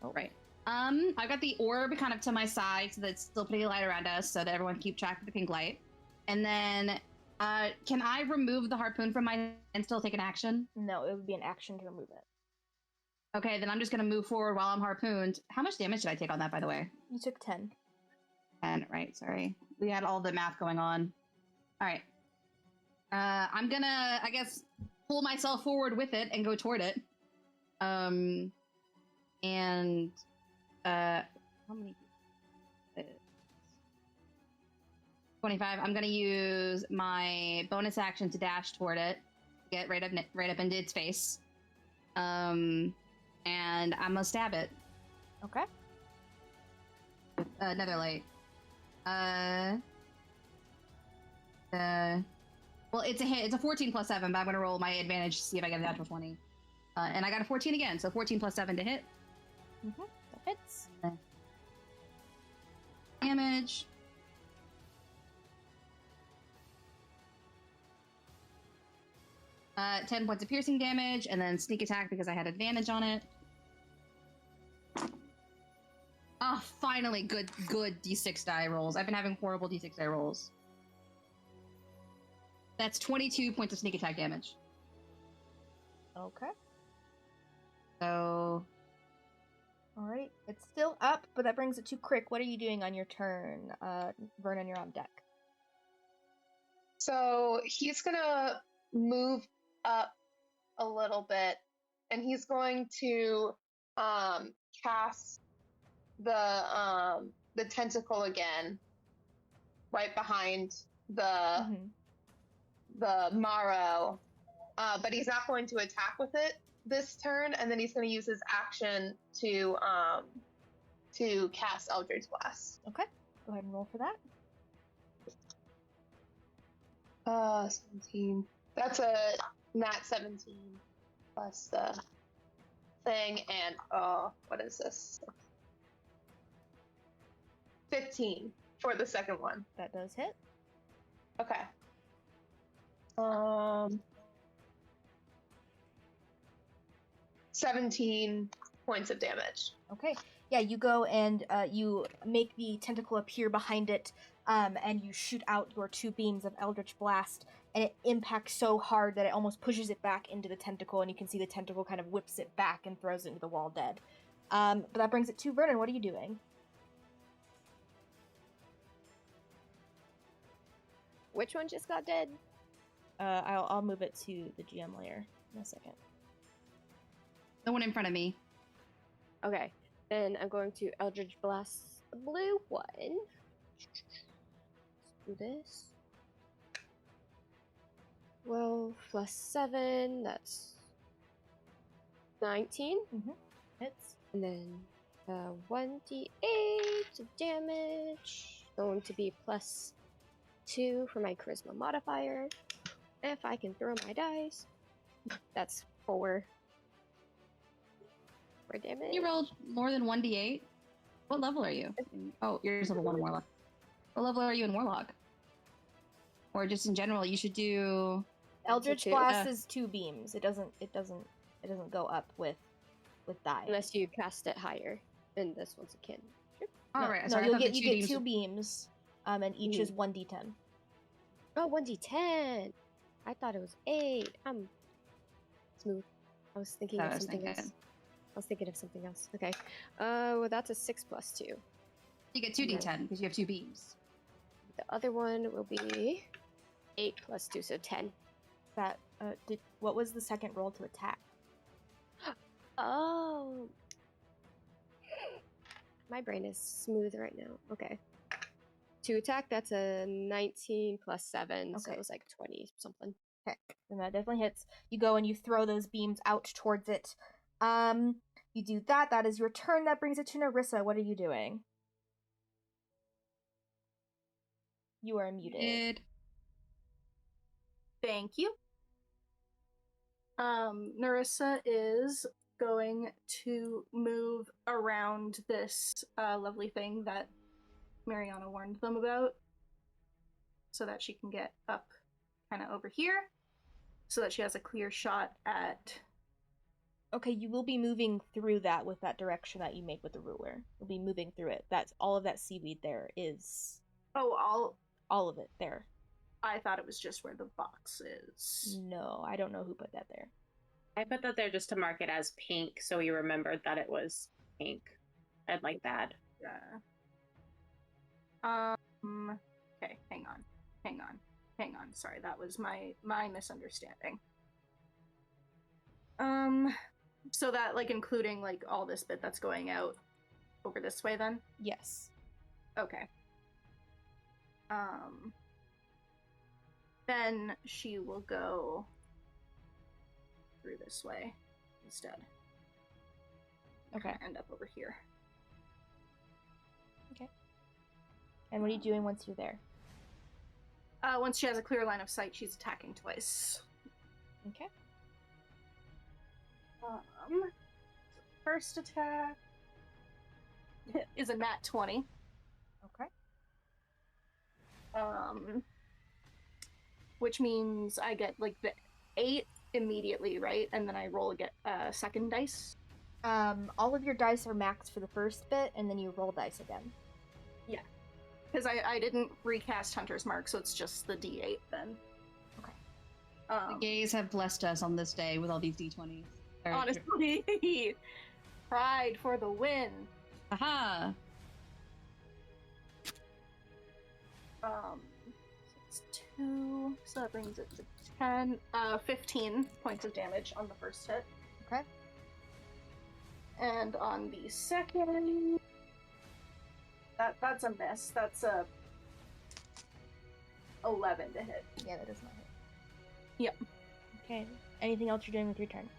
[SPEAKER 3] Oh, right. I've got the orb kind of to my side so that it's still putting a light around us so that everyone can keep track of the pink light. And then, can I remove the harpoon from my and still take an action?
[SPEAKER 1] No, it would be an action to remove it.
[SPEAKER 3] Okay, then I'm just going to move forward while I'm harpooned. How much damage did I take on that, by the way?
[SPEAKER 1] You took 10.
[SPEAKER 3] 10, right, sorry. We had all the math going on. All right. I'm going to, I guess, pull myself forward with it and go toward it. How many? 25. I'm going to use my bonus action to dash toward it. Get right up into its face. And I'm gonna stab it.
[SPEAKER 1] Okay.
[SPEAKER 3] With another light. Well, it's a hit. It's a 14 plus 7, but I'm gonna roll my advantage to see if I get a natural 20. And I got a 14 again, so 14 plus 7 to hit.
[SPEAKER 1] Mm-hmm. That hits.
[SPEAKER 3] Damage. Uh, 10 points of piercing damage, and then sneak attack because I had advantage on it. Oh, finally, good d6 die rolls. I've been having horrible d6 die rolls. That's 22 points of sneak attack damage.
[SPEAKER 1] Okay.
[SPEAKER 3] So...
[SPEAKER 1] Alright, it's still up, but that brings it to Crick. What are you doing on your turn? Vernon, you're on deck.
[SPEAKER 7] So he's gonna move up a little bit, and he's going to cast the tentacle again, right behind the marrow. But he's not going to attack with it this turn, and then he's going to use his action to cast Eldritch Blast.
[SPEAKER 1] Okay, go ahead and roll for that.
[SPEAKER 7] 17. That's a nat 17 plus the thing, and what is this? 15 for the second one.
[SPEAKER 1] That does hit.
[SPEAKER 7] Okay. 17 points of damage.
[SPEAKER 1] Okay. Yeah, you go and you make the tentacle appear behind it, and you shoot out your 2 beams of Eldritch Blast, and it impacts so hard that it almost pushes it back into the tentacle, and you can see the tentacle kind of whips it back and throws it into the wall dead. But that brings it to Vernon. What are you doing?
[SPEAKER 2] Which one just got dead?
[SPEAKER 1] I'll move it to the GM layer in a second.
[SPEAKER 3] The one in front of me.
[SPEAKER 2] Okay, then I'm going to Eldritch Blast the blue one. Let's do this. 12 plus 7, that's 19.
[SPEAKER 1] Hits.
[SPEAKER 2] And then 1d8 of damage. Going to be plus 2 for my charisma modifier. If I can throw my dice. That's 4. 4 damage.
[SPEAKER 3] You rolled more than 1d8? What level are you? Oh, you're just level 1 in Warlock. What level are you in Warlock? Or just in general, you should do...
[SPEAKER 1] Eldritch Blast is 2 beams. It doesn't go up with die.
[SPEAKER 2] Unless you cast it higher. And this one's a kin.
[SPEAKER 3] All right.
[SPEAKER 1] No,
[SPEAKER 3] Sorry,
[SPEAKER 1] you get 2 beams, and each is 1d10.
[SPEAKER 2] Oh, 1d10. I thought it was 8. I'm smooth. I was thinking of something else. I was thinking of something else. Okay. Well, that's a 6 plus 2.
[SPEAKER 3] You get 2d10 because you have 2 beams.
[SPEAKER 2] The other one will be 8 plus 2, so 10.
[SPEAKER 1] That what was the second roll to attack?
[SPEAKER 2] Oh. My brain is smooth right now. Okay. To attack, that's a 19 plus 7, so
[SPEAKER 1] Okay.
[SPEAKER 2] it was like 20 something.
[SPEAKER 1] Okay, and that definitely hits. You go and you throw those beams out towards it. You do that. That is your turn. That brings it to Narissa. What are you doing? You are muted.
[SPEAKER 6] Thank you. Narissa is going to move around this lovely thing that Mariana warned them about so that she can get up kind of over here so that she has a clear shot at...
[SPEAKER 1] Okay, you will be moving through that with that direction that you make with the ruler. You'll be moving through it. That's all of that seaweed there is.
[SPEAKER 6] Oh,
[SPEAKER 1] all of it there.
[SPEAKER 6] I thought it was just where the box is.
[SPEAKER 1] No, I don't know who put that there.
[SPEAKER 4] I put that there just to mark it as pink, so we remembered that it was pink. I'd like that.
[SPEAKER 6] Yeah. Okay, hang on. Sorry, that was my misunderstanding. So that, like, including, like, all this bit that's going out over this way, then?
[SPEAKER 1] Yes.
[SPEAKER 6] Okay. Then she will go through this way instead.
[SPEAKER 1] Okay.
[SPEAKER 6] End up over here.
[SPEAKER 1] Okay. And what are you doing once you're there?
[SPEAKER 6] Once she has a clear line of sight, she's attacking twice.
[SPEAKER 1] Okay.
[SPEAKER 6] First attack is a nat 20.
[SPEAKER 1] Okay.
[SPEAKER 6] Which means I get like the 8 immediately, right? And then I roll a second dice.
[SPEAKER 1] All of your dice are maxed for the first bit, and then you roll dice again.
[SPEAKER 6] Yeah. Because I didn't recast Hunter's Mark, so it's just the D8 then.
[SPEAKER 1] Okay.
[SPEAKER 3] The gays have blessed us on this day with all these D20s.
[SPEAKER 6] Honestly, pride for the win.
[SPEAKER 3] Aha!
[SPEAKER 6] So it's 2, so that brings it to 10. 15 points of damage on the first hit.
[SPEAKER 1] Okay.
[SPEAKER 6] And on the second, that's a miss. That's a 11 to hit.
[SPEAKER 1] Yeah, that does not hit.
[SPEAKER 6] Yep.
[SPEAKER 1] Okay. Anything else you're doing with your turn?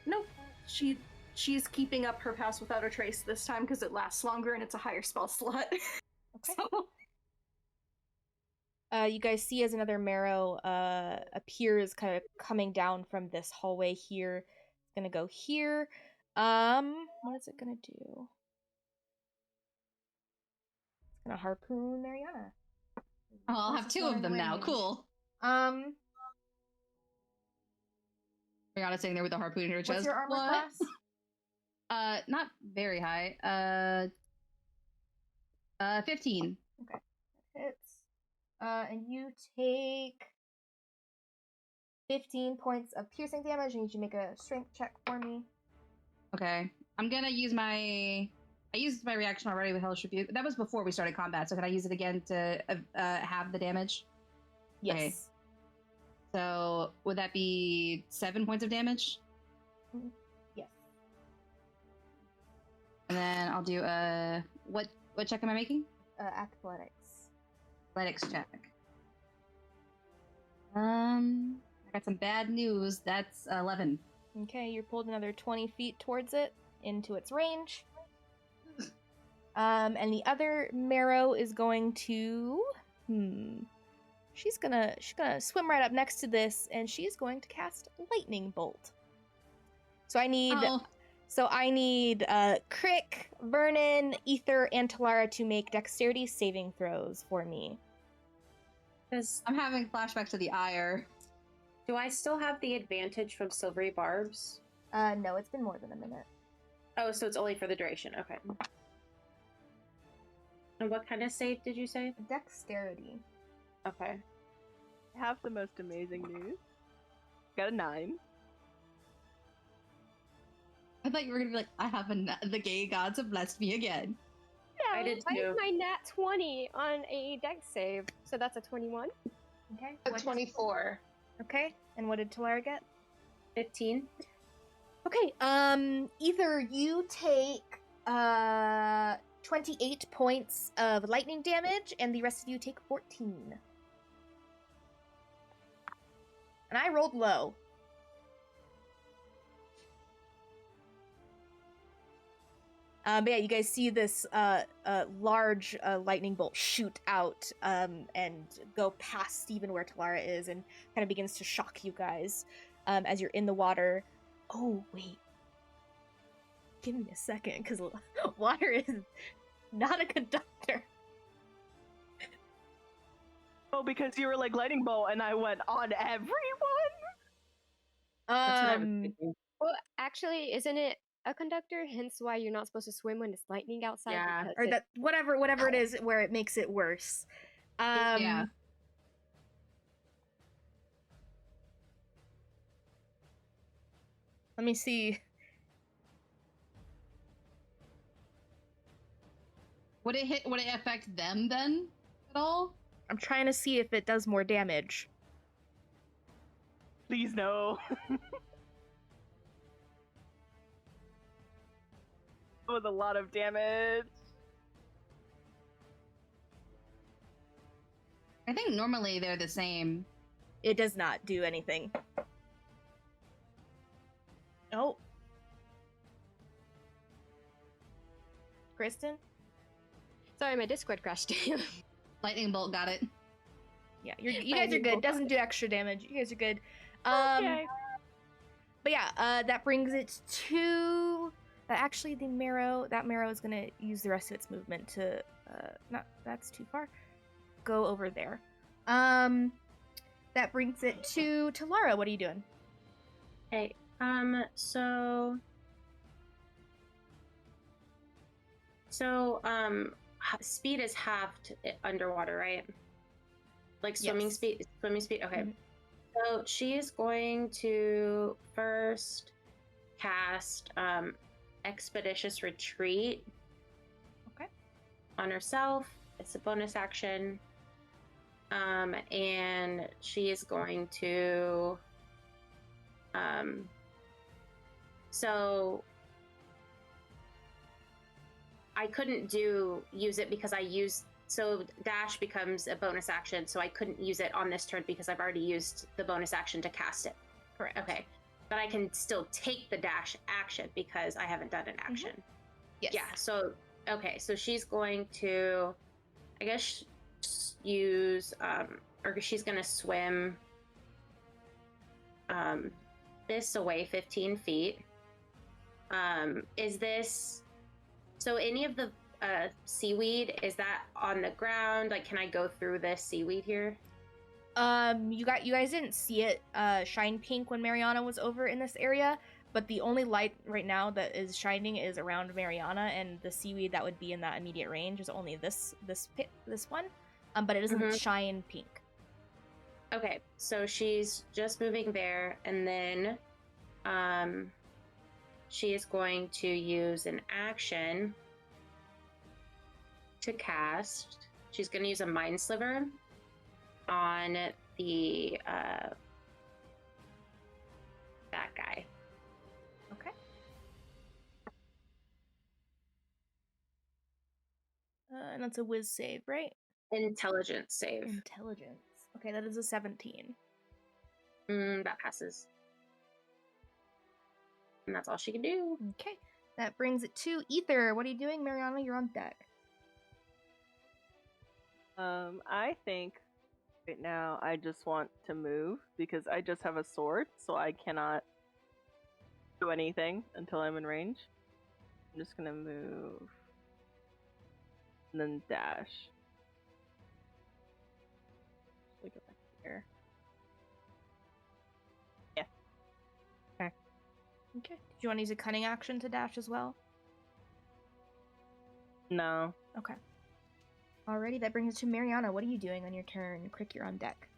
[SPEAKER 6] Nope. She's keeping up her pass without a trace this time because it lasts longer and it's a higher spell slot.
[SPEAKER 1] Okay.
[SPEAKER 6] So...
[SPEAKER 1] you guys see as another marrow appears kind of coming down from this hallway here. It's gonna go here. What is it gonna do? It's gonna harpoon Mariana.
[SPEAKER 3] Oh, I'll have 2 of them now. Cool. Mariana's sitting there with a harpoon in her chest.
[SPEAKER 1] What's your armor class?
[SPEAKER 3] Not very high. 15.
[SPEAKER 1] Okay. That hits. And you take 15 points of piercing damage. I need you to make a strength check for me.
[SPEAKER 3] Okay. I'm gonna use I used my reaction already with Hellish Rebuke. That was before we started combat, so can I use it again to have the damage?
[SPEAKER 1] Yes.
[SPEAKER 3] Okay. So would that be 7 points of damage?
[SPEAKER 1] Yes.
[SPEAKER 3] And then I'll do what check am I making?
[SPEAKER 1] Athletics.
[SPEAKER 3] Athletics check. I got some bad news. That's 11.
[SPEAKER 1] Okay, you're pulled another 20 feet towards it, into its range. And the other marrow is going to... She's gonna swim right up next to this, and she's going to cast Lightning Bolt. So I need... Crick, Vernon, Ether, and Talara to make dexterity saving throws for me.
[SPEAKER 3] I'm having flashbacks to the ire.
[SPEAKER 4] Do I still have the advantage from Silvery Barbs?
[SPEAKER 1] No, it's been more than a minute.
[SPEAKER 4] Oh, so it's only for the duration. Okay. And what kind of save did you say?
[SPEAKER 1] Dexterity.
[SPEAKER 4] Okay.
[SPEAKER 5] I have the most amazing news. Got a 9.
[SPEAKER 3] I thought you were gonna be like, I have the gay gods have blessed me again.
[SPEAKER 2] Yeah,
[SPEAKER 4] I did
[SPEAKER 2] why is
[SPEAKER 4] too.
[SPEAKER 2] my nat 20 on a dex save? So that's a 21.
[SPEAKER 1] Okay.
[SPEAKER 7] A
[SPEAKER 1] what-
[SPEAKER 7] 24.
[SPEAKER 1] Okay. And what did Talara get?
[SPEAKER 4] 15.
[SPEAKER 1] Okay. Either you take 28 points of lightning damage, and the rest of you take 14. And I rolled low. But yeah, you guys see this large lightning bolt shoot out and go past Steven where Talara is, and kind of begins to shock you guys as you're in the water. Oh, wait. Give me a second, because water is not a conductor.
[SPEAKER 5] Oh, because you were like lightning bolt, and I went on everyone.
[SPEAKER 4] That's what I was thinking.
[SPEAKER 2] Well, actually, isn't it a conductor? Hence why you're not supposed to swim when it's lightning outside.
[SPEAKER 4] Yeah.
[SPEAKER 2] because
[SPEAKER 1] Or
[SPEAKER 2] it-
[SPEAKER 1] that whatever it is where it makes it worse.
[SPEAKER 3] Yeah.
[SPEAKER 1] Let me see.
[SPEAKER 3] Would it affect them then at all?
[SPEAKER 1] I'm trying to see if it does more damage.
[SPEAKER 5] Please no. That was a lot of damage.
[SPEAKER 3] I think normally they're the same.
[SPEAKER 1] It does not do anything. Oh. Kristen?
[SPEAKER 2] Sorry, my Discord crashed.
[SPEAKER 3] Lightning bolt got it.
[SPEAKER 1] Yeah, you guys are good. Doesn't do extra damage. You guys are good.
[SPEAKER 5] Okay.
[SPEAKER 1] But yeah, that brings it to... actually, that marrow is going to use the rest of its movement to... that's too far. Go over there. That brings it to Talara. What are you doing?
[SPEAKER 4] Okay. Speed is halved underwater, right? Like swimming
[SPEAKER 1] Yes.
[SPEAKER 4] speed. Swimming speed. Okay.
[SPEAKER 1] Mhm.
[SPEAKER 4] So she is going to first cast Expeditious Retreat.
[SPEAKER 1] Okay.
[SPEAKER 4] On herself. It's a bonus action. And she is going to. So I couldn't use it because I used. So dash becomes a bonus action, so I couldn't use it on this turn because I've already used the bonus action to cast it.
[SPEAKER 1] Correct.
[SPEAKER 4] Okay. But I can still take the dash action because I haven't done an action.
[SPEAKER 1] Yes.
[SPEAKER 4] Yeah, so okay, so she's going to I guess use or she's gonna swim this away 15 feet. Is this so any of the seaweed, is that on the ground? Like, can I go through this seaweed here?
[SPEAKER 1] You guys didn't see it shine pink when Mariana was over in this area, but the only light right now that is shining is around Mariana, and the seaweed that would be in that immediate range is only this one. But it doesn't shine pink.
[SPEAKER 4] Okay, so she's just moving there, and then she is going to use an action to cast. She's going to use a Mind Sliver on the that guy.
[SPEAKER 1] Okay. And that's a whiz save, right?
[SPEAKER 4] Intelligence save.
[SPEAKER 1] Intelligence. Okay, that is a 17.
[SPEAKER 4] That passes. And that's all she can do.
[SPEAKER 1] Okay. That brings it to Ether. What are you doing, Mariana? You're on deck.
[SPEAKER 5] I think right now I just want to move because I just have a sword, so I cannot do anything until I'm in range. I'm just gonna move and then dash. Go back here. Yeah.
[SPEAKER 1] Okay. Do you want to use a cunning action to dash as well?
[SPEAKER 5] No.
[SPEAKER 1] Okay. Alrighty, that brings us to Mariana. What are you doing on your turn? Crick, you're on deck.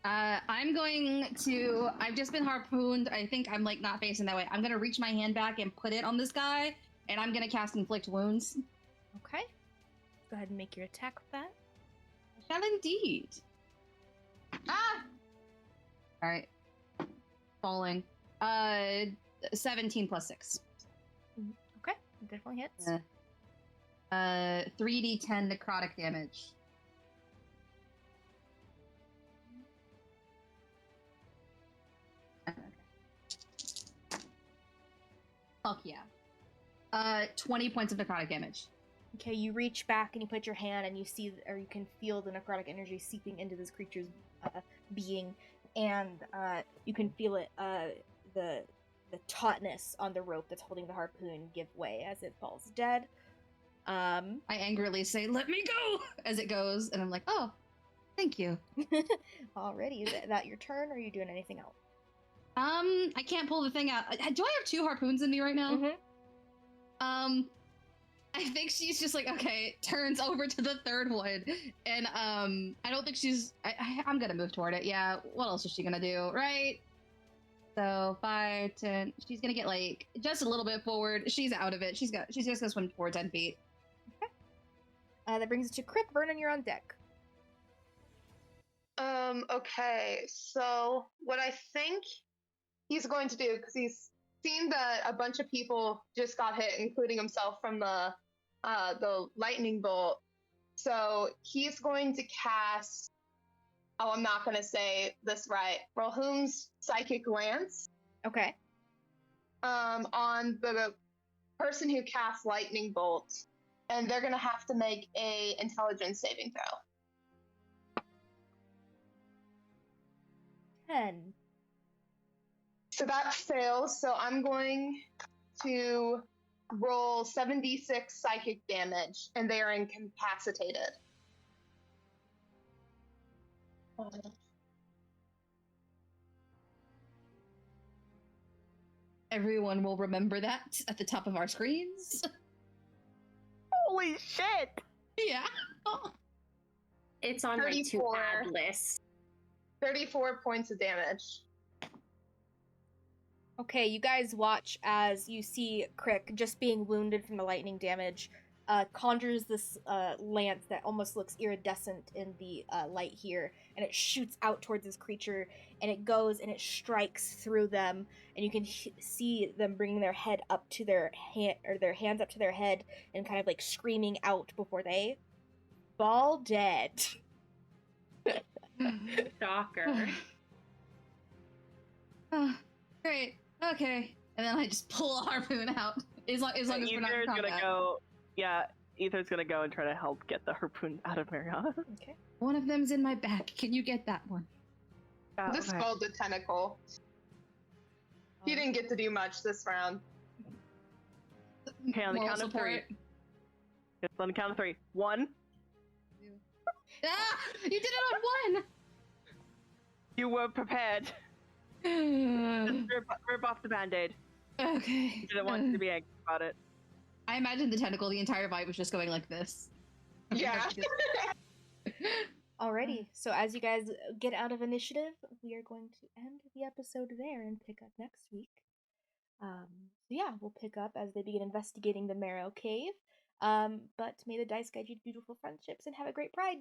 [SPEAKER 3] I'm going to. I've just been harpooned. I think I'm like not facing that way. I'm gonna reach my hand back and put it on this guy, and I'm gonna cast Inflict Wounds.
[SPEAKER 1] Okay. Go ahead and make your attack with that.
[SPEAKER 3] I shall indeed. Ah! Alright. Falling. 17 plus 6.
[SPEAKER 1] Okay, definitely hits.
[SPEAKER 3] 3d10 necrotic damage. Okay. Fuck yeah. 20 points of necrotic damage.
[SPEAKER 1] Okay, you reach back and you put your hand and you see, or you can feel the necrotic energy seeping into this creature's being, and you can feel it, the tautness on the rope that's holding the harpoon give way as it falls dead.
[SPEAKER 3] I angrily say, "Let me go!" as it goes, and I'm like, "Oh, thank you."
[SPEAKER 1] Alrighty, is that your turn, or are you doing anything else?
[SPEAKER 3] I can't pull the thing out. Do I have 2 harpoons in me right now?
[SPEAKER 1] Mm-hmm.
[SPEAKER 3] I think she's just like, okay, turns over to the third one, and I don't think she's. I'm gonna move toward it. Yeah. What else is she gonna do, right? So 5, 10. She's gonna get like just a little bit forward. She's out of it. She's just gonna swim forward 10 feet.
[SPEAKER 1] Okay. That brings us to Crick. Vernon, you're on deck.
[SPEAKER 7] Okay, so what I think he's going to do, because he's seen that a bunch of people just got hit, including himself, from the lightning bolt. So he's going to cast. Oh, I'm not going to say this right. Rohum's Psychic Lance.
[SPEAKER 1] Okay.
[SPEAKER 7] On the person who casts lightning bolt, and they're going to have to make a intelligence saving throw.
[SPEAKER 1] 10.
[SPEAKER 7] So that fails. So I'm going to roll 7d6 psychic damage, and they are incapacitated.
[SPEAKER 3] Everyone will remember that at the top of our screens.
[SPEAKER 5] Holy shit!
[SPEAKER 3] Yeah.
[SPEAKER 4] It's on my to
[SPEAKER 7] 34.
[SPEAKER 4] add list.
[SPEAKER 7] 34 points of damage.
[SPEAKER 1] Okay, you guys watch as you see Crick, just being wounded from the lightning damage, conjures this lance that almost looks iridescent in the light here, and it shoots out towards this creature, and it goes and it strikes through them, and you can see them bringing their head up to their hand, or their hands up to their head, and kind of like screaming out before they fall dead.
[SPEAKER 4] Shocker.
[SPEAKER 3] Great. Okay. And then I just pull a harpoon out. As long as we're not in
[SPEAKER 5] Ether's
[SPEAKER 3] combat.
[SPEAKER 5] gonna go. Yeah, Ether's gonna go and try to help get the harpoon out of Mariana.
[SPEAKER 1] Okay.
[SPEAKER 3] One of them's in my back. Can you get that one?
[SPEAKER 7] Dispelled the tentacle. He didn't get to do much this round.
[SPEAKER 5] Okay, on the
[SPEAKER 3] Moral
[SPEAKER 5] count of
[SPEAKER 3] support.
[SPEAKER 5] 3. It's on the count of 3. 1.
[SPEAKER 3] Ah! You did it on one!
[SPEAKER 5] You were prepared. Just rip off the band-aid.
[SPEAKER 3] Okay.
[SPEAKER 5] You didn't want to be angry about it.
[SPEAKER 3] I imagine the tentacle, the entire vibe was just going like this.
[SPEAKER 7] Yeah.
[SPEAKER 1] Alrighty, so as you guys get out of initiative, we are going to end the episode there and pick up next week. So yeah, we'll pick up as they begin investigating the Marrow Cave. But may the dice guide you to beautiful friendships and have a great pride.